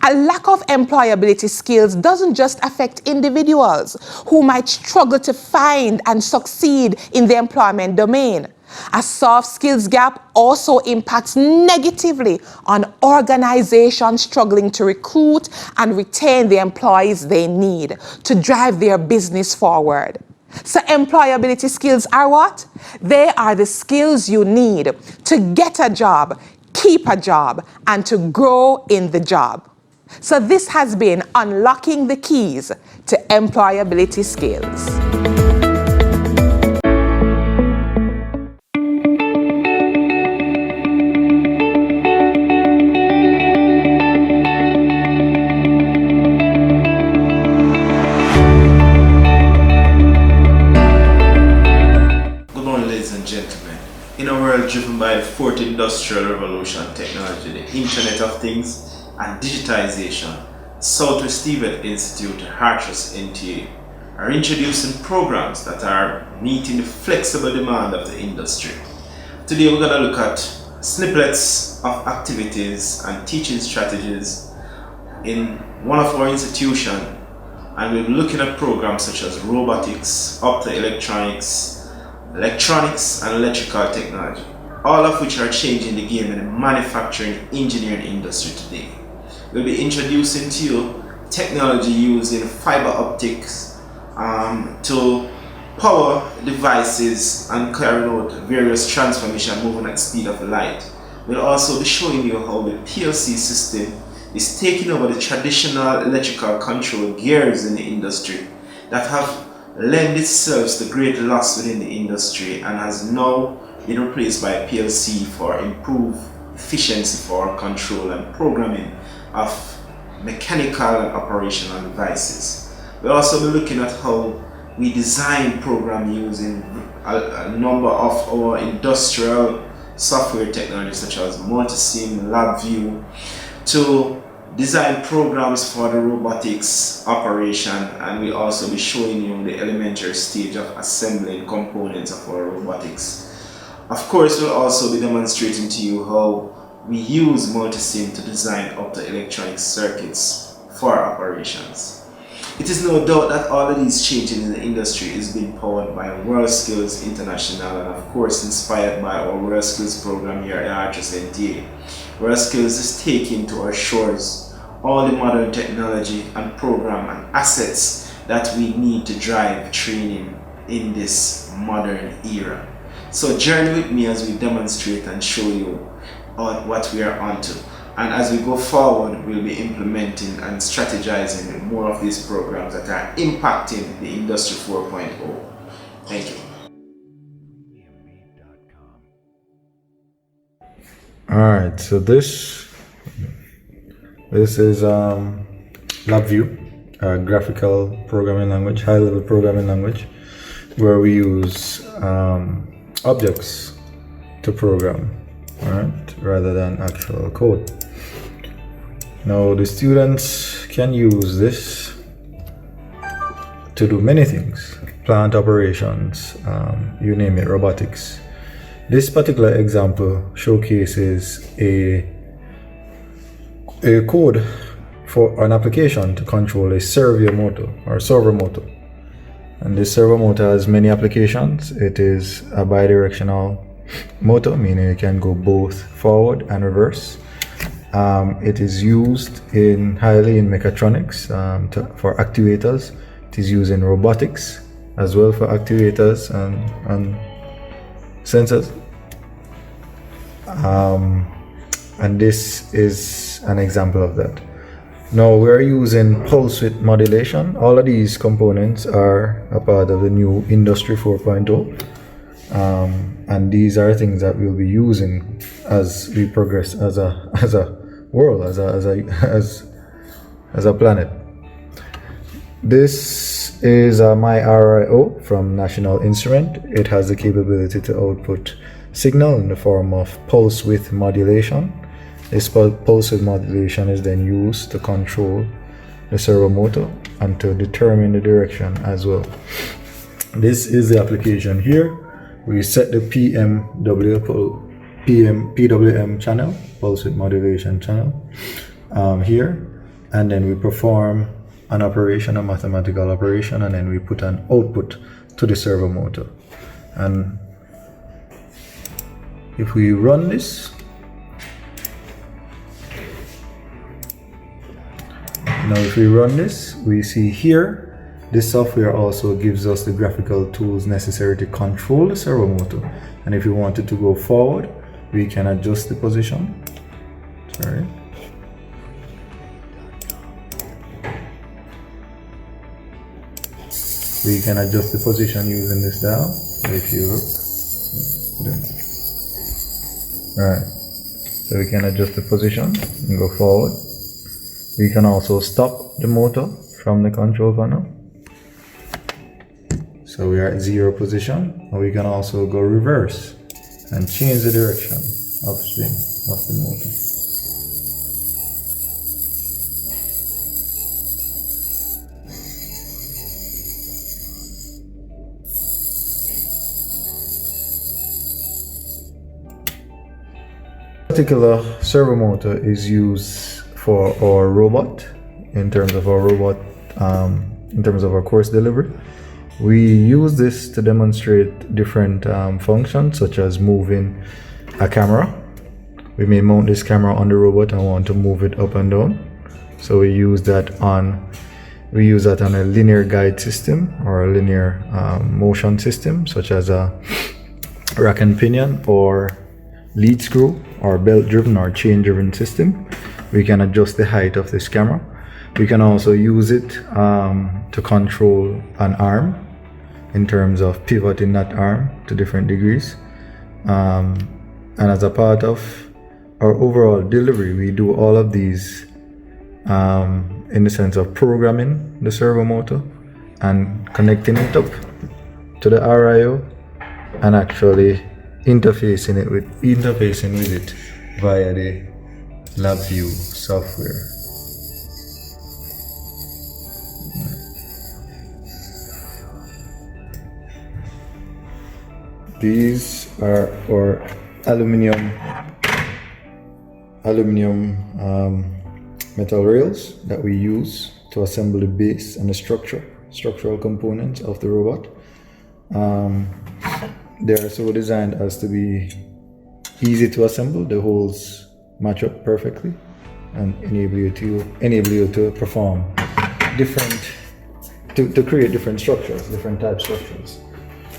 A lack of employability skills doesn't just affect individuals who might struggle to find and succeed in the employment domain. A soft skills gap also impacts negatively on organizations struggling to recruit and retain the employees they need to drive their business forward. So employability skills are what? They are the skills you need to get a job, keep a job, and to grow in the job. So this has been Unlocking the Keys to Employability Skills. In a world driven by the fourth industrial revolution, technology, the Internet of Things, and digitization, Southwest TVET Institute, Hartrust NTA, are introducing programs that are meeting the flexible demand of the industry. Today we're going to look at snippets of activities and teaching strategies in one of our institutions, and we'll be looking at programs such as robotics, optoelectronics, electronics and electrical technology, all of which are changing the game in the manufacturing engineering industry today. We'll be introducing to you technology using fiber optics to power devices and carry out various transformation moving at the speed of light. We'll also be showing you how the PLC system is taking over the traditional electrical control gears in the industry that have lend itself to great loss within the industry and has now been replaced by PLC for improved efficiency for control and programming of mechanical and operational devices. We'll also be looking at how we design program using a number of our industrial software technologies such as Multisim, LabVIEW, to design programs for the robotics operation, and we'll also be showing you the elementary stage of assembling components of our robotics. Of course, we'll also be demonstrating to you how we use Multisim to design optoelectronic circuits for operations. It is no doubt that all of these changes in the industry is being powered by WorldSkills International and of course inspired by our WorldSkills program here at Hartrust NTA. WorldSkills is taking to our shores all the modern technology and program and assets that we need to drive training in this modern era. So journey with me as we demonstrate and show you what we are onto. And as we go forward, we'll be implementing and strategizing more of these programs that are impacting the Industry 4.0. Thank you. Alright, so this is LabVIEW, a graphical programming language, high-level programming language, where we use objects to program, right, rather than actual code. Now the students can use this to do many things: plant operations, you name it, robotics. This particular example showcases a code for an application to control a servo motor or servo motor. And this servo motor has many applications. It is a bidirectional motor, meaning it can go both forward and reverse. It is used highly in mechatronics for actuators. It is used in robotics as well for actuators and sensors. And this is an example of that. Now we're using pulse width modulation. All of these components are a part of the new Industry 4.0. And these are things that we'll be using as we progress as a world, as a planet. This is a MyRIO from National Instrument. It has the capability to output signal in the form of pulse width modulation. This pulse width modulation is then used to control the servo motor and to determine the direction as well. This is the application here. We set the PWM channel, pulse width modulation channel, here, and then we perform an operation, a mathematical operation, and then we put an output to the servo motor. And if we run this, we see here, this software also gives us the graphical tools necessary to control the servo motor. And if we wanted to go forward, we can adjust the position. Sorry. We can adjust the position using this dial. If you look. Alright. So we can adjust the position and go forward. We can also stop the motor from the control panel. So we are at 0 position, and we can also go reverse and change the direction of spin of the motor. This particular servo motor is used for our robot, in terms of our robot, in terms of our course delivery. We use this to demonstrate different functions, such as moving a camera. We may mount this camera on the robot and want to move it up and down. So we use that on a linear guide system or a linear motion system, such as a rack and pinion or lead screw or belt driven or chain driven system. We can adjust the height of this camera. We can also use it to control an arm, in terms of pivoting that arm to different degrees. And as a part of our overall delivery, we do all of these in the sense of programming the servo motor and connecting it up to the RIO and actually interfacing with it via the LabVIEW software. These are our aluminium metal rails that we use to assemble the base and the structural components of the robot. They are so designed as to be easy to assemble. The holes match up perfectly and enable you to perform to create different structures, different type structures.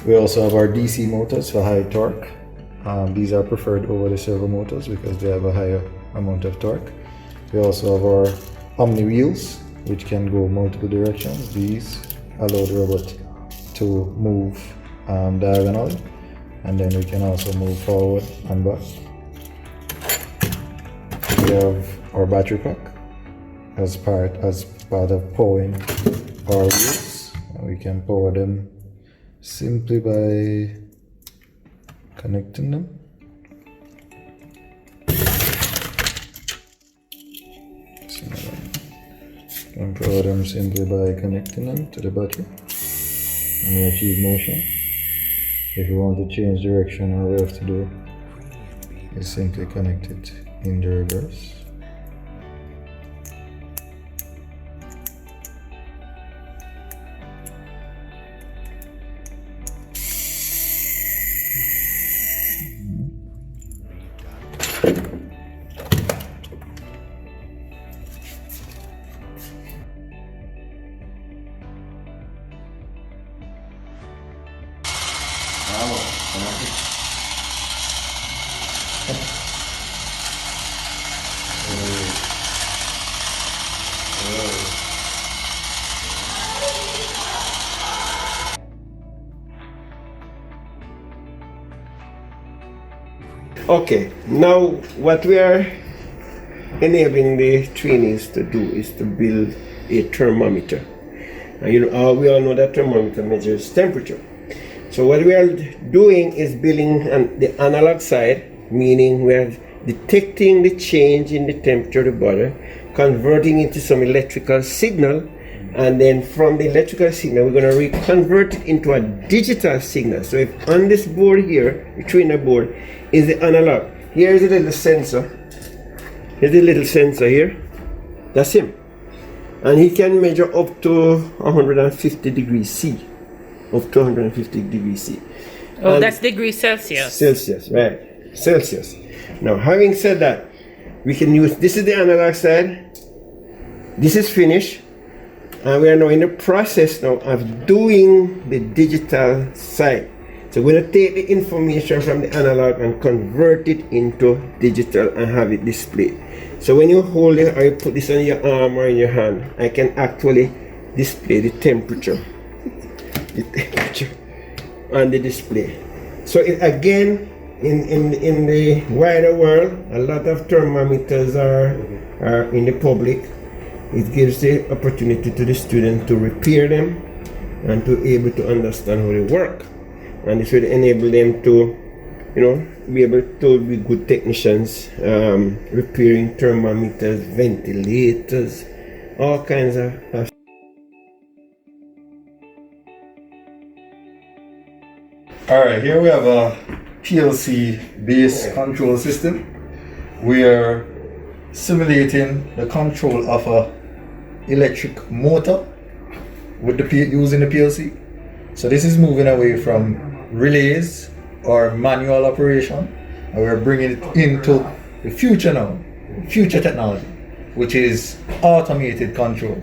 We also have our DC motors for high torque. These are preferred over the servo motors because they have a higher amount of torque. We also have our Omni wheels, which can go multiple directions. These allow the robot to move diagonally, and then we can also move forward and back. We have our battery pack as part of powering our wheels. We can power them simply by connecting them. You can power them simply by connecting them to the battery and we achieve motion. If you want to change direction, all we have to do is simply connect it in the reverse. Okay, now what we are enabling the trainees to do is to build a thermometer. And we all know that thermometer measures temperature. So what we are doing is building the analog side, meaning we are detecting the change in the temperature of the body, converting it into some electrical signal, And then from the electrical signal, we're going to reconvert it into a digital signal. So if on this board here, the trainer board, is the analog. Here's a little sensor. Here's a little sensor here. That's him. And he can measure up to 150 degrees C. Up to 150 degrees C. Oh, and that's degrees Celsius. Celsius, right. Celsius. Now, having said that, we can use, this is the analog side. This is finished. And we are now in the process now of doing the digital side. So we're going to take the information from the analog and convert it into digital and have it displayed. So when you hold it or you put this on your arm or in your hand, I can actually display the temperature. The temperature on the display. So again, in the wider world, a lot of thermometers are in the public. It gives the opportunity to the student to repair them and to be able to understand how they work. And this will enable them to, be able to be good technicians, repairing thermometers, ventilators, all kinds of Alright, here we have a PLC based control system. We are simulating the control of a electric motor with using the PLC. So this is moving away from relays or manual operation, and we're bringing it into the future now, future technology, which is automated control.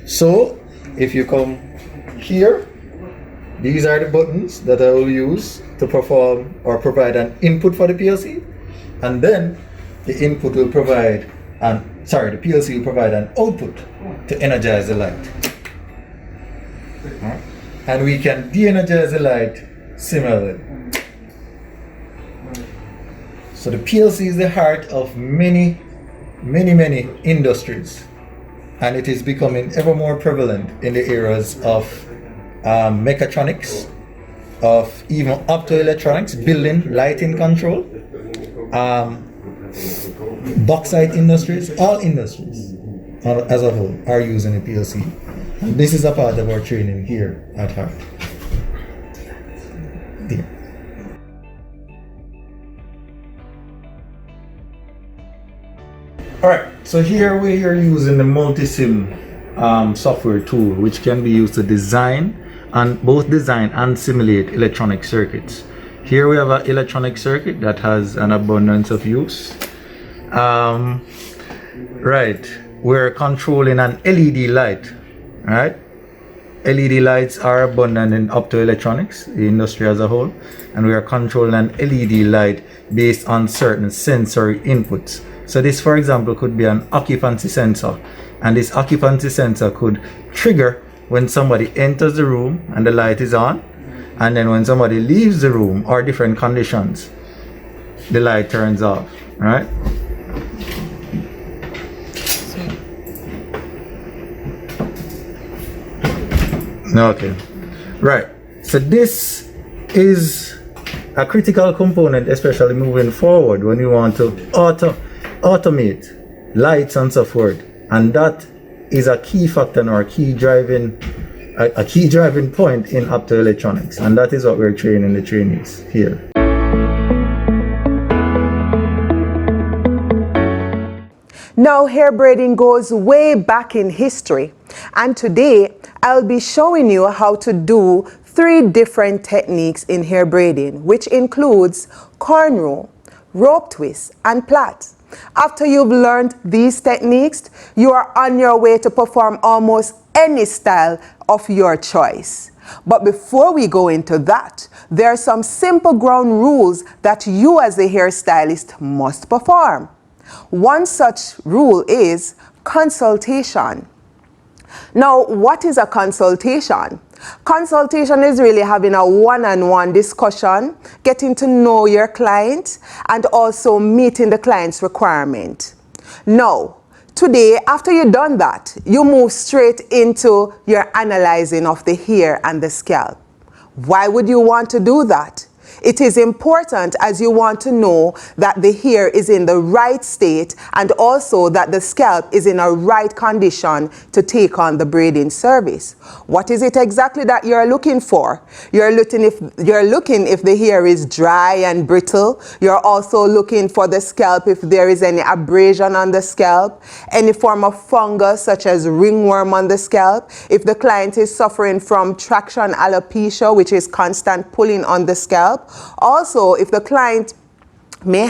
So if you come here, these are the buttons that I will use to perform or provide an input for the PLC, and then the input will provide the PLC will provide an output to energize the light. And we can de-energize the light similarly. So the PLC is the heart of many industries, and it is becoming ever more prevalent in the areas of mechatronics, of even optoelectronics, building, lighting control, bauxite industries, all industries as a whole are using a PLC. And this is a part of our training here at HART. There. Alright, so here we are using the Multisim software tool, which can be used to design and simulate electronic circuits. Here we have an electronic circuit that has an abundance of use. Right, we're controlling an LED light. Right, LED lights are abundant in optoelectronics, the industry as a whole, and we are controlling an LED light based on certain sensory inputs. So this, for example, could be an occupancy sensor, and this occupancy sensor could trigger when somebody enters the room and the light is on, and then when somebody leaves the room or different conditions, the light turns off, right? Okay, right. So this is a critical component, especially moving forward when you want to automate lights and so forth, and that is a key factor or a key driving point in optoelectronics, and that is what we're training the trainees here. Now, hair braiding goes way back in history, and today I'll be showing you how to do 3 different techniques in hair braiding, which includes cornrow, rope twist, and plait. After you've learned these techniques, you are on your way to perform almost any style of your choice. But before we go into that, there are some simple ground rules that you as a hairstylist must perform. One such rule is consultation. Now, what is a consultation? Consultation is really having a one-on-one discussion, getting to know your client, and also meeting the client's requirement. Now, today, after you've done that, you move straight into your analyzing of the hair and the scalp. Why would you want to do that? It is important as you want to know that the hair is in the right state and also that the scalp is in a right condition to take on the braiding service. What is it exactly that you're looking for? You're looking if the hair is dry and brittle. You're also looking for the scalp if there is any abrasion on the scalp, any form of fungus such as ringworm on the scalp. If the client is suffering from traction alopecia, which is constant pulling on the scalp. Also, if the client may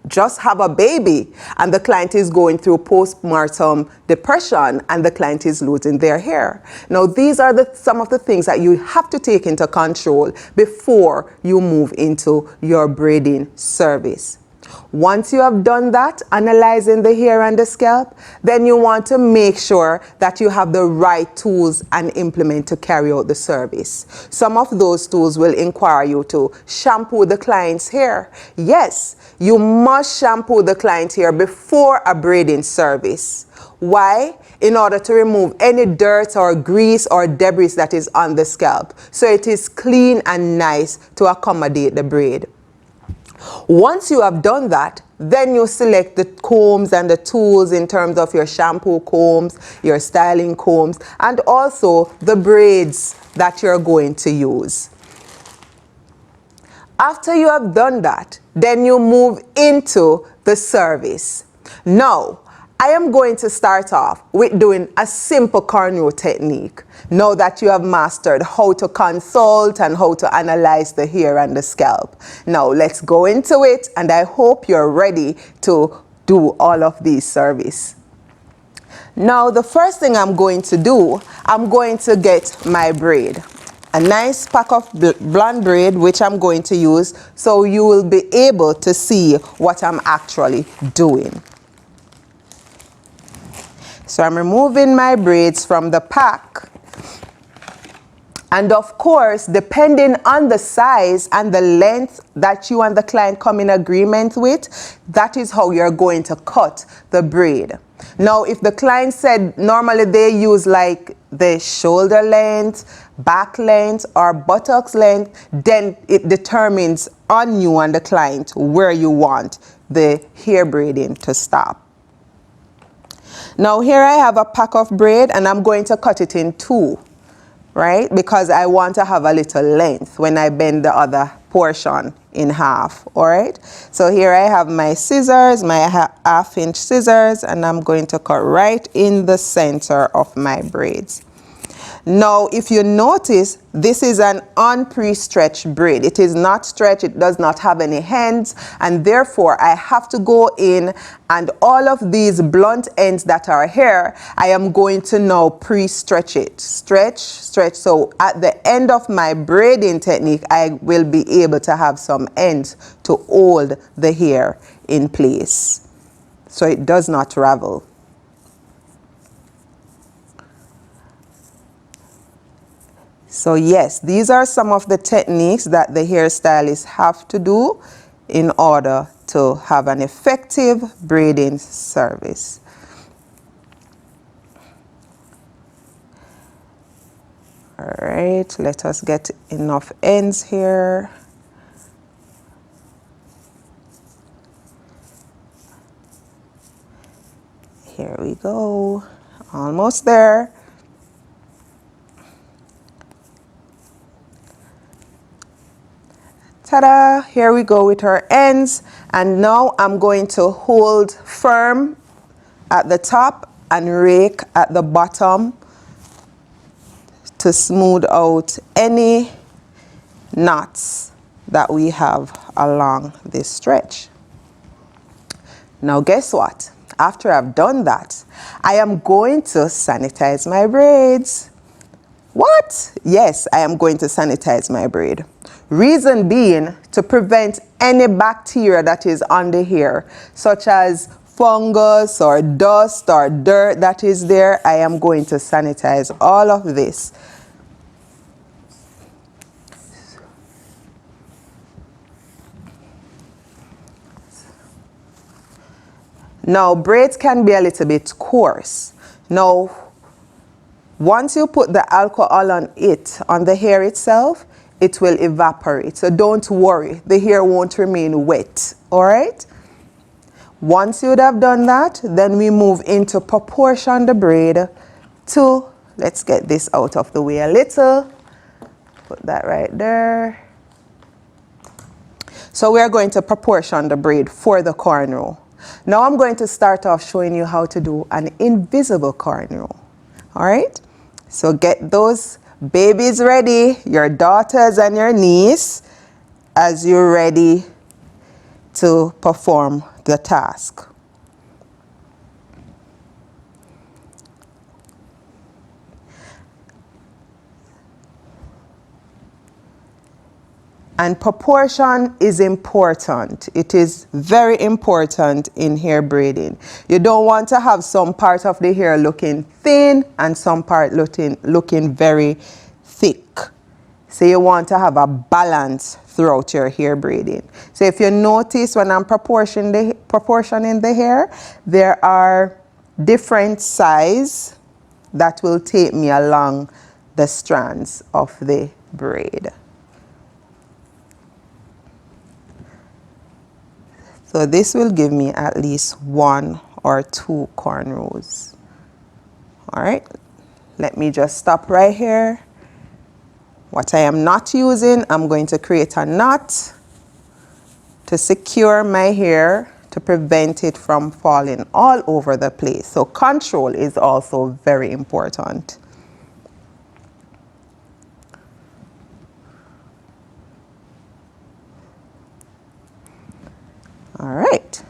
just have a baby and the client is going through postpartum depression and the client is losing their hair. Now, these are some of the things that you have to take into control before you move into your braiding service. Once you have done that, analyzing the hair and the scalp, then you want to make sure that you have the right tools and implement to carry out the service. Some of those tools will require you to shampoo the client's hair. Yes, you must shampoo the client's hair before a braiding service. Why? In order to remove any dirt or grease or debris that is on the scalp, so it is clean and nice to accommodate the braid. Once you have done that, then you select the combs and the tools in terms of your shampoo combs, your styling combs, and also the braids that you're going to use. After you have done that, then you move into the service. Now, I am going to start off with doing a simple cornrow technique. Now that you have mastered how to consult and how to analyze the hair and the scalp. Now let's go into it, and I hope you're ready to do all of these services. Now the first thing I'm going to do, I'm going to get my braid. A nice pack of blonde braid which I'm going to use so you will be able to see what I'm actually doing. So I'm removing my braids from the pack. And of course, depending on the size and the length that you and the client come in agreement with, that is how you're going to cut the braid. Now, if the client said normally they use like the shoulder length, back length, or buttocks length, then it determines on you and the client where you want the hair braiding to stop. Now here I have a pack of braid and I'm going to cut it in two, right? Because I want to have a little length when I bend the other portion in half, all right? So here I have my scissors, my half-inch scissors, and I'm going to cut right in the center of my braids. Now, if you notice, this is an unpre-stretched braid. It is not stretched, it does not have any ends, and therefore I have to go in and all of these blunt ends that are here, I am going to now pre-stretch it. Stretch, stretch. So at the end of my braiding technique, I will be able to have some ends to hold the hair in place so it does not ravel. So yes, these are some of the techniques that the hairstylists have to do in order to have an effective braiding service. All right, let us get enough ends here. Here we go, almost there. Ta-da! Here we go with her ends, and now I'm going to hold firm at the top and rake at the bottom to smooth out any knots that we have along this stretch. Now guess what? After I've done that, I am going to sanitize my braids. What? Yes, I am going to sanitize my braid. Reason being to prevent any bacteria that is on the hair, such as fungus or dust or dirt that is there. I am going to sanitize all of this. Now, braids can be a little bit coarse. Now, once you put the alcohol on it, on the hair itself, it will evaporate. So don't worry, the hair won't remain wet, all right? Once you would have done that, then we move into proportion the braid to, let's get this out of the way a little. Put that right there. So we are going to proportion the braid for the cornrow. Now I'm going to start off showing you how to do an invisible cornrow. All right? So get those babies ready, your daughters and your niece, as you're ready to perform the task. And proportion is important. It is very important in hair braiding. You don't want to have some part of the hair looking thin and some part looking very thick. So you want to have a balance throughout your hair braiding. So if you notice when I'm proportioning the hair, there are different sizes that will take me along the strands of the braid. So this will give me at least 1 or 2 cornrows. All right, let me just stop right here. What I am not using, I'm going to create a knot to secure my hair to prevent it from falling all over the place. So control is also very important. All right,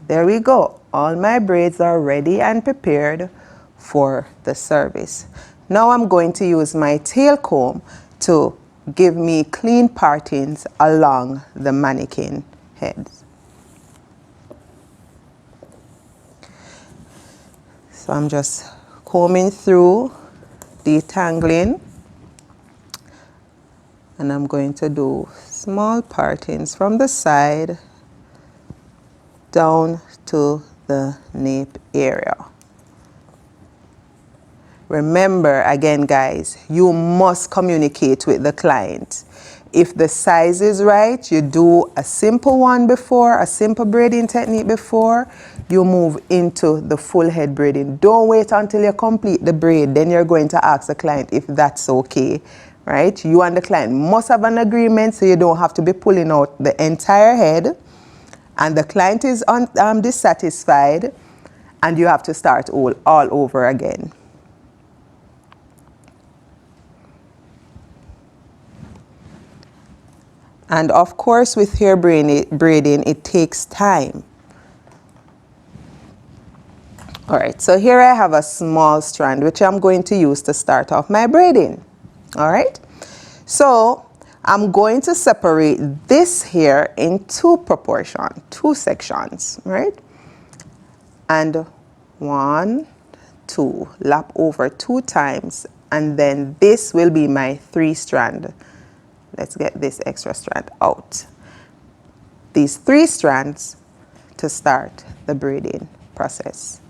there we go. All my braids are ready and prepared for the service. Now I'm going to use my tail comb to give me clean partings along the mannequin heads. So I'm just combing through, detangling, and I'm going to do small partings from the side down to the nape area. Remember, again guys, you must communicate with the client. If the size is right, you do a simple one before, a simple braiding technique before, you move into the full head braiding. Don't wait until you complete the braid, then you're going to ask the client if that's okay, right? You and the client must have an agreement so you don't have to be pulling out the entire head and the client is dissatisfied and you have to start all over again. And of course, with hair braiding, it takes time. All right, so here I have a small strand, which I'm going to use to start off my braiding. All right, so I'm going to separate this hair in two sections, right? And 1, 2, lap over 2 times, and then this will be my 3 strand. Let's get this extra strand out. These 3 strands to start the braiding process.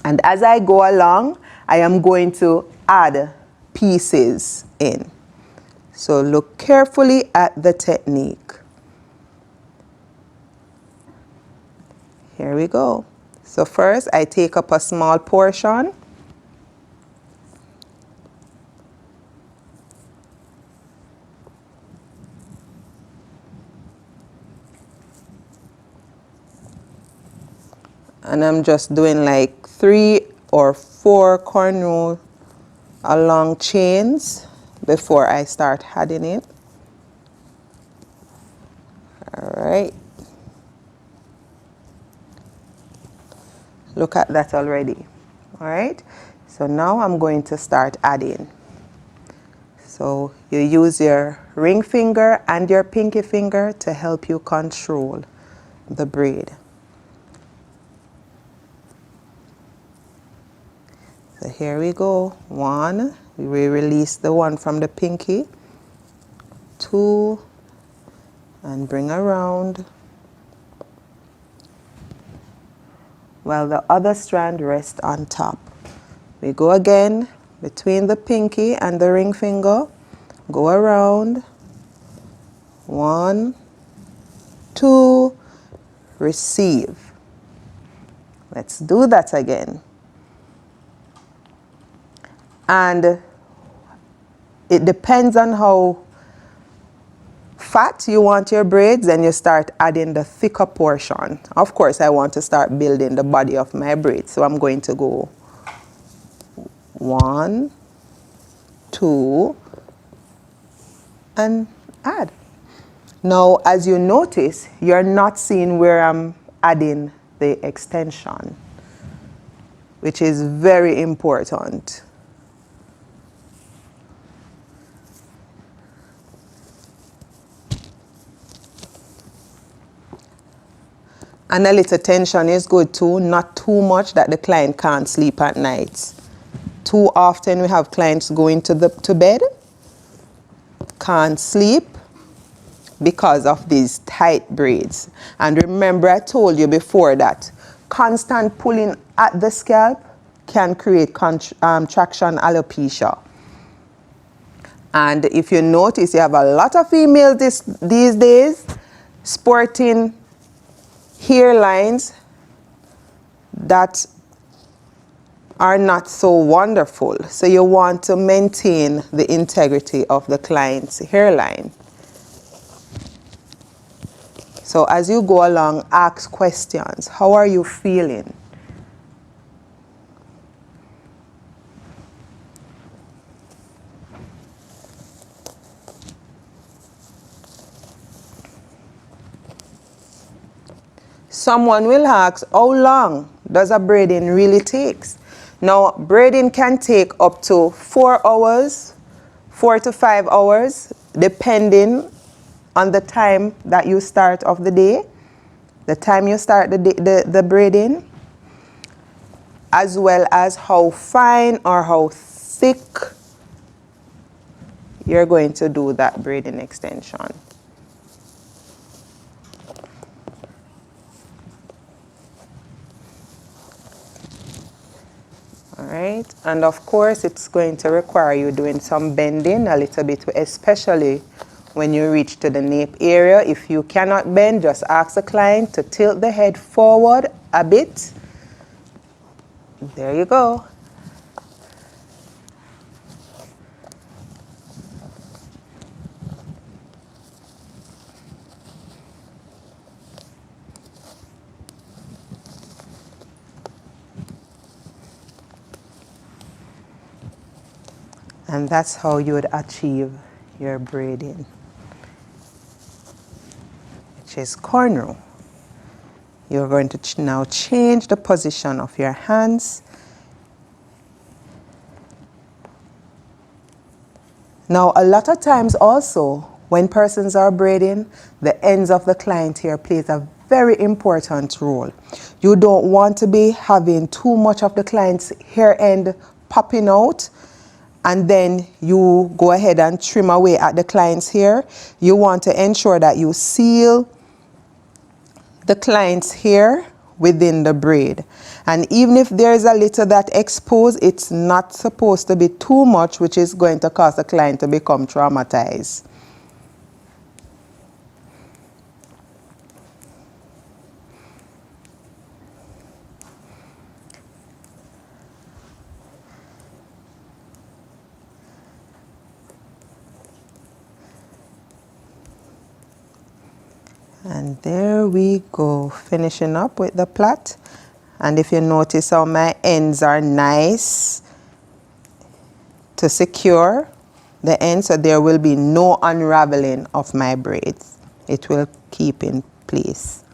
And as I go along, I am going to add pieces in. So look carefully at the technique. Here we go. So first I take up a small portion. And I'm just doing like 3 or 4 cornrow along chains before I start adding it. All right. Look at that already. All right. So now I'm going to start adding. So you use your ring finger and your pinky finger to help you control the braid. So here we go. 1, we release the one from the pinky. 2, and bring around. While the other strand rests on top. We go again between the pinky and the ring finger. Go around. 1, 2, receive. Let's do that again. And it depends on how fat you want your braids, then you start adding the thicker portion. Of course, I want to start building the body of my braids, so I'm going to go 1, 2, and add. Now, as you notice, you're not seeing where I'm adding the extension, which is very important. And a little tension is good too, not too much that the client can't sleep at night. Too often we have clients going to bed, can't sleep because of these tight braids. And remember, I told you before that constant pulling at the scalp can create traction alopecia. And if you notice, you have a lot of females these days sporting hairlines that are not so wonderful. So you want to maintain the integrity of the client's hairline. So as you go along, ask questions. How are you feeling? Someone will ask, how long does a braiding really take? Now, braiding can take up to 4 hours, 4 to 5 hours, depending on the time that you start of the day, the time you start the braiding, as well as how fine or how thick you're going to do that braiding extension. All right, and of course it's going to require you doing some bending a little bit, especially when you reach to the nape area. If you cannot bend, just ask the client to tilt the head forward a bit. There you go. And that's how you would achieve your braiding, which is cornrow. You're going to now change the position of your hands. Now, a lot of times also, when persons are braiding, the ends of the client hair plays a very important role. You don't want to be having too much of the client's hair end popping out, and then you go ahead and trim away at the client's hair. You want to ensure that you seal the client's hair within the braid. And even if there is a little that exposed, it's not supposed to be too much, which is going to cause the client to become traumatized. And there we go, finishing up with the plait. And if you notice how my ends are nice to secure the ends, so there will be no unraveling of my braids. It will keep in place.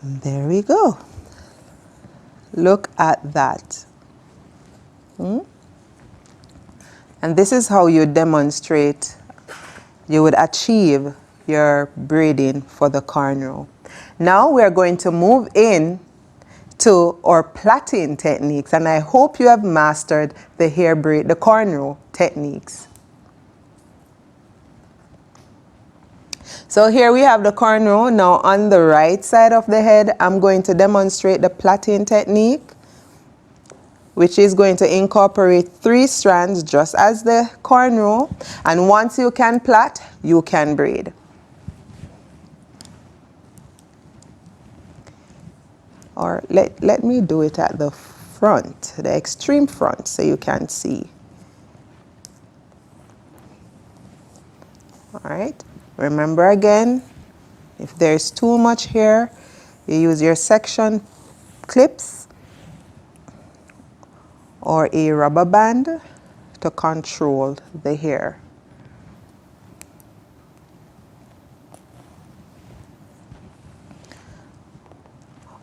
There we go. Look at that. And this is how you demonstrate, you would achieve your braiding for the cornrow. Now we're going to move in to our plaiting techniques, and I hope you have mastered the hair braid, the cornrow techniques. So here we have the cornrow. Now on the right side of the head, I'm going to demonstrate the plaiting technique, which is going to incorporate 3 strands just as the cornrow. And once you can plait, you can braid. Or let me do it at the front, the extreme front, so you can see. All right, remember again, if there's too much hair, you use your section clips or a rubber band to control the hair.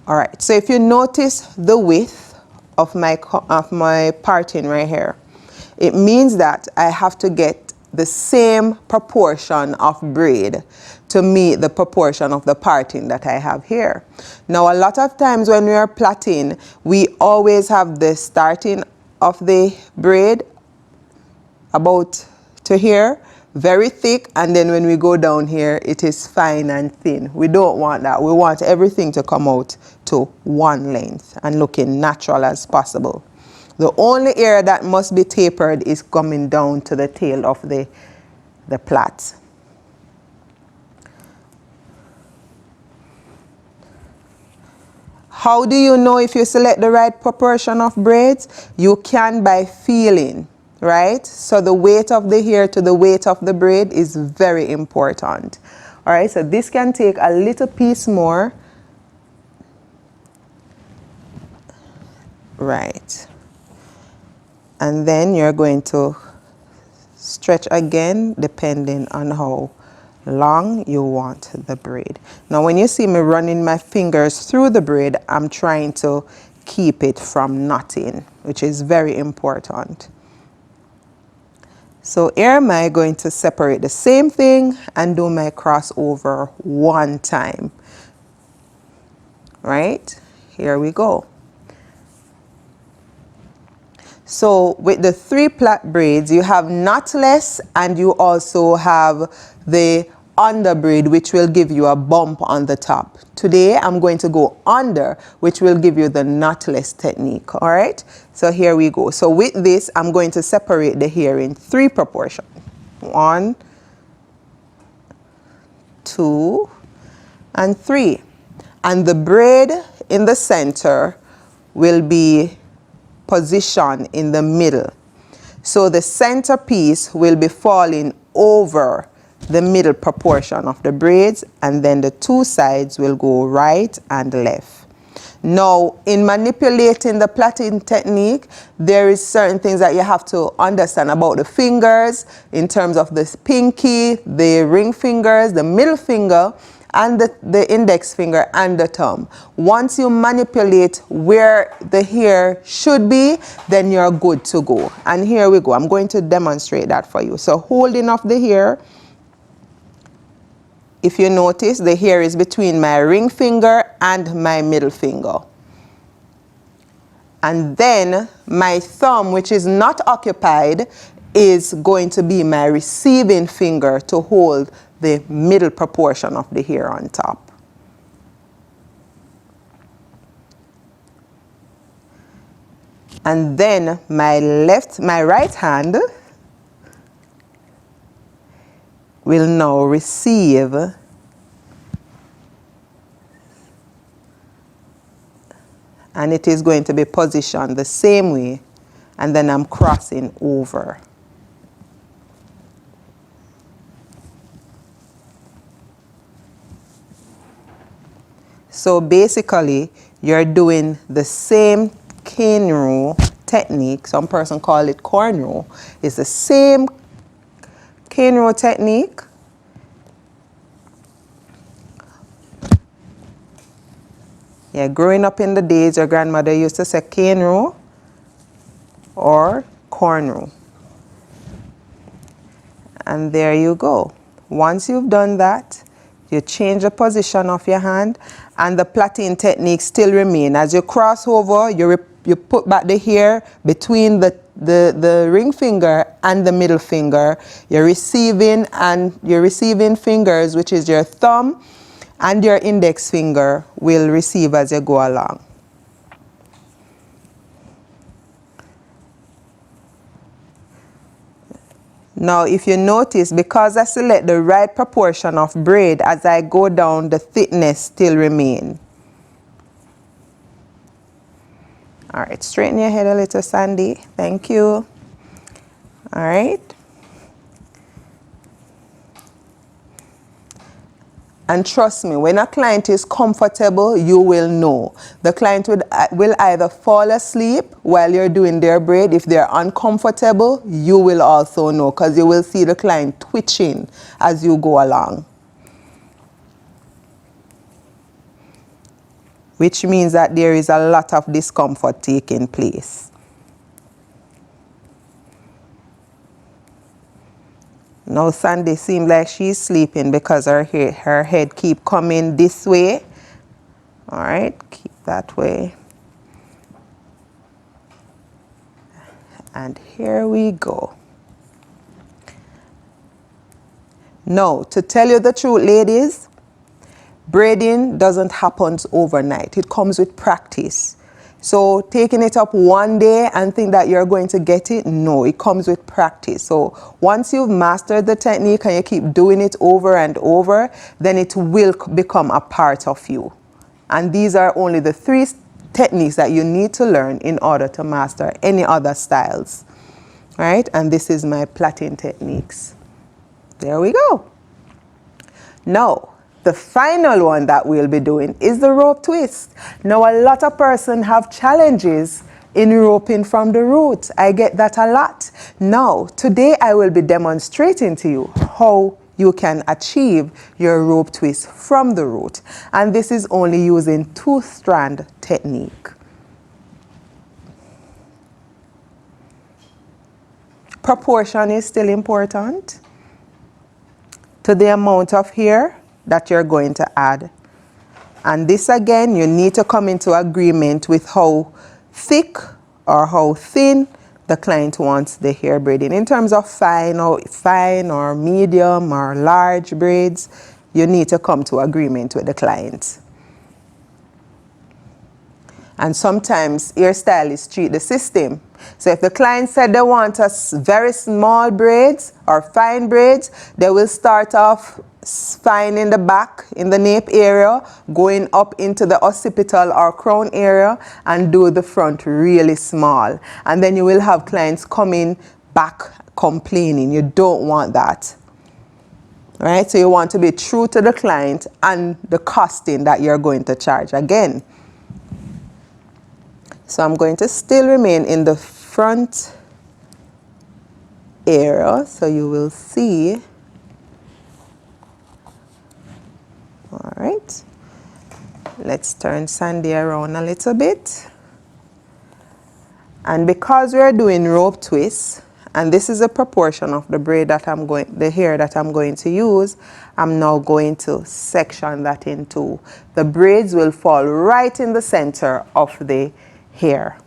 All right, so if you notice the width of my parting right here, it means that I have to get the same proportion of braid to meet the proportion of the parting that I have here. Now, a lot of times when we are plaiting, we always have the starting of the braid about to here, very thick, and then when we go down here, it is fine and thin. We don't want that. We want everything to come out to one length and looking natural as possible. The only area that must be tapered is coming down to the tail of the plait. How do you know if you select the right proportion of braids? You can by feeling. Right? So the weight of the hair to the weight of the braid is very important. All right, so this can take a little piece more. Right. And then you're going to stretch again depending on how long you want the braid. Now when you see me running my fingers through the braid, I'm trying to keep it from knotting, which is very important. So here am I going to separate the same thing and do my crossover one time. Right? Here we go. So with the 3 plait braids, you have knotless and you also have the under braid, which will give you a bump on the top. Today I'm going to go under, which will give you the knotless technique. All right, so here we go. So with this, I'm going to separate the hair in 3 proportions. 1, 2, and 3. And the braid in the center will be positioned in the middle. So the center piece will be falling over the middle proportion of the braids, and then the 2 sides will go right and left. Now, in manipulating the plaiting technique, there is certain things that you have to understand about the fingers in terms of the pinky, the ring fingers, the middle finger, and the index finger and the thumb. Once you manipulate where the hair should be, then you're good to go. And here we go. I'm going to demonstrate that for you. So holding off the hair, if you notice, the hair is between my ring finger and my middle finger. And then my thumb, which is not occupied, is going to be my receiving finger to hold the middle proportion of the hair on top. And then my right hand will now receive and it is going to be positioned the same way, and then I'm crossing over. So basically you're doing the same cane row technique. Some person call it cornrow. It's the same cane row technique. Yeah, growing up in the days, your grandmother used to say cane row or cornrow. And there you go. Once you've done that, You change the position of your hand and the plaiting technique still remain. As you cross over, you put back the hair between the ring finger and the middle finger. Your receiving fingers, which is your thumb and your index finger, will receive as you go along. Now, if you notice, because I select the right proportion of braid as I go down, the thickness still remains. All right, straighten your head a little, Sandy. Thank you. All right. And trust me, when a client is comfortable, you will know. The client will either fall asleep while you're doing their braid. If they're uncomfortable, you will also know, because you will see the client twitching as you go along. Which means that there is a lot of discomfort taking place. Now Sandy seems like she's sleeping because her head keep coming this way. All right, keep that way. And here we go. Now, to tell you the truth, ladies, braiding doesn't happen overnight. It comes with practice. So taking it up one day and think that you're going to get it, no, it comes with practice. So once you've mastered the technique and you keep doing it over and over, then it will become a part of you. And these are only the 3 techniques that you need to learn in order to master any other styles. Right? And this is my plaiting techniques. There we go. Now, the final one that we'll be doing is the rope twist. Now, a lot of persons have challenges in roping from the root. I get that a lot. Now, today I will be demonstrating to you how you can achieve your rope twist from the root. And this is only using 2-strand technique. Proportion is still important to the amount of hair that you're going to add. And this again, you need to come into agreement with how thick or how thin the client wants the hair braiding. In terms of fine or medium or large braids, you need to come to agreement with the client. And sometimes hairstylists treat the system. So if the client said they want us very small braids or fine braids, they will start off fine in the back, in the nape area, going up into the occipital or crown area, and do the front really small. And then you will have clients coming back complaining. You don't want that. Right? So you want to be true to the client and the costing that you're going to charge. Again, so I'm going to still remain in the front area, so you will see. All right, let's turn Sandy around a little bit. And because we're doing rope twists, and this is a proportion of the braid that the hair that I'm going to use, I'm now going to section that in 2. The braids will fall right in the center of the hair.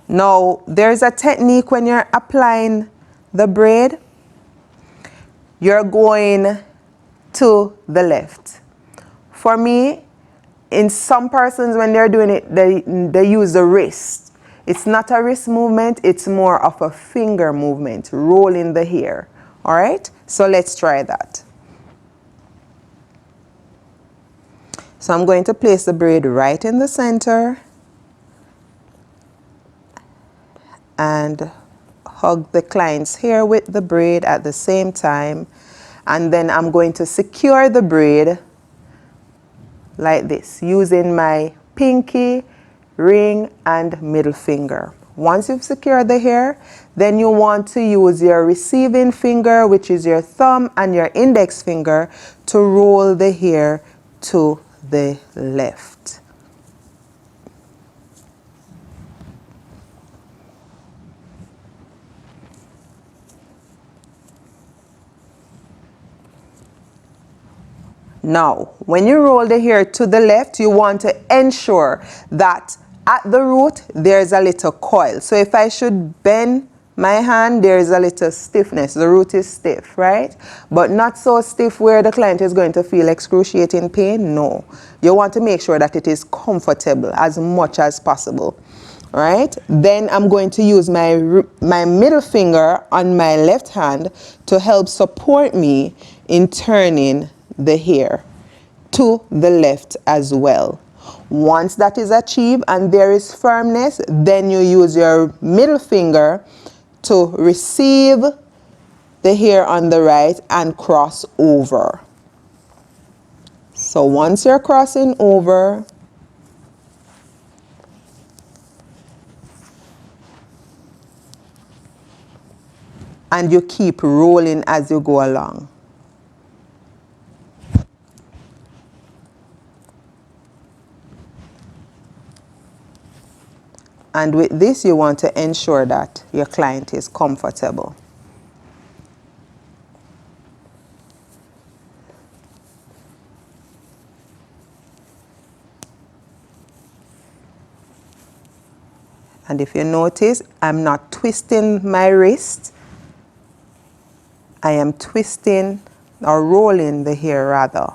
Now, there's a technique when you're applying the braid. You're going to the left. For me, in some persons, when they're doing it, they use the wrist. It's not a wrist movement, it's more of a finger movement, rolling the hair. All right? So let's try that. So I'm going to place the braid right in the center and hug the client's hair with the braid at the same time. And then I'm going to secure the braid like this, using my pinky, ring, and middle finger. Once you've secured the hair, then you want to use your receiving finger, which is your thumb, and your index finger to roll the hair to the left. Now, when you roll the hair to the left, you want to ensure that at the root, there's a little coil. So if I should bend my hand, there is a little stiffness. The root is stiff, right? But not so stiff where the client is going to feel excruciating pain. No. You want to make sure that it is comfortable as much as possible. Right? Then I'm going to use my middle finger on my left hand to help support me in turning the hair to the left as well. Once that is achieved and there is firmness, then you use your middle finger to receive the hair on the right and cross over. So once you're crossing over, and you keep rolling as you go along. And with this, you want to ensure that your client is comfortable. And if you notice, I'm not twisting my wrist. I am twisting or rolling the hair rather.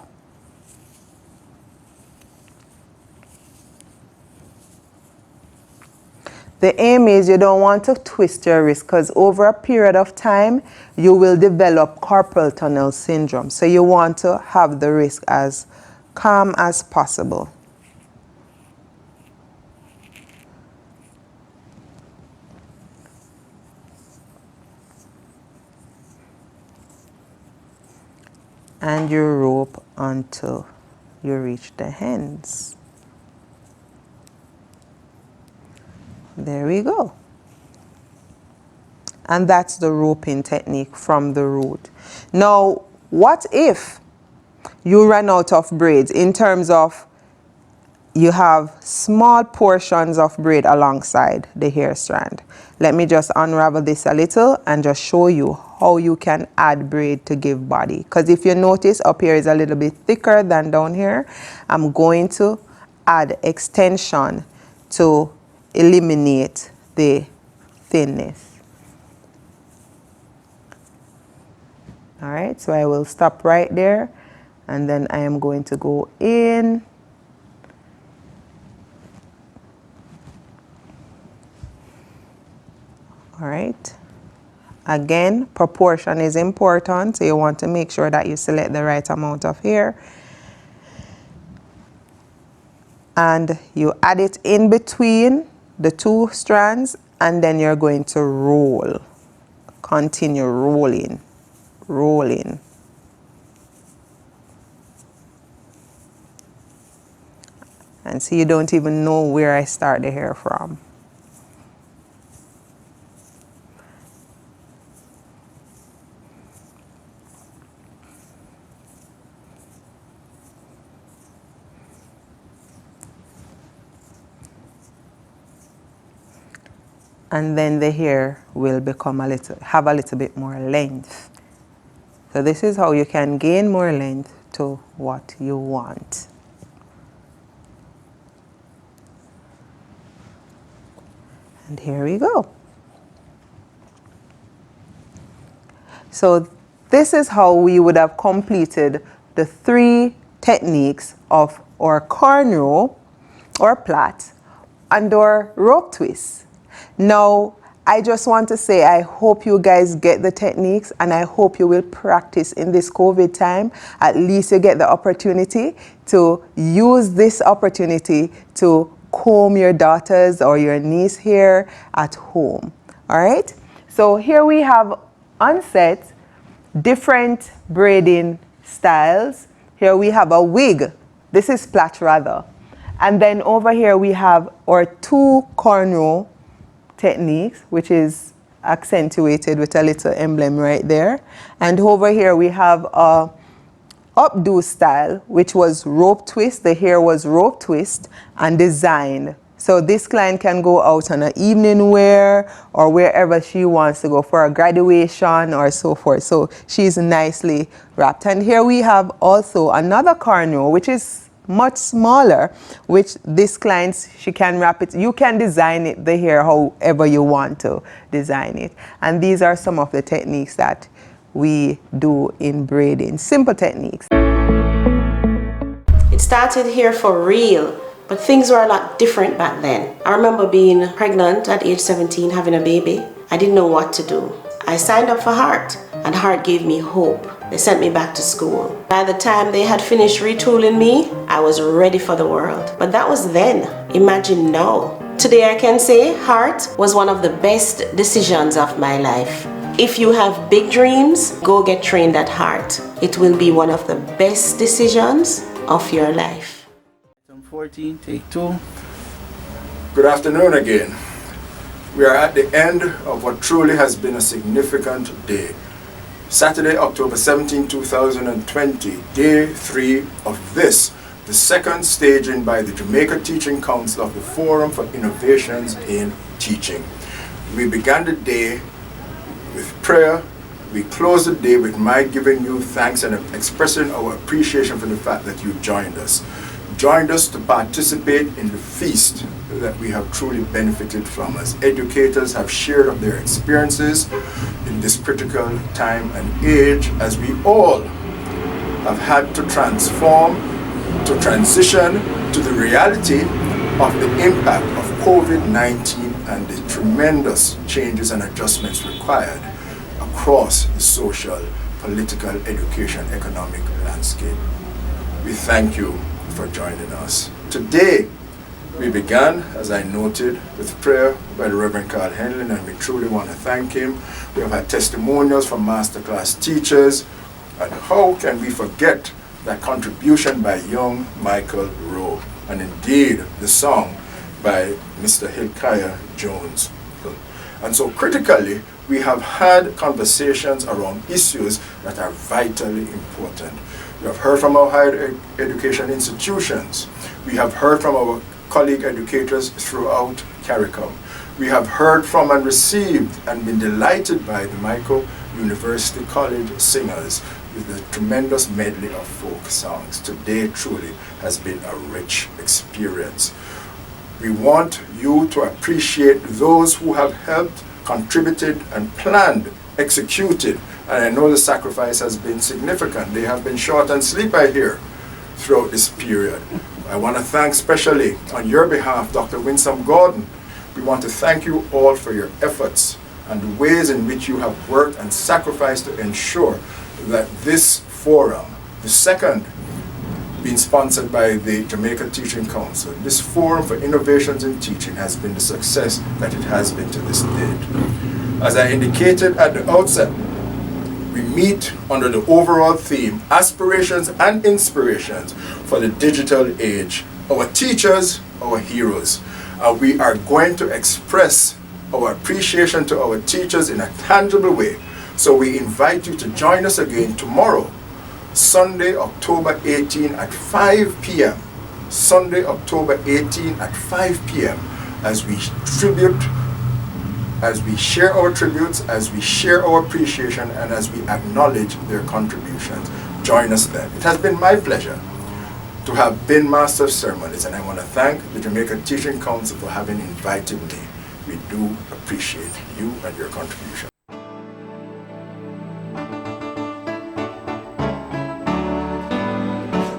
The aim is you don't want to twist your wrist because over a period of time you will develop carpal tunnel syndrome. So you want to have the wrist as calm as possible. And you rope until you reach the ends. There we go. And that's the roping technique from the root. Now, what if you run out of braids in terms of you have small portions of braid alongside the hair strand? Let me just unravel this a little and just show you how you can add braid to give body. Because if you notice, up here is a little bit thicker than down here. I'm going to add extension to eliminate the thinness. All right, so I will stop right there and then I am going to go in. All right. Again, proportion is important, so you want to make sure that you select the right amount of hair. And you add it in between the two strands, and then you're going to roll. Continue rolling, rolling. And see, you don't even know where I start the hair from. And then the hair will become have a little bit more length. So this is how you can gain more length to what you want. And here we go. So this is how we would have completed the 3 techniques of our cornrow or plait and our rope twist. Now, I just want to say I hope you guys get the techniques and I hope you will practice in this COVID time. At least you get the opportunity to use this opportunity to comb your daughter's or your niece's hair at home. All right? So here we have on set different braiding styles. Here we have a wig. This is plait rather. And then over here we have our 2 cornrow techniques, which is accentuated with a little emblem right there. And over here we have a updo style, which was rope twist. The hair was rope twist and designed So this client can go out on an evening wear or wherever she wants to go for a graduation or so forth. So she's nicely wrapped. And here we have also another cornrow, which is much smaller, which this client, she can wrap it. You can design it, the hair, however you want to design it. And these are some of the techniques that we do in braiding, simple techniques. It started here for real. But things were a lot different back then. I remember being pregnant at age 17, having a baby. I didn't know what to do. I signed up for HEART, and HEART gave me hope. They sent me back to school. By the time they had finished retooling me, I was ready for the world. But that was then. Imagine now. Today I can say HEART was one of the best decisions of my life. If you have big dreams, go get trained at HEART. It will be one of the best decisions of your life. 14, take 2. Good afternoon again. We are at the end of what truly has been a significant day. Saturday, October 17, 2020, day 3 of this, the second staging by the Jamaica Teaching Council of the Forum for Innovations in Teaching. We began the day with prayer. We closed the day with my giving you thanks and expressing our appreciation for the fact that you joined us. Joined us to participate in the feast that we have truly benefited from, as educators have shared of their experiences in this critical time and age, as we all have had to transform, to transition to the reality of the impact of COVID-19 and the tremendous changes and adjustments required across the social, political, education, economic landscape. We thank you for joining us. Today, we began, as I noted, with prayer by the Reverend Carl Henlin, and we truly want to thank him. We have had testimonials from masterclass teachers, and how can we forget that contribution by young Michael Rowe, and indeed the song by Mr. Hilkiah Jones. And so critically, we have had conversations around issues that are vitally important. We have heard from our higher education institutions. We have heard from our colleague educators throughout CARICOM. We have heard from and received and been delighted by the Michael University College singers with the tremendous medley of folk songs. Today truly has been a rich experience. We want you to appreciate those who have helped, contributed, and planned, executed. And I know the sacrifice has been significant. They have been short on sleep, I hear, throughout this period. I want to thank especially on your behalf, Dr. Winsome Gordon. We want to thank you all for your efforts and the ways in which you have worked and sacrificed to ensure that this forum, the second being sponsored by the Jamaica Teaching Council, this Forum for Innovations in Teaching has been the success that it has been to this date. As I indicated at the outset, we meet under the overall theme, Aspirations and Inspirations for the Digital Age. Our teachers, our heroes. We are going to express our appreciation to our teachers in a tangible way. So we invite you to join us again tomorrow, Sunday, October 18 at 5 p.m. Sunday, October 18 at 5 p.m. as we tribute, as we share our tributes, as we share our appreciation, and as we acknowledge their contributions. Join us then. It has been my pleasure to have been Master of Ceremonies, and I want to thank the Jamaica Teaching Council for having invited me. We do appreciate you and your contribution.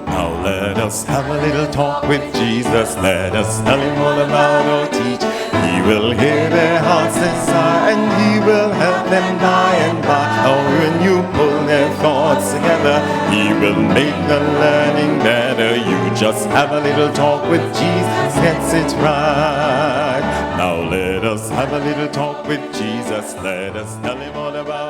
Now let us have a little talk with Jesus. Let us tell him all about our teach. He will hear their heart's desire, and he will help them by and by. Now when you pull their thoughts together, he will make the learning better. You just have a little talk with Jesus, gets it right. Now let us have a little talk with Jesus. Let us tell him all about